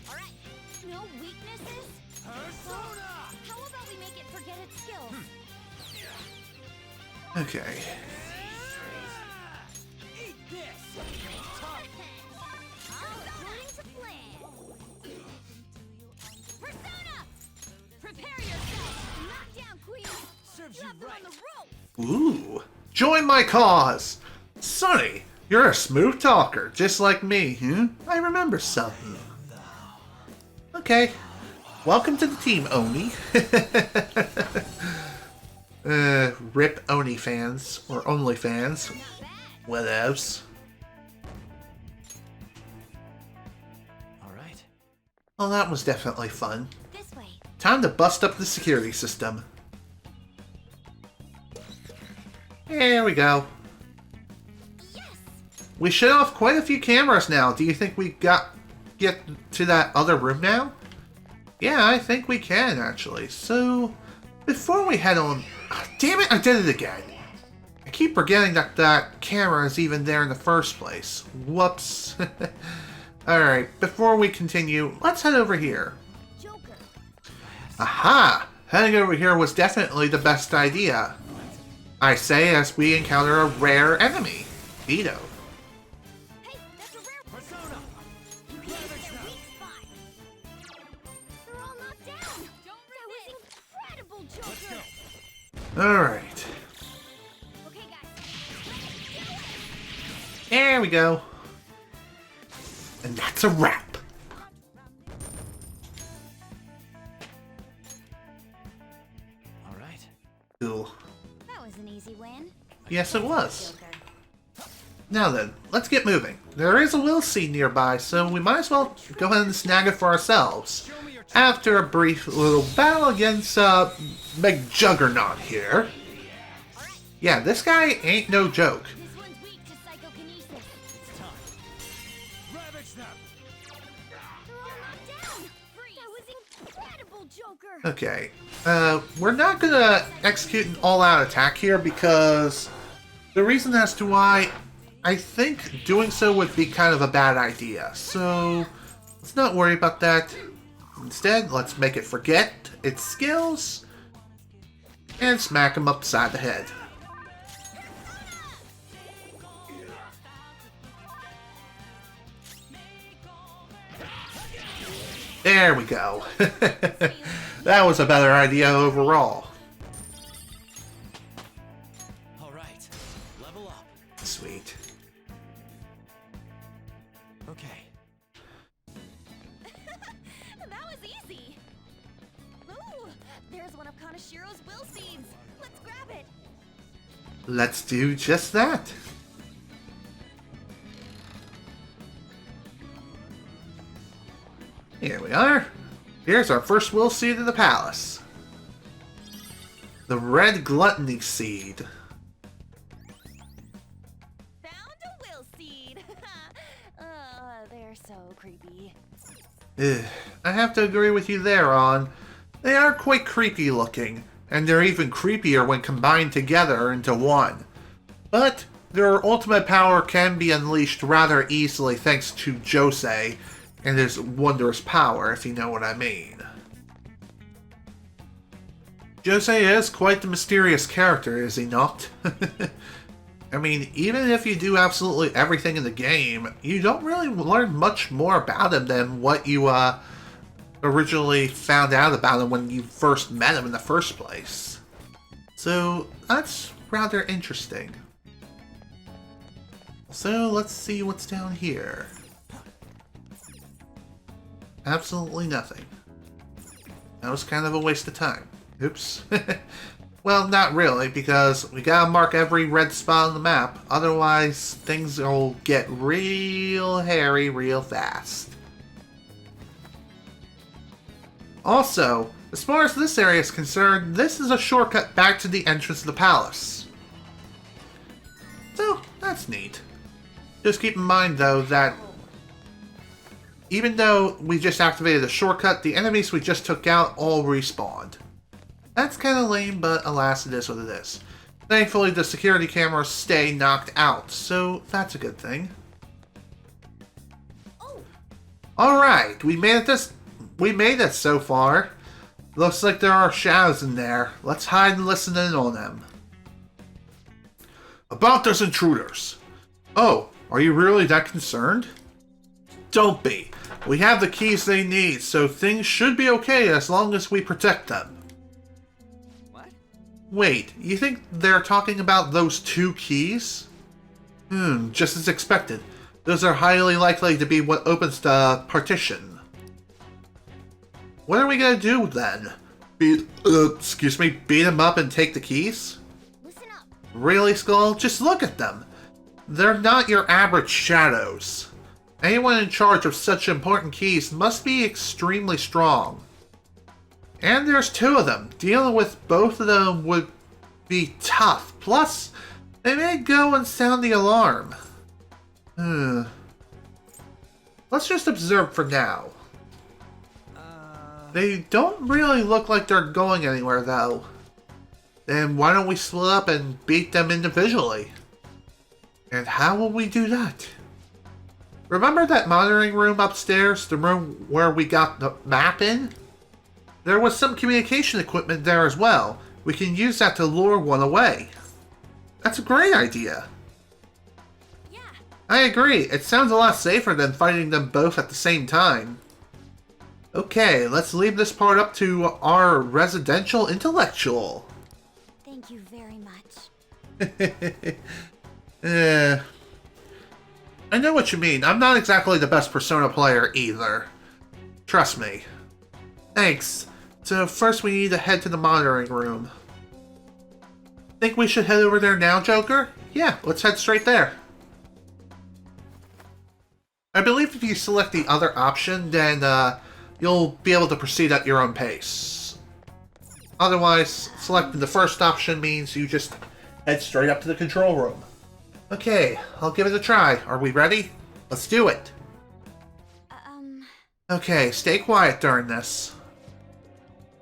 Alright, no weaknesses? Persona! How about we make it forget its skills? Okay. Eat this! According to plan. Persona! Prepare yourself! Knock down, Queen! Serves you Drop them right. on the rope! Ooh. Join my cause! Sonny, you're a smooth talker, just like me, huh? I remember something. Okay. Welcome to the team, Oni. Rip OnlyFans, or OnlyFans. Whatevs. Alright. Well, that was definitely fun. This way. Time to bust up the security system. There we go. Yes. We shut off quite a few cameras now. Do you think we get to that other room now? Yeah, I think we can, actually. So, before we head on... Oh, damn it, I did it again. I keep forgetting that that camera is even there in the first place. Whoops. Alright, before we continue, let's head over here. Joker. Aha! Heading over here was definitely the best idea. I say as we encounter a rare enemy, Vito. Hey, that's a rare Persona! You hit their weak spot. They're all knocked down. That was incredible, Joker. Alright. Okay, guys. There we go. And that's a wrap. Alright. Cool. That was an easy win. Yes, it was. Joker. Now then, let's get moving. There is a will seed nearby, so we might as well go ahead and snag it for ourselves. After a brief little battle against, Big Juggernaut here. Yeah, this guy ain't no joke. This one's weak to psychokinesis. It's time. Ravage them! They're all knocked down. That was incredible, Joker. Okay, we're not gonna execute an all-out attack here because the reason as to why I think doing so would be kind of a bad idea. So let's not worry about that. Instead, let's make it forget its skills and smack him upside the head. There we go. That was a better idea overall. Alright. Level up. Sweet. Okay. That was easy. Ooh, there's one of Kaneshiro's will seeds. Let's grab it. Let's do just that. Here we are. Here's our first will seed in the palace. The red gluttony seed. Found a will seed. They're so creepy. Ugh, I have to agree with you there, On. They are quite creepy looking, and they're even creepier when combined together into one. But their ultimate power can be unleashed rather easily thanks to Josei and his wondrous power, if you know what I mean. Josei is quite the mysterious character, is he not? I mean, even if you do absolutely everything in the game, you don't really learn much more about him than what you originally found out about him when you first met him in the first place. So, that's rather interesting. So, let's see what's down here. Absolutely nothing. That was kind of a waste of time. Oops. Well, not really, because we gotta mark every red spot on the map, otherwise things will get real hairy real fast. Also, as far as this area is concerned, this is a shortcut back to the entrance of the palace. So, that's neat. Just keep in mind, though, that even though we just activated the shortcut, the enemies we just took out all respawned. That's kind of lame, but alas, it is what it is. Thankfully, the security cameras stay knocked out, so that's a good thing. Alright, we made it so far. Looks like there are shadows in there. Let's hide and listen in on them. About those intruders. Oh, are you really that concerned? Don't be. We have the keys they need, so things should be okay as long as we protect them. What? Wait, you think they're talking about those two keys? Just as expected. Those are highly likely to be what opens the partition. What are we gonna do then? beat him up and take the keys? Listen up. Really, Skull? Just look at them. They're not your average shadows. Anyone in charge of such important keys must be extremely strong. And there's two of them. Dealing with both of them would be tough. Plus, they may go and sound the alarm. Let's just observe for now. They don't really look like they're going anywhere, though. Then why don't we split up and beat them individually? And how will we do that? Remember that monitoring room upstairs? The room where we got the map in? There was some communication equipment there as well. We can use that to lure one away. That's a great idea. Yeah. I agree. It sounds a lot safer than fighting them both at the same time. Okay, let's leave this part up to our residential intellectual. Thank you very much. I know what you mean. I'm not exactly the best Persona player either. Trust me. Thanks. So first we need to head to the monitoring room. Think we should head over there now, Joker? Yeah, let's head straight there. I believe if you select the other option, then you'll be able to proceed at your own pace. Otherwise, selecting the first option means you just head straight up to the control room. Okay, I'll give it a try. Are we ready? Let's do it. Okay, stay quiet during this.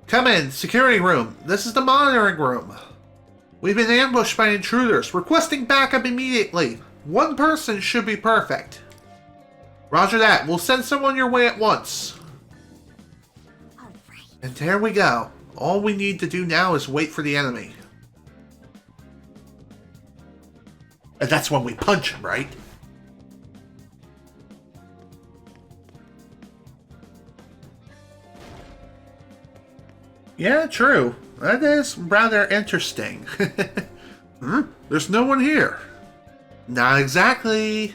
Come in, security room. This is the monitoring room. We've been ambushed by intruders, requesting backup immediately. One person should be perfect. Roger that. We'll send someone your way at once. All right. And there we go. All we need to do now is wait for the enemy. And that's when we punch him, right? Yeah, true. That is rather interesting. There's no one here. Not exactly.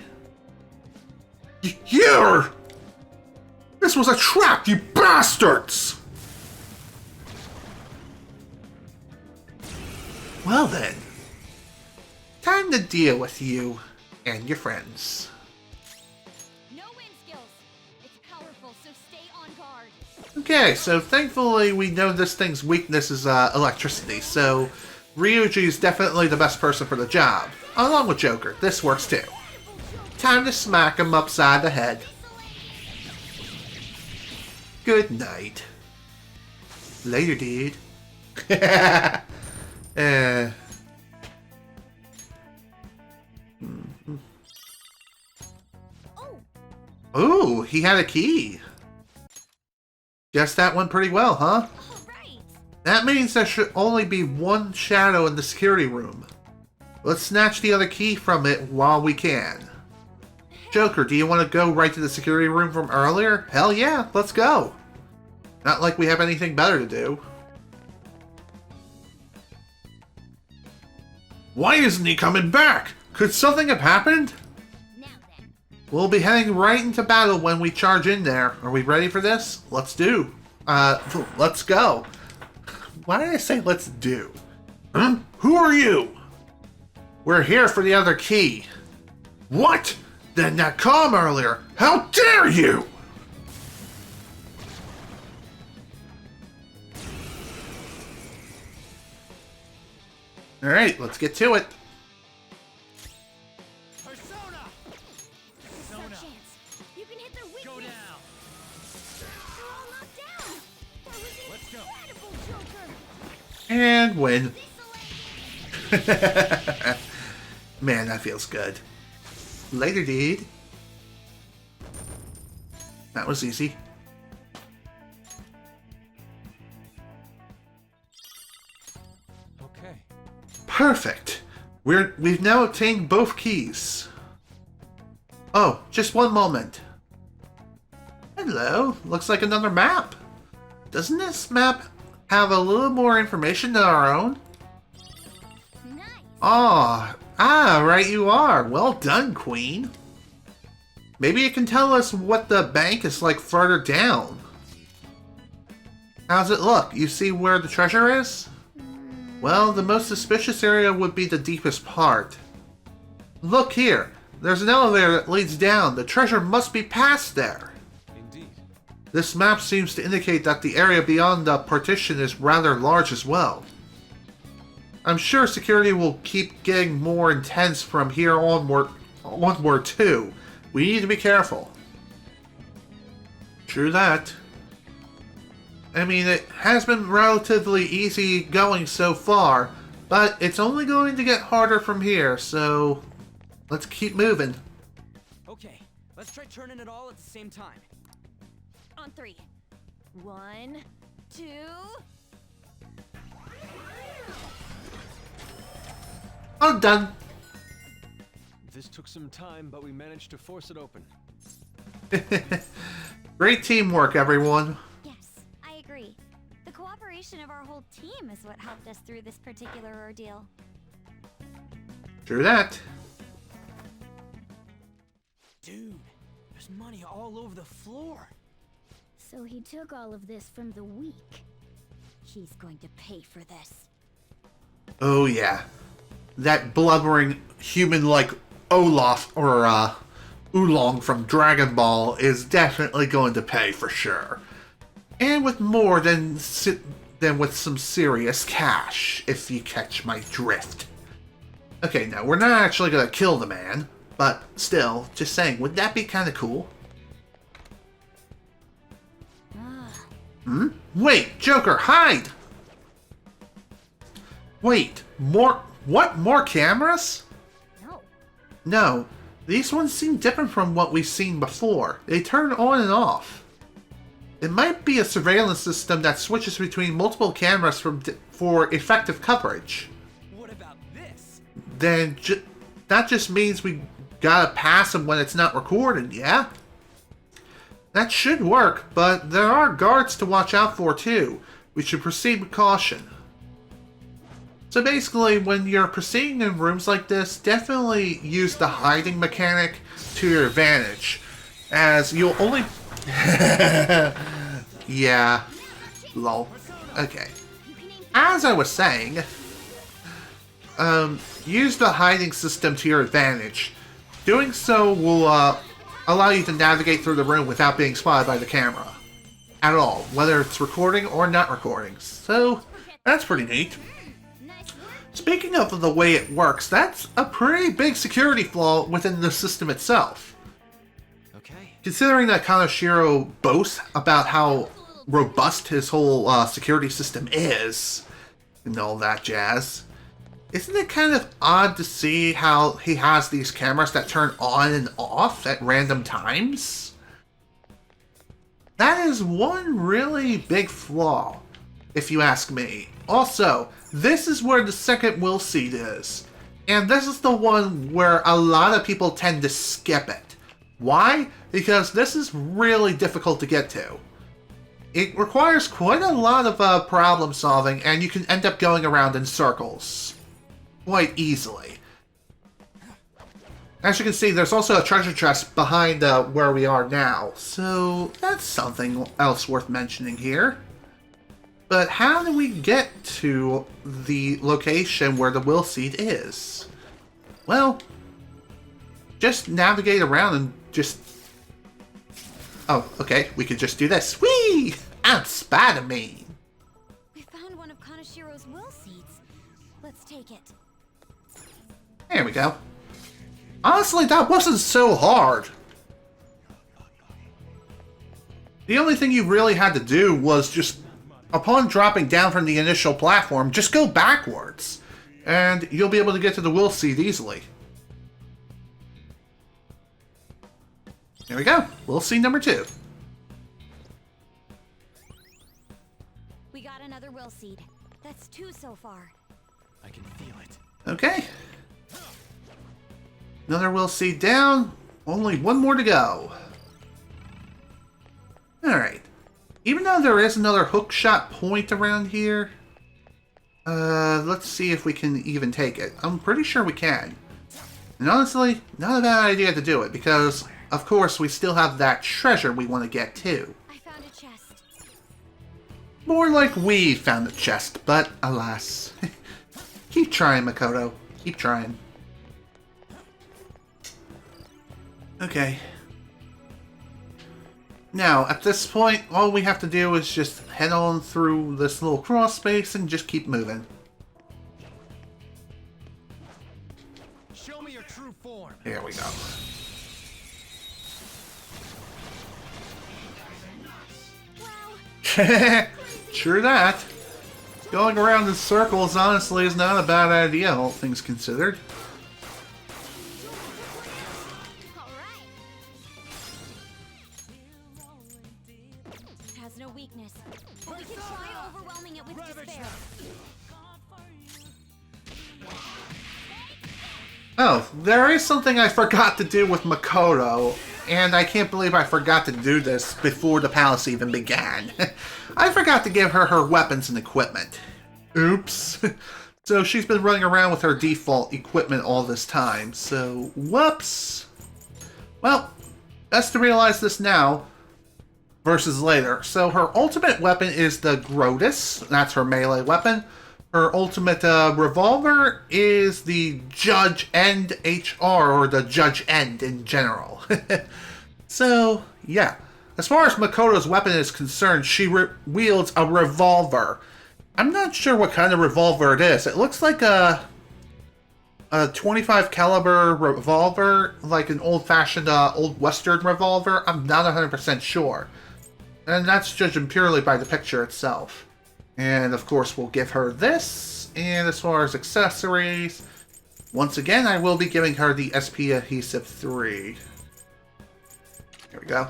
Here! This was a trap, you bastards! Well then. Time to deal with you and your friends. No wind skills. It's powerful, so stay on guard. Okay, so thankfully we know this thing's weakness is electricity, so Ryuji is definitely the best person for the job. Along with Joker, this works too. Time to smack him upside the head. Good night. Later, dude. Ooh, he had a key. Guess that went pretty well, huh? Right. That means there should only be one shadow in the security room. Let's snatch the other key from it while we can. Joker, do you want to go right to the security room from earlier? Hell yeah, let's go. Not like we have anything better to do. Why isn't he coming back? Could something have happened? Now then. We'll be heading right into battle when we charge in there. Are we ready for this? Let's do. Let's go. Why did I say let's do? Huh? Who are you? We're here for the other key. What? Then that calm earlier. How dare you? Alright, let's get to it. Persona! No chance. You can hit their weakness. Go down! They're all knocked down. That was Let's go. incredible, Joker. And win. Man, that feels good. Later, dude. That was easy. Okay. Perfect. We've now obtained both keys. Oh, just one moment. Hello. Looks like another map. Doesn't this map have a little more information than our own? Nice. Right you are. Well done, Queen. Maybe you can tell us what the bank is like further down. How's it look? You see where the treasure is? Well, the most suspicious area would be the deepest part. Look here. There's an elevator that leads down. The treasure must be past there. Indeed. This map seems to indicate that the area beyond the partition is rather large as well. I'm sure security will keep getting more intense from here onward too. We need to be careful. True that. I mean, it has been relatively easy going so far, but it's only going to get harder from here, so let's keep moving. Okay, let's try turning it all at the same time. On 3. 1, 2. I'm done. This took some time, but we managed to force it open. Great teamwork, everyone. Yes, I agree. The cooperation of our whole team is what helped us through this particular ordeal. True that. Dude, there's money all over the floor. So he took all of this from the weak. He's going to pay for this. Oh yeah. That blubbering human like Olaf or Oolong from Dragon Ball is definitely going to pay for sure. And with more than with some serious cash, if you catch my drift. Okay, now we're not actually going to kill the man, but still, just saying, would that be kind of cool? Hmm? Wait, Joker, hide! Wait, more... What? More cameras? No. No. These ones seem different from what we've seen before. They turn on and off. It might be a surveillance system that switches between multiple cameras for effective coverage. What about this? Then that just means we gotta pass them when it's not recorded, yeah? That should work, but there are guards to watch out for too. We should proceed with caution. So basically, when you're proceeding in rooms like this, definitely use the hiding mechanic to your advantage, as you'll only... Yeah. Lol. Okay. As I was saying, use the hiding system to your advantage. Doing so will allow you to navigate through the room without being spotted by the camera. At all, whether it's recording or not recording. So, that's pretty neat. Speaking of the way it works, that's a pretty big security flaw within the system itself. Okay. Considering that Kaneshiro boasts about how robust his whole security system is, and all that jazz, isn't it kind of odd to see how he has these cameras that turn on and off at random times? That is one really big flaw, if you ask me. Also, this is where the second will seat is. And this is the one where a lot of people tend to skip it. Why? Because this is really difficult to get to. It requires quite a lot of problem solving, and you can end up going around in circles quite easily. As you can see, there's also a treasure chest behind where we are now, so that's something else worth mentioning here. But how do we get to the location where the will seat is? Well, just navigate around and just... Oh, okay, we could just do this. Whee! I'm Spider-Man! We found one of Kaneshiro's will seats. Let's take it. There we go. Honestly, that wasn't so hard. The only thing you really had to do was just, upon dropping down from the initial platform, just go backwards. And you'll be able to get to the will seat easily. There we go. Will seat number 2. We got another will seed. That's 2 so far. I can feel it. Okay. Another will seat down. Only one more to go. Alright. Even though there is another hookshot point around here, let's see if we can even take it. I'm pretty sure we can. And honestly, not a bad idea to do it, because, of course, we still have that treasure we want to get too. I found a chest. More like we found the chest, but alas. Keep trying, Makoto. Keep trying. Okay. Now, at this point, all we have to do is just head on through this little cross space and just keep moving. Show me your true form. Here we go. True that. Going around in circles honestly is not a bad idea, all things considered. It has no weakness, but we can try overwhelming it with despair. Oh, there is something I forgot to do with Makoto, and I can't believe I forgot to do this before the palace even began. I forgot to give her her weapons and equipment. Oops. So she's been running around with her default equipment all this time, so whoops. Well, best to realize this now versus later. So her ultimate weapon is the Grotus, that's her melee weapon. Her ultimate revolver is the Judge End HR, or the Judge End in general. So, yeah. As far as Makoto's weapon is concerned, she wields a revolver. I'm not sure what kind of revolver it is. It looks like a 25 caliber revolver, like an old-fashioned old Western revolver. I'm not 100% sure. And that's judging purely by the picture itself. And of course we'll give her this. And as far as accessories, once again I will be giving her the SP Adhesive 3. Here we go.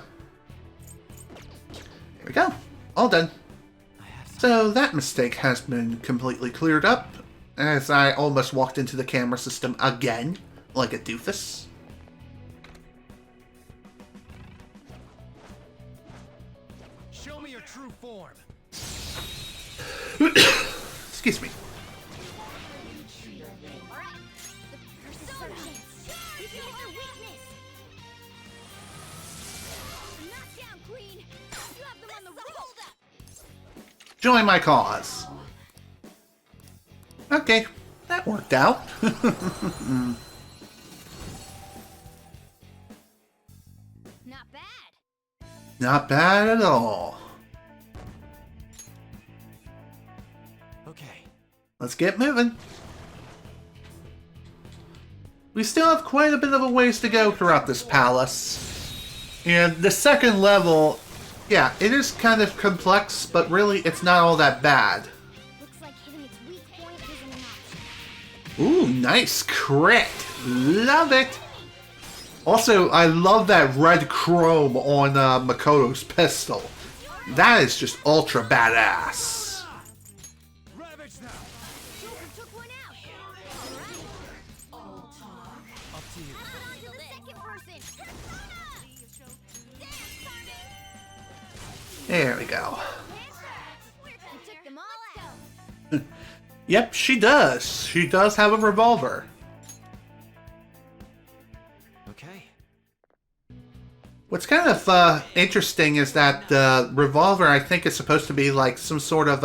There we go. All done. So that mistake has been completely cleared up, as I almost walked into the camera system again, like a doofus. Show me your true form. Excuse me. Join my cause. Okay, that worked out. Not bad. Not bad at all. Okay. Let's get moving. We still have quite a bit of a ways to go throughout this palace. And the second level, yeah, it is kind of complex, but really it's not all that bad. Looks like hitting its weak point isn't an option. Ooh, nice crit. Love it. Also, I love that red chrome on Makoto's pistol. That is just ultra badass. Ravage now. Joker took one out. All right. Up to you. On to the second person. There we go. You took them all out. Yep, she does. She does have a revolver. Okay. What's kind of interesting is that the revolver, I think, is supposed to be like some sort of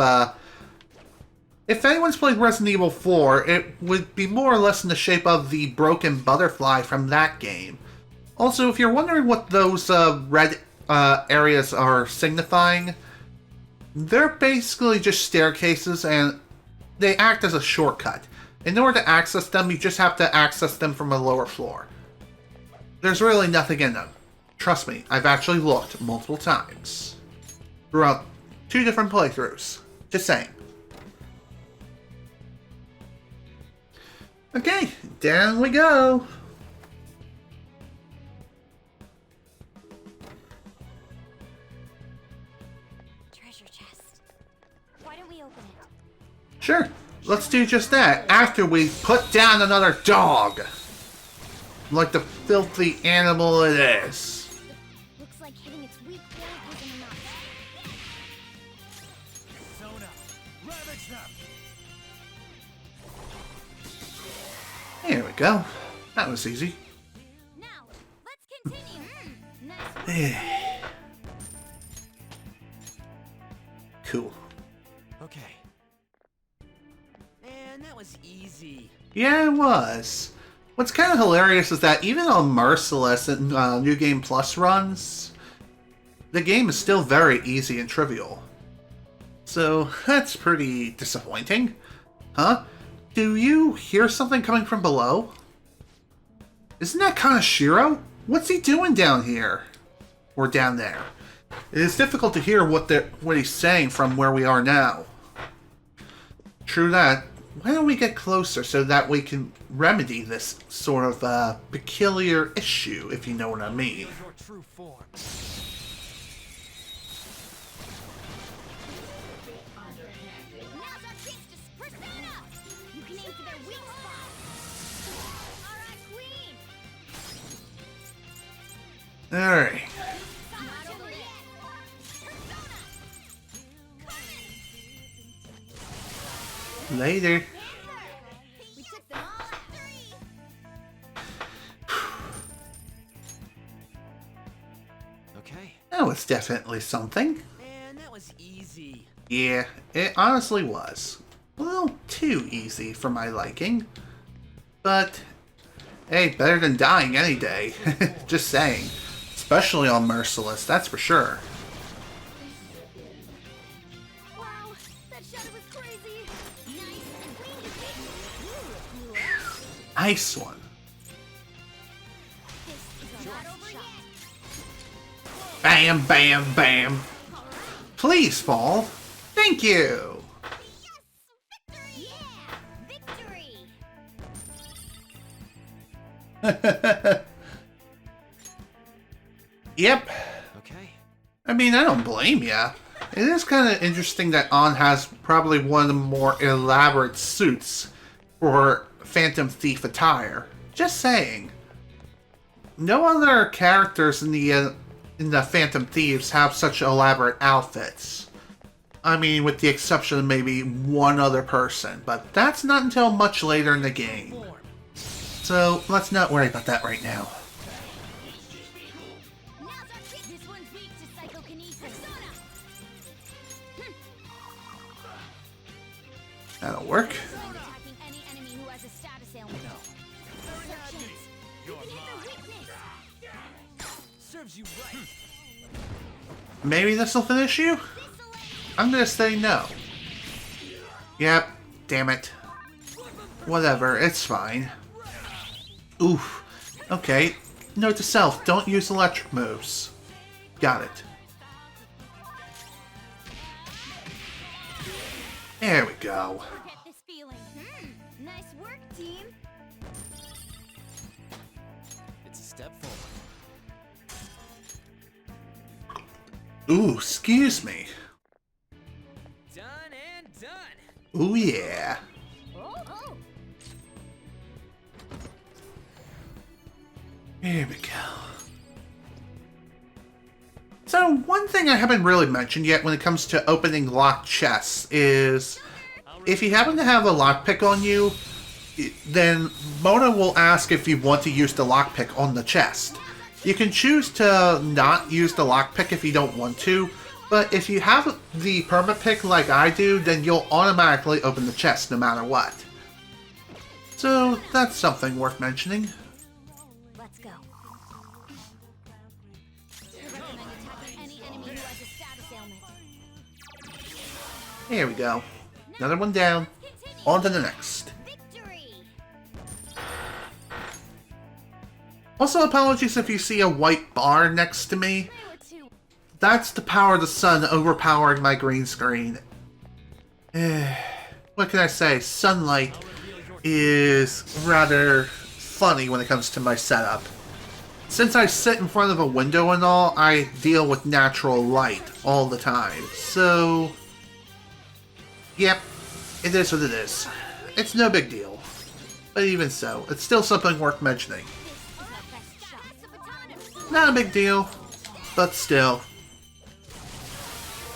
if anyone's played Resident Evil 4, it would be more or less in the shape of the broken butterfly from that game. Also, if you're wondering what those red areas are signifying, they're basically just staircases, and they act as a shortcut. In order to access them, you just have to access them from a lower floor. There's really nothing in them. Trust me, I've actually looked multiple times. Throughout 2 different playthroughs. Just saying. Okay, down we go. Treasure chest. Why don't we open it? Sure, let's do just that after we put down another dog. Like the filthy animal it is. Looks like hitting its weak point isn't an option. Zone out. Ravage them. There we go. That was easy. Now, let's continue. Nice. Cool. was easy. Yeah, it was. What's kind of hilarious is that even on Merciless and New Game Plus runs, the game is still very easy and trivial. So, that's pretty disappointing. Huh? Do you hear something coming from below? Isn't that Kaneshiro? What's he doing down here? Or down there? It is difficult to hear what he's saying from where we are now. True that. Why don't we get closer so that we can remedy this sort of peculiar issue, if you know what I mean? Your true form. Alright. Later. Okay. That was definitely something. Man, that was easy. Yeah, it honestly was. A little too easy for my liking. But, hey, better than dying any day. Just saying. Especially on Merciless, that's for sure. Wow, that shadow was crazy. Nice one. Bam, bam, bam. Please fall. Thank you. Yep. Okay. I mean, I don't blame ya. It is kind of interesting that An has probably one of the more elaborate suits for Phantom Thief attire. Just saying. No other characters in the Phantom Thieves have such elaborate outfits. I mean, with the exception of maybe one other person, but that's not until much later in the game. So, let's not worry about that right now. That'll work. Serves you right. Maybe this'll finish you? I'm gonna say no. Yep, damn it. Whatever, it's fine. Oof. Okay. Note to self, don't use electric moves. Got it. There we go. Forget this feeling. Nice work, team. It's a step forward. Ooh, excuse me. Done and done. Ooh, yeah. Oh. Here we go. So, one thing I haven't really mentioned yet when it comes to opening locked chests is if you happen to have a lockpick on you, then Mona will ask if you want to use the lockpick on the chest. You can choose to not use the lockpick if you don't want to, but if you have the permapick like I do, then you'll automatically open the chest no matter what. So, that's something worth mentioning. Let's go. I recommend attacking any enemy who has a status ailment. Here we go. Another one down. On to the next. Victory! Also, apologies if you see a white bar next to me. That's the power of the sun overpowering my green screen. What can I say? Sunlight is rather funny when it comes to my setup. Since I sit in front of a window and all, I deal with natural light all the time. So, yep, it is what it is. It's no big deal. But even so, it's still something worth mentioning. Not a big deal, but still.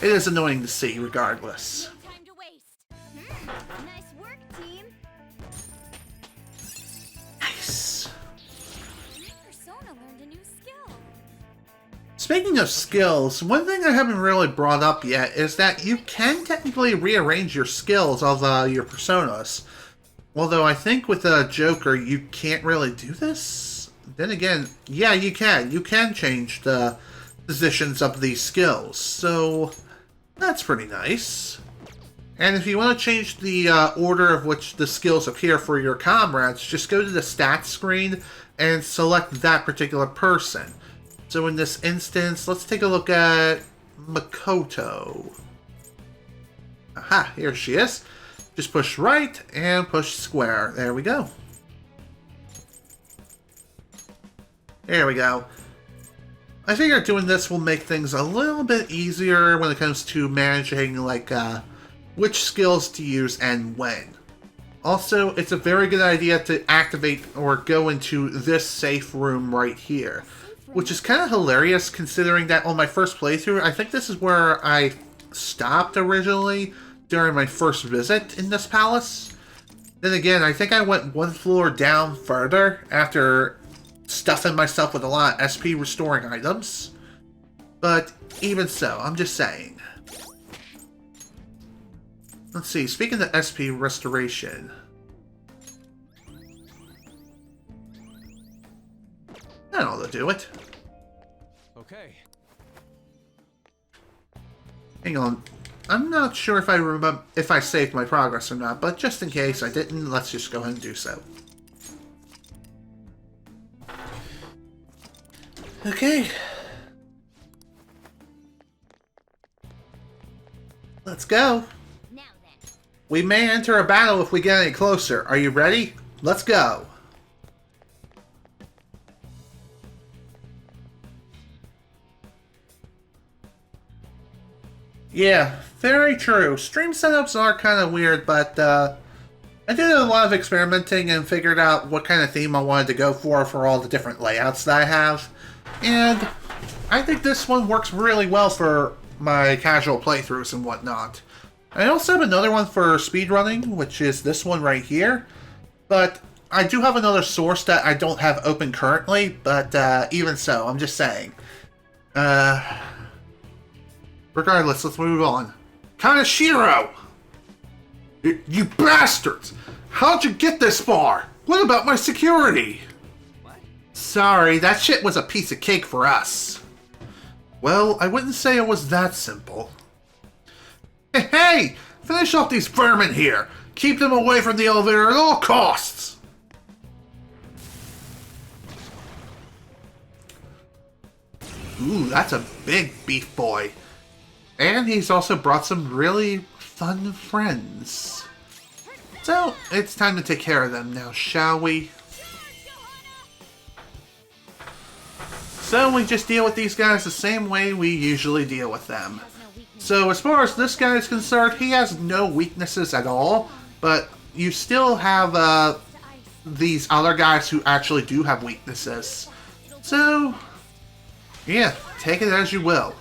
It is annoying to see, regardless. Time to waste. Nice work, team. Nice. My persona learned a new skill. Speaking of skills, one thing I haven't really brought up yet is that you can technically rearrange your skills of your personas. Although I think with a Joker, you can't really do this. Then again, yeah, you can. You can change the positions of these skills. So, that's pretty nice. And if you want to change the order of which the skills appear for your comrades, just go to the stats screen and select that particular person. So in this instance, let's take a look at Makoto. Aha, here she is. Just push right and push square. There we go. There we go. I figure doing this will make things a little bit easier when it comes to managing, like, which skills to use and when. Also, it's a very good idea to activate or go into this safe room right here. Which is kind of hilarious considering that on my first playthrough, I think this is where I stopped originally during my first visit in this palace. Then again, I think I went one floor down further after stuffing myself with a lot of SP restoring items. But even so, I'm just saying. Let's see, speaking of SP restoration. That ought to do it. Okay. Hang on. I'm not sure if I remember if I saved my progress or not, but just in case I didn't, let's just go ahead and do so. Okay. Let's go. Now then. We may enter a battle if we get any closer. Are you ready? Let's go. Yeah, very true. Stream setups are kind of weird, but I did a lot of experimenting and figured out what kind of theme I wanted to go for all the different layouts that I have. And I think this one works really well for my casual playthroughs and whatnot. I also have another one for speedrunning, which is this one right here. But I do have another source that I don't have open currently, but even so, I'm just saying. Regardless, let's move on. Kaneshiro! You bastards! How'd you get this far? What about my security? What? Sorry, that shit was a piece of cake for us. Well, I wouldn't say it was that simple. Hey! Finish off these vermin here! Keep them away from the elevator at all costs! Ooh, that's a big beef boy. And he's also brought some really fun friends. So, it's time to take care of them now, shall we? So we just deal with these guys the same way we usually deal with them. So as far as this guy is concerned, he has no weaknesses at all, but you still have these other guys who actually do have weaknesses. So, yeah, take it as you will.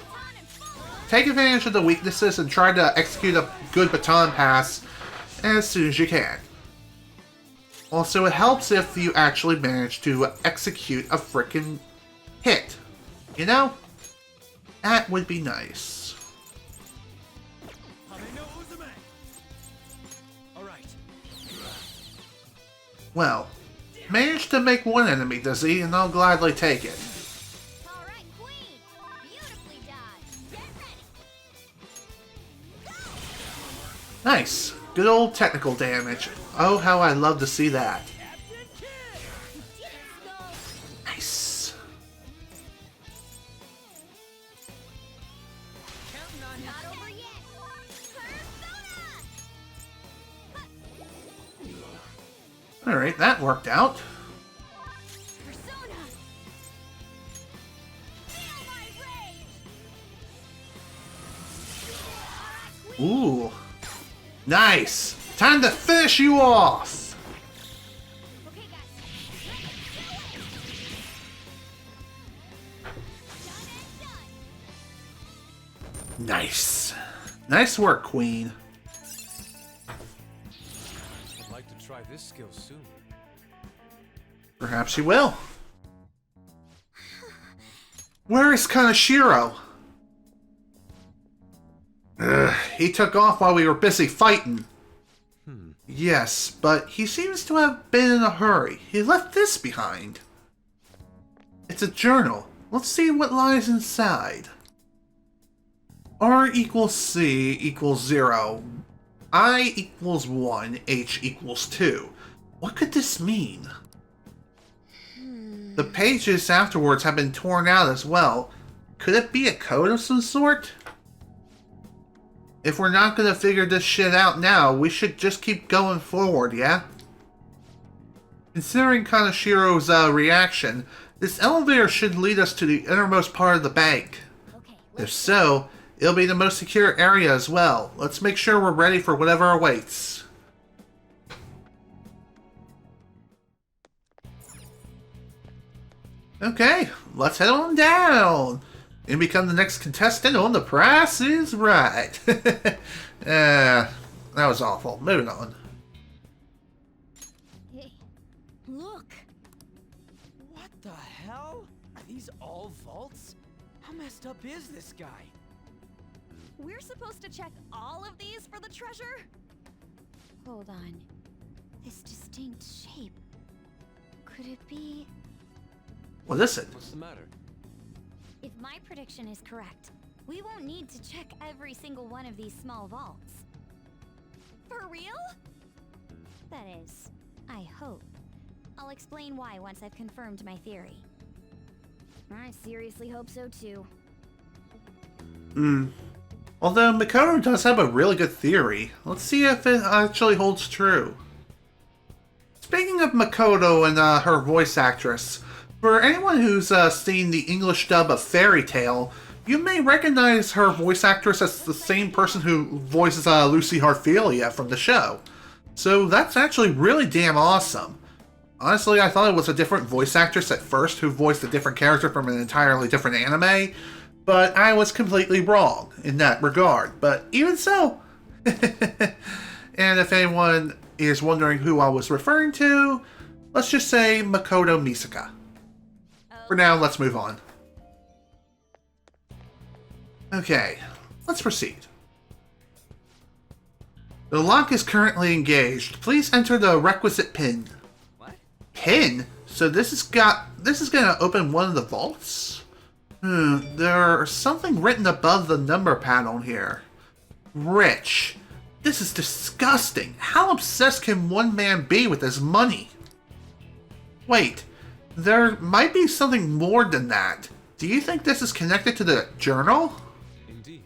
Take advantage of the weaknesses and try to execute a good baton pass as soon as you can. Also, it helps if you actually manage to execute a frickin' hit. You know? That would be nice. Well, managed to make one enemy dizzy, and I'll gladly take it. Nice. Good old technical damage. Oh, how I love to see that. Nice. Alright, that worked out. Ooh. Nice! Time to finish you off! Nice. Nice work, Queen. I'd like to try this skill soon. Perhaps you will. Where is Kaneshiro? He took off while we were busy fighting. Yes, but he seems to have been in a hurry. He left this behind. It's a journal. Let's see what lies inside. R equals C equals 0. I equals 1. H equals 2. What could this mean? The pages afterwards have been torn out as well. Could it be a code of some sort? If we're not gonna figure this shit out now, we should just keep going forward, yeah? Considering Kaneshiro's reaction, this elevator should lead us to the innermost part of the bank. If so, it'll be the most secure area as well. Let's make sure we're ready for whatever awaits. Okay, let's head on down and become the next contestant on The Price is Right. That was awful. Moving on. Hey, look! What the hell? Are these all vaults? How messed up is this guy? We're supposed to check all of these for the treasure? Hold on. This distinct shape. Could it be... What is it? What's the matter? If my prediction is correct, we won't need to check every single one of these small vaults. For real? That is, I hope. I'll explain why once I've confirmed my theory. I seriously hope so too. Although Makoto does have a really good theory. Let's see if it actually holds true. Speaking of Makoto and her voice actress, for anyone who's seen the English dub of Fairy Tail, you may recognize her voice actress as the same person who voices Lucy Harphelia from the show. So that's actually really damn awesome. Honestly, I thought it was a different voice actress at first who voiced a different character from an entirely different anime, but I was completely wrong in that regard. But even so, and if anyone is wondering who I was referring to, let's just say Makoto Misaka. For now, let's move on. Okay, let's proceed. The lock is currently engaged. Please enter the requisite pin. What? Pin? So this is gonna open one of the vaults? There's something written above the number pad on here. Rich. This is disgusting. How obsessed can one man be with his money? Wait, there might be something more than that. Do you think this is connected to the journal? Indeed.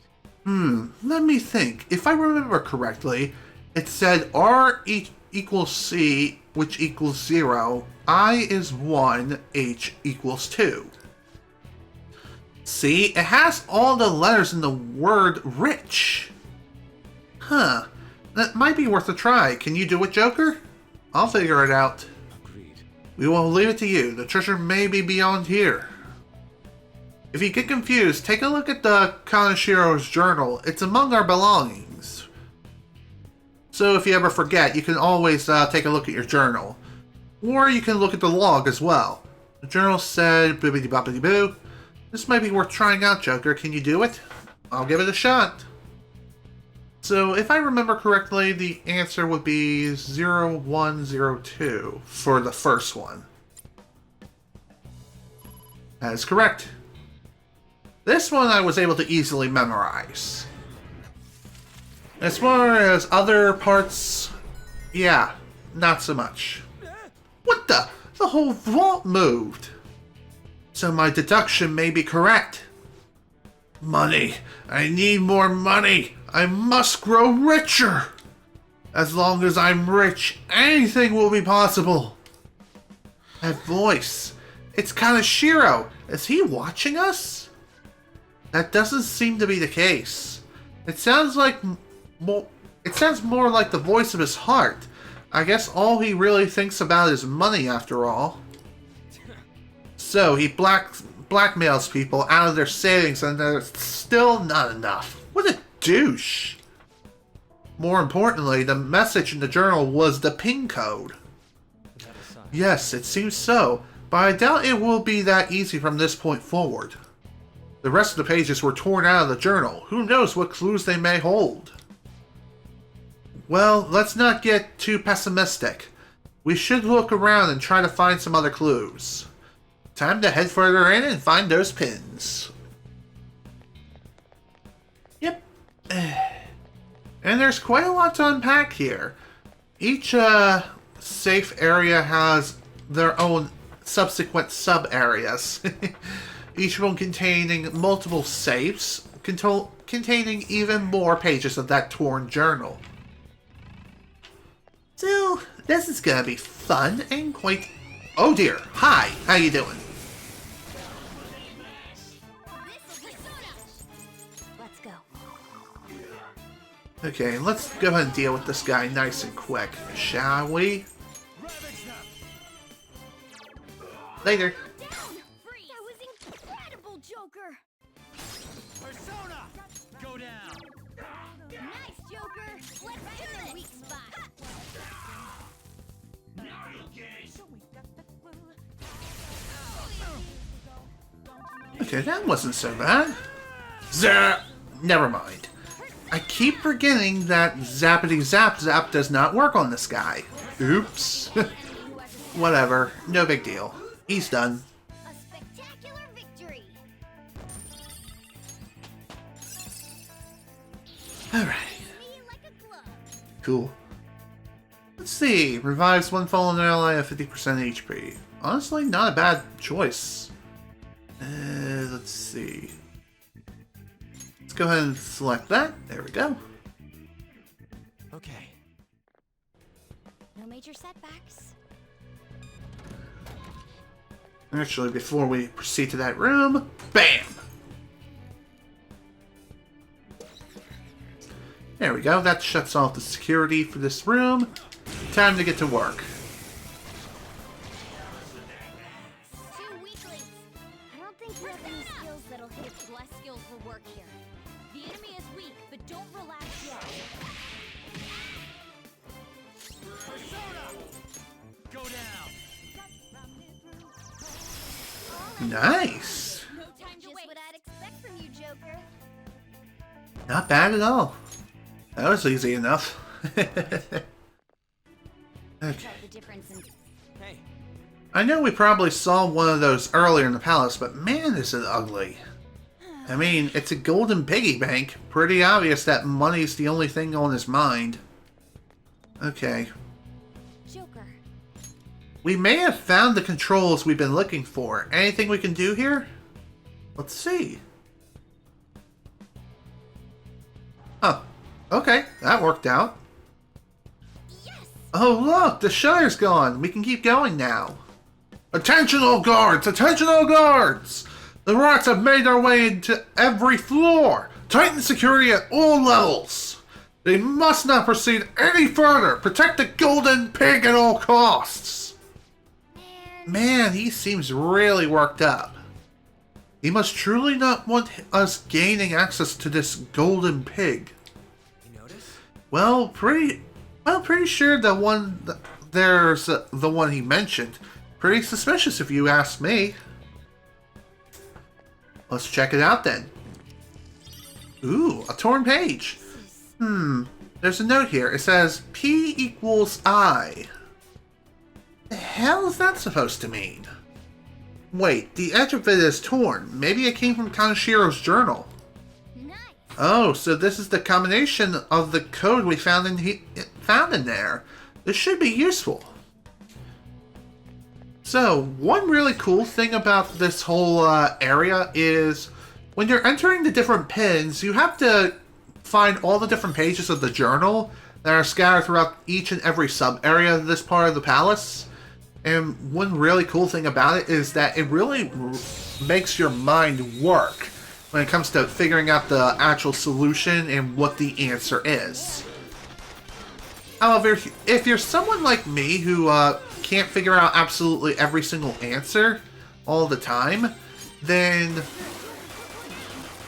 Let me think. If I remember correctly, it said R equals C, which equals 0. I is 1, H equals 2. See, it has all the letters in the word rich. Huh. That might be worth a try. Can you do it, Joker? I'll figure it out. Agreed. We will leave it to you. The treasure may be beyond here. If you get confused, take a look at the Kaneshiro's journal. It's among our belongings. So if you ever forget, you can always take a look at your journal. Or you can look at the log as well. The journal said, boobity boppity boo. This might be worth trying out, Joker. Can you do it? I'll give it a shot. So, if I remember correctly, the answer would be 0102 for the first one. That is correct. This one I was able to easily memorize. As far as other parts, yeah, not so much. What the? The whole vault moved. So my deduction may be correct. Money. I need more money. I must grow richer. As long as I'm rich, anything will be possible. That voice. It's Kaneshiro. Is he watching us? That doesn't seem to be the case. It sounds more like the voice of his heart. I guess all he really thinks about is money after all. So he blackmails people out of their savings and there's still not enough. What a douche. More importantly, the message in the journal was the PIN code. Yes, it seems so, but I doubt it will be that easy from this point forward. The rest of the pages were torn out of the journal. Who knows what clues they may hold? Well, let's not get too pessimistic. We should look around and try to find some other clues. Time to head further in and find those pins. Yep. And there's quite a lot to unpack here. Each safe area has their own subsequent sub-areas. Each one containing multiple safes, containing even more pages of that torn journal. So, this is gonna be fun and quite... Oh dear, hi, how you doing? Let's go. Okay, let's go ahead and deal with this guy nice and quick, shall we? Later. That was incredible, Joker! Persona! Go down! Nice, Joker! Let's do it! Weak spot. Okay, that wasn't so bad. Zap! Never mind. I keep forgetting that Zappity Zap Zap does not work on this guy. Oops. Whatever, no big deal. He's done. A spectacular victory! Alright. Me like a glove. Cool. Let's see. Revives one fallen ally at 50% HP. Honestly, not a bad choice. Let's see. Let's go ahead and select that. There we go. Okay. No major setbacks. Actually, before we proceed to that room, BAM! There we go. That shuts off the security for this room. Time to get to work. Two weaklings. I don't think you have any skills that'll hit. Less skills will work here. The enemy is weak, but don't relax yet. Persona! Go down! Nice! No time to wait. What I'd expect from you, Joker. Not bad at all. That was easy enough. Okay. The difference in Hey, I know we probably saw one of those earlier in the palace, but man, is it ugly. I mean, it's a golden piggy bank. Pretty obvious that money's the only thing on his mind. Okay. Joker. We may have found the controls we've been looking for. Anything we can do here? Let's see. Oh, okay. That worked out. Oh, look! The shutter's gone! We can keep going now. Attention all guards! Attention all guards! The rats have made their way into every floor! Tighten security at all levels! They must not proceed any further! Protect the golden pig at all costs! Man, he seems really worked up. He must truly not want us gaining access to this golden pig. you notice? Well, pretty sure the one there's the one he mentioned. Pretty suspicious if you ask me. Let's check it out then. Ooh, a torn page. There's a note here. It says P equals I. The hell is that supposed to mean? Wait, the edge of it is torn. Maybe it came from Kaneshiro's journal. Nice. Oh, so this is the combination of the code we found in there. This should be useful. So, one really cool thing about this whole area is when you're entering the different pins, you have to find all the different pages of the journal that are scattered throughout each and every sub-area of this part of the palace. And one really cool thing about it is that it really makes your mind work when it comes to figuring out the actual solution and what the answer is. However, if you're someone like me who can't figure out absolutely every single answer all the time, then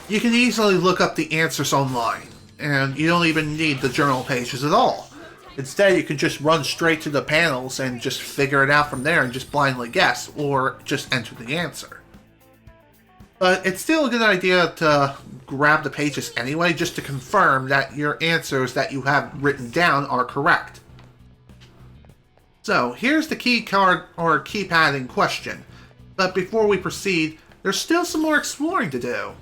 you can easily look up the answers online, and you don't even need the journal pages at all. Instead, you can just run straight to the panels and just figure it out from there and just blindly guess, or just enter the answer. But it's still a good idea to grab the pages anyway, just to confirm that your answers that you have written down are correct. So, here's the key card or keypad in question. But before we proceed, there's still some more exploring to do.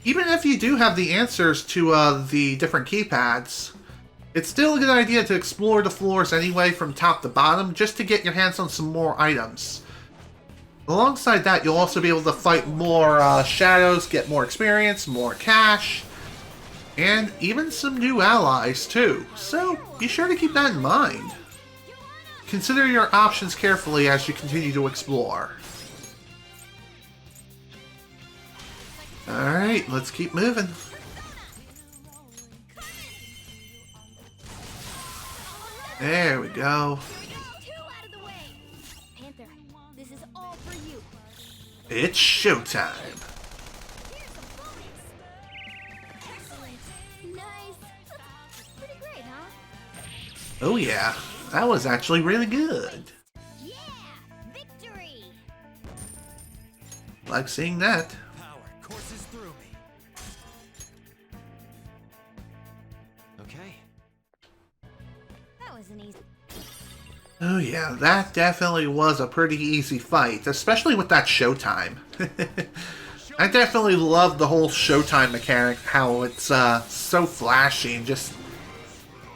Even if you do have the answers to the different keypads, it's still a good idea to explore the floors anyway from top to bottom, just to get your hands on some more items. Alongside that, you'll also be able to fight more shadows, get more experience, more cash, and even some new allies too, so be sure to keep that in mind. Consider your options carefully as you continue to explore. Alright, let's keep moving. There we go. Panther, this is all for you. It's showtime. Excellent. Nice. That's pretty great, huh? Oh yeah, that was actually really good. Yeah! Victory! Like seeing that. Power courses through me. Okay. That was an easy. Oh yeah, that definitely was a pretty easy fight, especially with that Showtime. I definitely love the whole Showtime mechanic, how it's so flashy and just...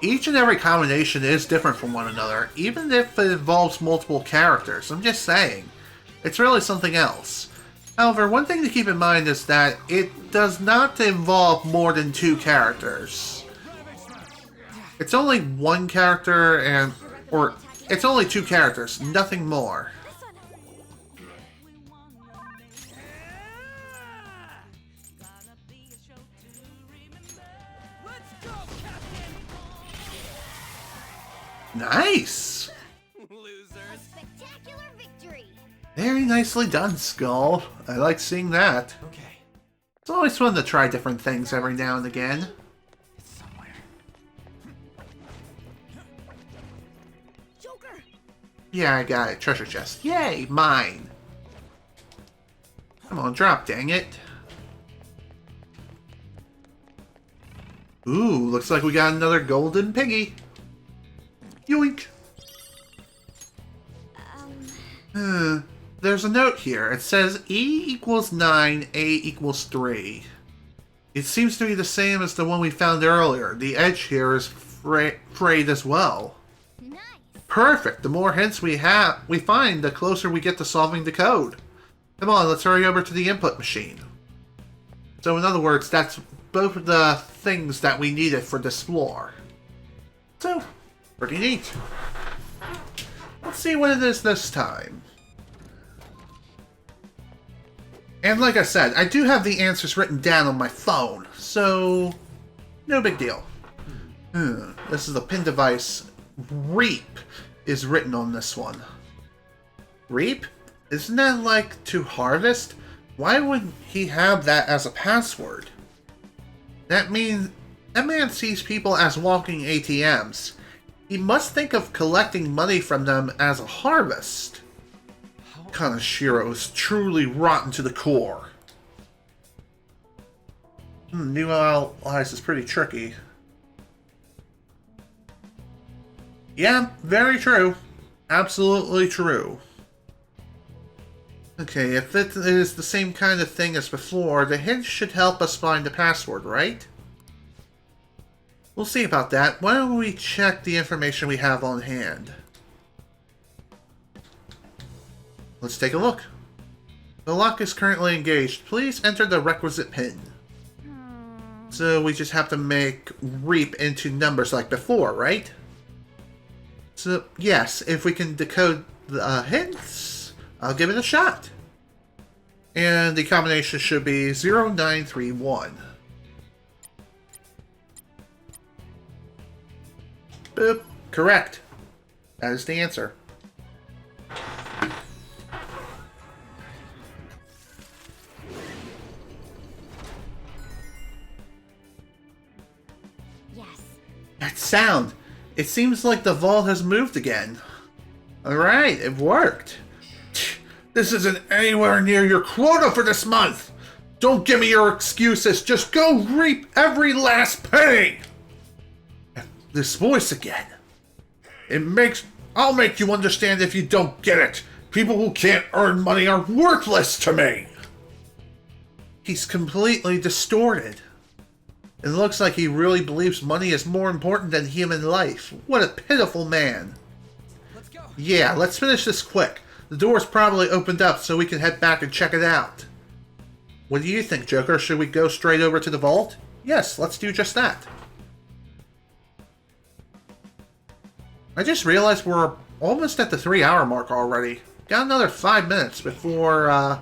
Each and every combination is different from one another, even if it involves multiple characters. I'm just saying. It's really something else. However, one thing to keep in mind is that it does not involve more than 2 characters. It's only one character and... or... It's only 2 characters, nothing more. Nice! A spectacular victory! Very nicely done, Skull. I like seeing that. Okay. It's always fun to try different things every now and again. It's somewhere. Joker! Yeah, I got it. Treasure chest. Yay, mine! Come on, drop, dang it. Ooh, looks like we got another golden piggy. Yoink! There's a note here. It says E equals 9, A equals 3. It seems to be the same as the one we found earlier. The edge here is frayed as well. Nice! Perfect! The more hints we find, the closer we get to solving the code. Come on, let's hurry over to the input machine. So in other words, that's both of the things that we needed for this floor. So, pretty neat. Let's see what it is this time. And like I said, I do have the answers written down on my phone, so no big deal. This is a pin device. Reap is written on this one. Reap? Isn't that like to harvest? Why would he have that as a password? That means that man sees people as walking ATMs. He must think of collecting money from them as a harvest. Kaneshiro is truly rotten to the core. New allies is pretty tricky. Yeah, very true. Absolutely true. Okay, if it is the same kind of thing as before, the hint should help us find the password, right? We'll see about that. Why don't we check the information we have on hand? Let's take a look. The lock is currently engaged. Please enter the requisite PIN. So we just have to make reap into numbers like before, right? So yes, if we can decode the hints, I'll give it a shot. And the combination should be 0931. Boop. Correct. That is the answer. Yes. That sound! It seems like the vault has moved again. Alright, it worked. This isn't anywhere near your quota for this month! Don't give me your excuses. Just go reap every last penny. And this voice again. I'll make you understand if you don't get it. People who can't earn money are worthless to me. He's completely distorted. It looks like he really believes money is more important than human life. What a pitiful man. Let's go. Yeah, let's finish this quick. The door's probably opened up so we can head back and check it out. What do you think, Joker? Should we go straight over to the vault? Yes, let's do just that. I just realized we're almost at the 3-hour mark already. Got another 5 minutes before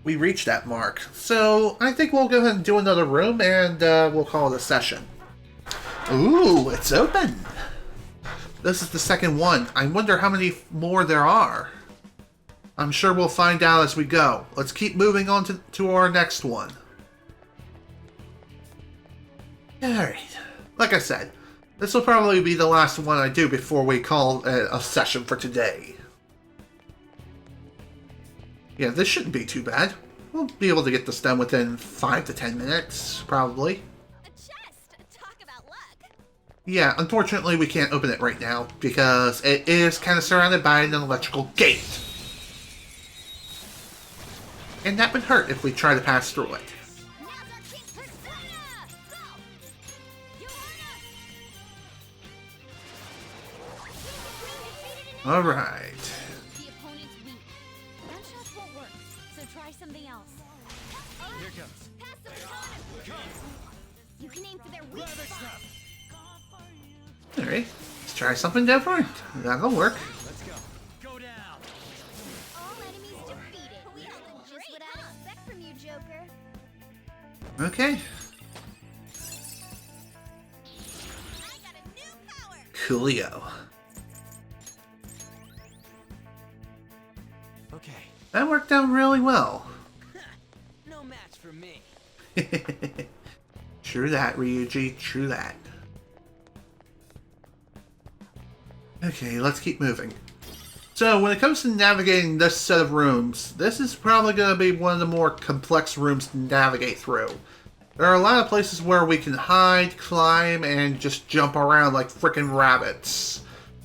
we reach that mark. So I think we'll go ahead and do another room and we'll call it a session. Ooh, it's open. This is the second one. I wonder how many more there are. I'm sure we'll find out as we go. Let's keep moving on to our next one. Alright. Like I said, this will probably be the last one I do before we call it a session for today. Yeah, this shouldn't be too bad. We'll be able to get this done within 5 to 10 minutes, probably. A chest! Talk about luck! Yeah, unfortunately we can't open it right now, because it is kind of surrounded by an electrical gate. And that would hurt if we try to pass through it. Alright. The opponent's weak. Gunshots won't work, so try something else. Here comes. Pass the baton! You can aim for their weak spot. Alright, let's try something different. That'll work. Let's go. Go down. All enemies defeated. Just what I'd expect from you, Joker. Okay. I got a new power! Coolio. Okay. That worked out really well. No match for me. True that, Ryuji. True that. Okay, let's keep moving. So, when it comes to navigating this set of rooms, this is probably going to be one of the more complex rooms to navigate through. There are a lot of places where we can hide, climb, and just jump around like frickin' rabbits.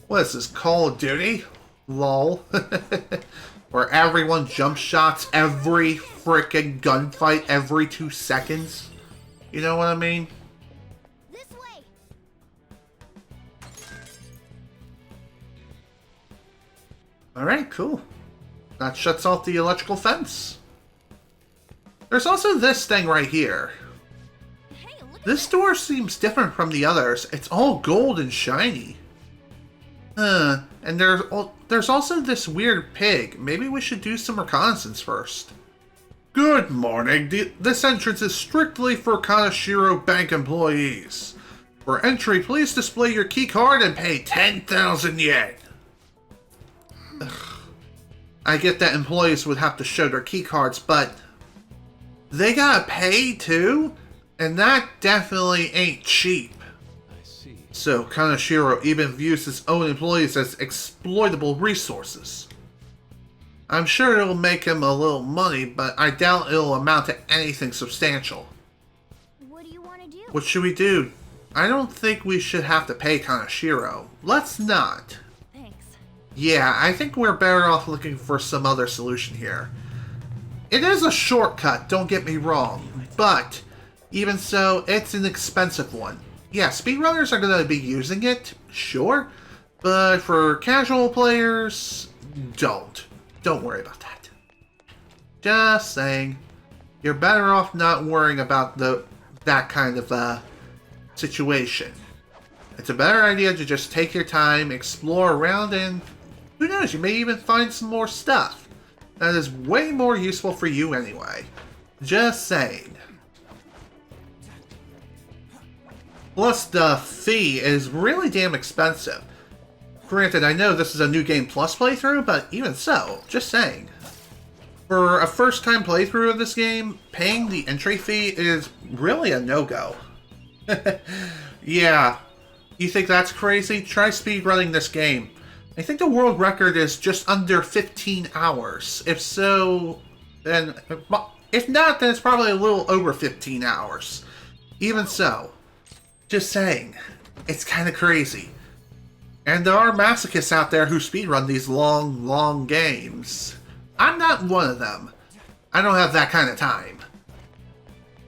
What is this, Call of Duty? Lol. Where everyone jump shots every frickin' gunfight every 2 seconds. You know what I mean? This way! Alright, cool. That shuts off the electrical fence. There's also this thing right here. Hey, look This door seems different from the others. It's all gold and shiny. And there's also this weird pig. Maybe we should do some reconnaissance first. Good morning. This entrance is strictly for Kaneshiro Bank employees. For entry, please display your key card and pay 10,000 yen. Ugh. I get that employees would have to show their key cards, but they gotta pay too? And that definitely ain't cheap. I see. So Kaneshiro even views his own employees as exploitable resources. I'm sure it'll make him a little money, but I doubt it'll amount to anything substantial. What do you want to do? What should we do? I don't think we should have to pay Kaneshiro. Let's not. Thanks. Yeah, I think we're better off looking for some other solution here. It is a shortcut, don't get me wrong, but even so, it's an expensive one. Yeah, speedrunners are going to be using it, sure, but for casual players, don't. Don't worry about that. Just saying. You're better off not worrying about that kind of situation. It's a better idea to just take your time, explore around, and who knows, you may even find some more stuff. That is way more useful for you anyway. Just saying. Plus, the fee is really damn expensive. Granted, I know this is a New Game Plus playthrough, but even so, just saying. For a first-time playthrough of this game, paying the entry fee is really a no-go. Yeah, you think that's crazy? Try speedrunning this game. I think the world record is just under 15 hours. If so, then If not, then it's probably a little over 15 hours. Even so, just saying, it's kind of crazy. And there are masochists out there who speedrun these long, long games. I'm not one of them. I don't have that kind of time.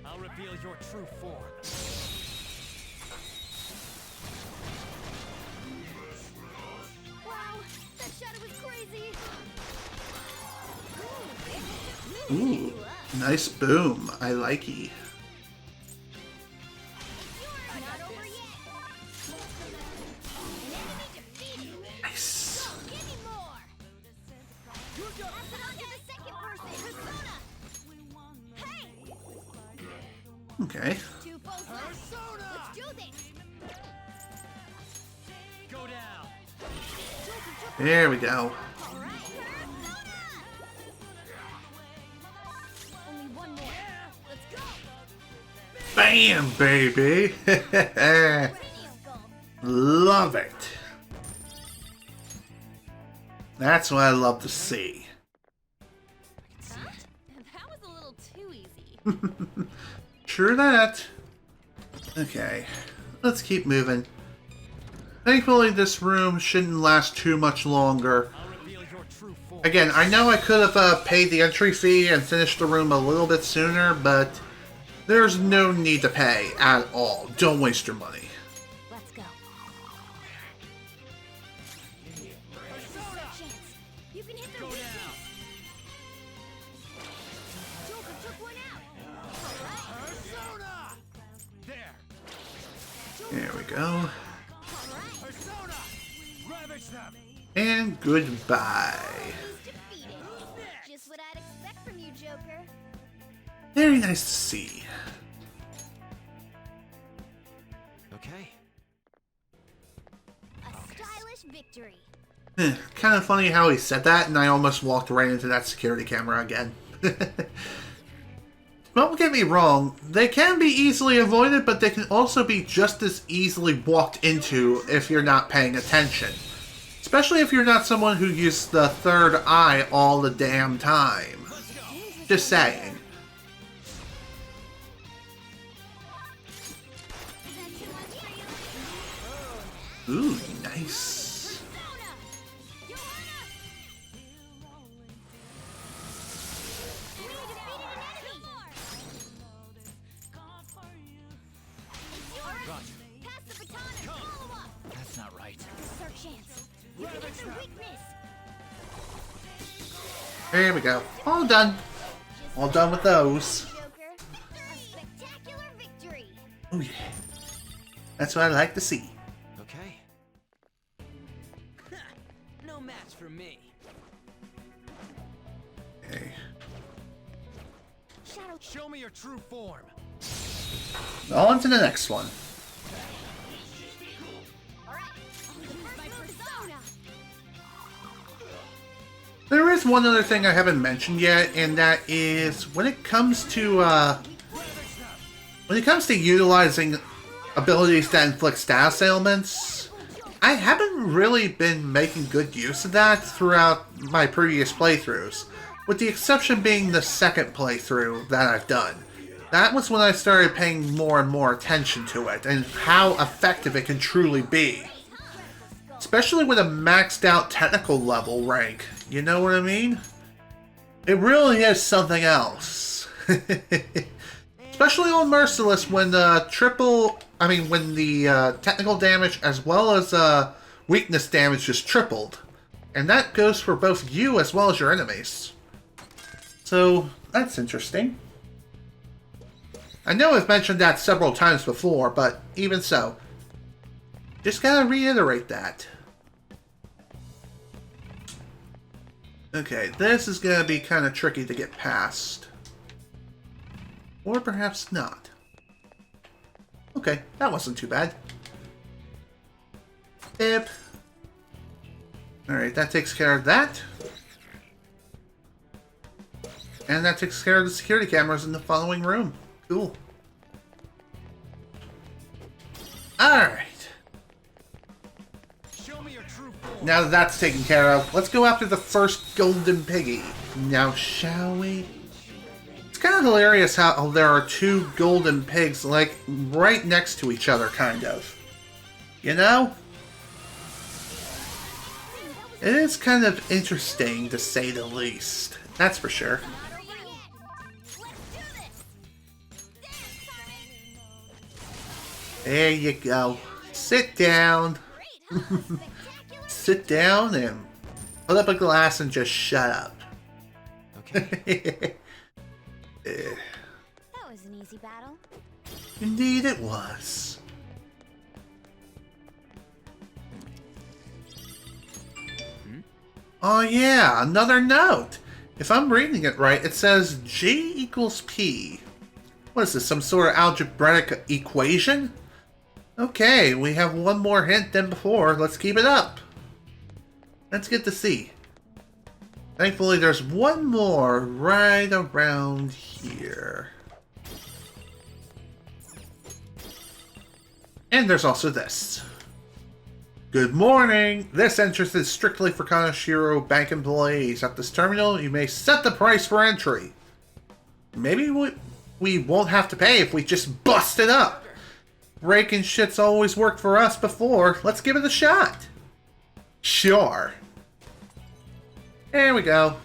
I'll reveal your true form. Wow, that shadow was crazy. Ooh, nice boom. I likey. Not over yet. An enemy defeated. Nice. Give me more. Pass it on to the second person. Persona. Hey, Okay. two foes left. Let's do this. Go down. There we go. All right, Persona. Only one more. Let's go. Bam, baby. Cranial skull. Love it. That's what I love to see. Huh? That was a little too easy. Sure that. Okay, let's keep moving. Thankfully, this room shouldn't last too much longer. I'll reveal your true form. Again, I know I could have paid the entry fee and finished the room a little bit sooner, but there's no need to pay at all. Don't waste your money. Let's go. Chance. You can hit the weakness. Joker took one out. Persona! There. There we go. Persona! Ravage them! And goodbye. He's defeated. Just what I'd expect from you, Joker. Very nice to see. Okay. A stylish victory. Kind of funny how he said that, and I almost walked right into that security camera again. Don't get me wrong, they can be easily avoided, but they can also be just as easily walked into if you're not paying attention. Especially if you're not someone who uses the third eye all the damn time. Just saying. Ooh, nice. That's not right. There we go. All done. All done with those. Oh yeah. That's what I like to see. Okay. No match for me. Okay. Show me your true form. On to the next one. There is one other thing I haven't mentioned yet, and that is when it comes to utilizing abilities that inflict status ailments, I haven't really been making good use of that throughout my previous playthroughs, with the exception being the second playthrough that I've done. That was when I started paying more and more attention to it, and how effective it can truly be. Especially with a maxed out technical level rank, you know what I mean? It really is something else. Especially on Merciless when the technical damage as well as weakness damage is tripled. And that goes for both you as well as your enemies. So, that's interesting. I know I've mentioned that several times before, but even so, just gotta reiterate that. Okay, this is gonna be kind of tricky to get past. Or perhaps not. Okay, that wasn't too bad. Yep. Alright, that takes care of that. And that takes care of the security cameras in the following room. Cool. Alright. Show me your true form. Now that that's taken care of, let's go after the first golden piggy. Now, shall we? Let's kind of hilarious how there are two golden pigs, like, right next to each other, kind of. You know? It is kind of interesting, to say the least. That's for sure. There you go. Sit down. Sit down and put up a glass and just shut up. Okay. That was an easy battle. Indeed it was. Oh yeah, another note. If I'm reading it right, it says G equals P. What is this, some sort of algebraic equation? Okay, we have one more hint than before. Let's keep it up. Let's get to C. Thankfully, there's one more right around here. And there's also this. Good morning! This entrance is strictly for Kaneshiro bank employees. At this terminal, you may set the price for entry. Maybe we won't have to pay if we just bust it up. Breaking shit's always worked for us before. Let's give it a shot. Sure. There we go.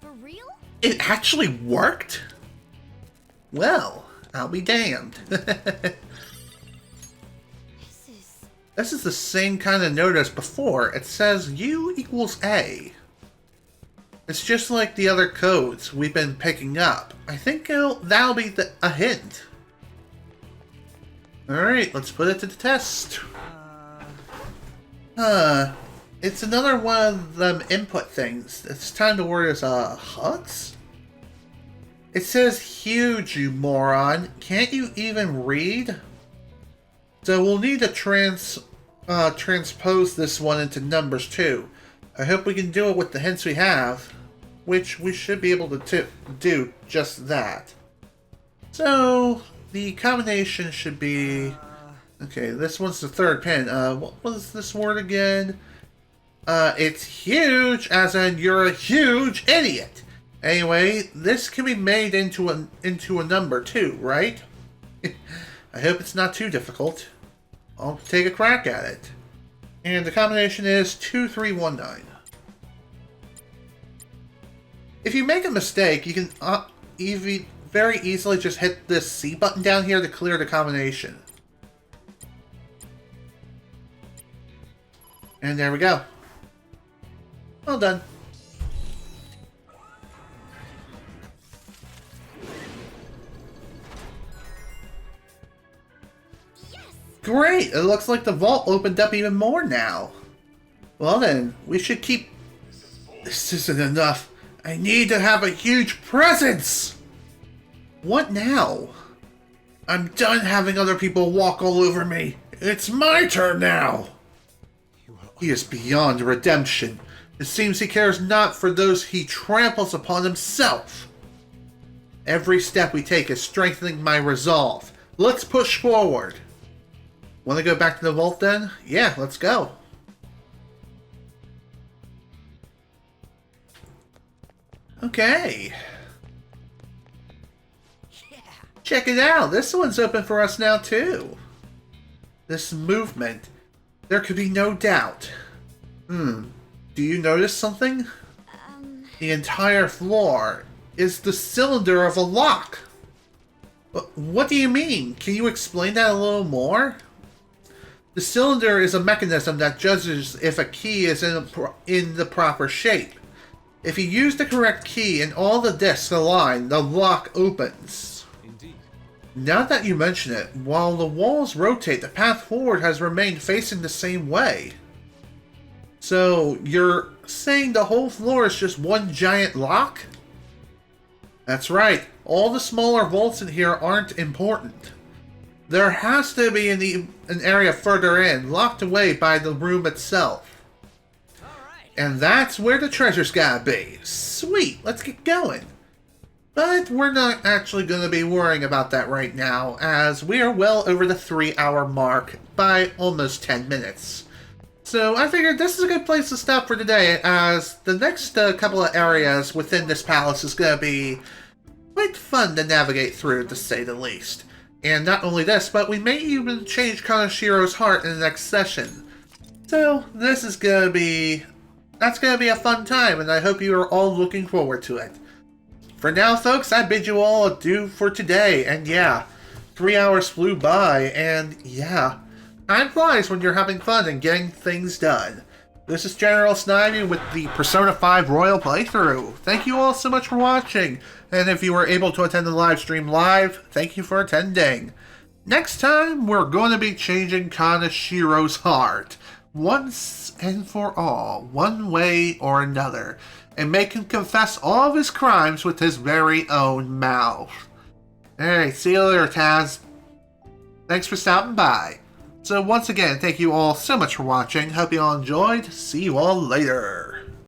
For real? It actually worked? Well, I'll be damned. This is the same kind of note as before. It says U equals A. It's just like the other codes we've been picking up. I think that'll be a hint. Alright, let's put it to the test. It's another one of them input things. It's time the word is, hugs? It says huge, you moron. Can't you even read? So we'll need to transpose this one into numbers too. I hope we can do it with the hints we have, which we should be able to do just that. So the combination should be... Okay, this one's the third pin. What was this word again? It's huge, as in you're a huge idiot. Anyway, this can be made into a number too, right? I hope it's not too difficult. I'll take a crack at it. And the combination is 2319. If you make a mistake, you can very easily just hit this C button down here to clear the combination. And there we go. Well done. Great! It looks like the vault opened up even more now. Well then, we should keep... This isn't enough. I need to have a huge presence! What now? I'm done having other people walk all over me. It's my turn now! He is beyond redemption. It seems he cares not for those he tramples upon himself. Every step we take is strengthening my resolve. Let's push forward. Want to go back to the vault then? Yeah, let's go. Okay. Yeah. Check it out. This one's open for us now too. This movement. There could be no doubt. Do you notice something? The entire floor is the cylinder of a lock. What do you mean? Can you explain that a little more? The cylinder is a mechanism that judges if a key is in the proper shape. If you use the correct key and all the discs align, the lock opens. Indeed. Now that you mention it, while the walls rotate, the path forward has remained facing the same way. So, you're saying the whole floor is just one giant lock? That's right. All the smaller vaults in here aren't important. There has to be an area further in, locked away by the room itself. Alright. And that's where the treasure's gotta be. Sweet, let's get going. But we're not actually going to be worrying about that right now, as we are well over the 3-hour mark by almost 10 minutes. So I figured this is a good place to stop for today, as the next couple of areas within this palace is going to be quite fun to navigate through, to say the least. And not only this, but we may even change Kaneshiro's heart in the next session. So this is going to be... that's going to be a fun time, and I hope you are all looking forward to it. For now, folks, I bid you all adieu for today, and yeah, 3 hours flew by, and yeah, time flies when you're having fun and getting things done. This is General Snivy with the Persona 5 Royal Playthrough. Thank you all so much for watching, and if you were able to attend the live stream live, thank you for attending. Next time, we're going to be changing Kaneshiro's heart, once and for all, one way or another, and make him confess all of his crimes with his very own mouth. Alright, see you later, Taz. Thanks for stopping by. So once again, thank you all so much for watching. Hope you all enjoyed. See you all later.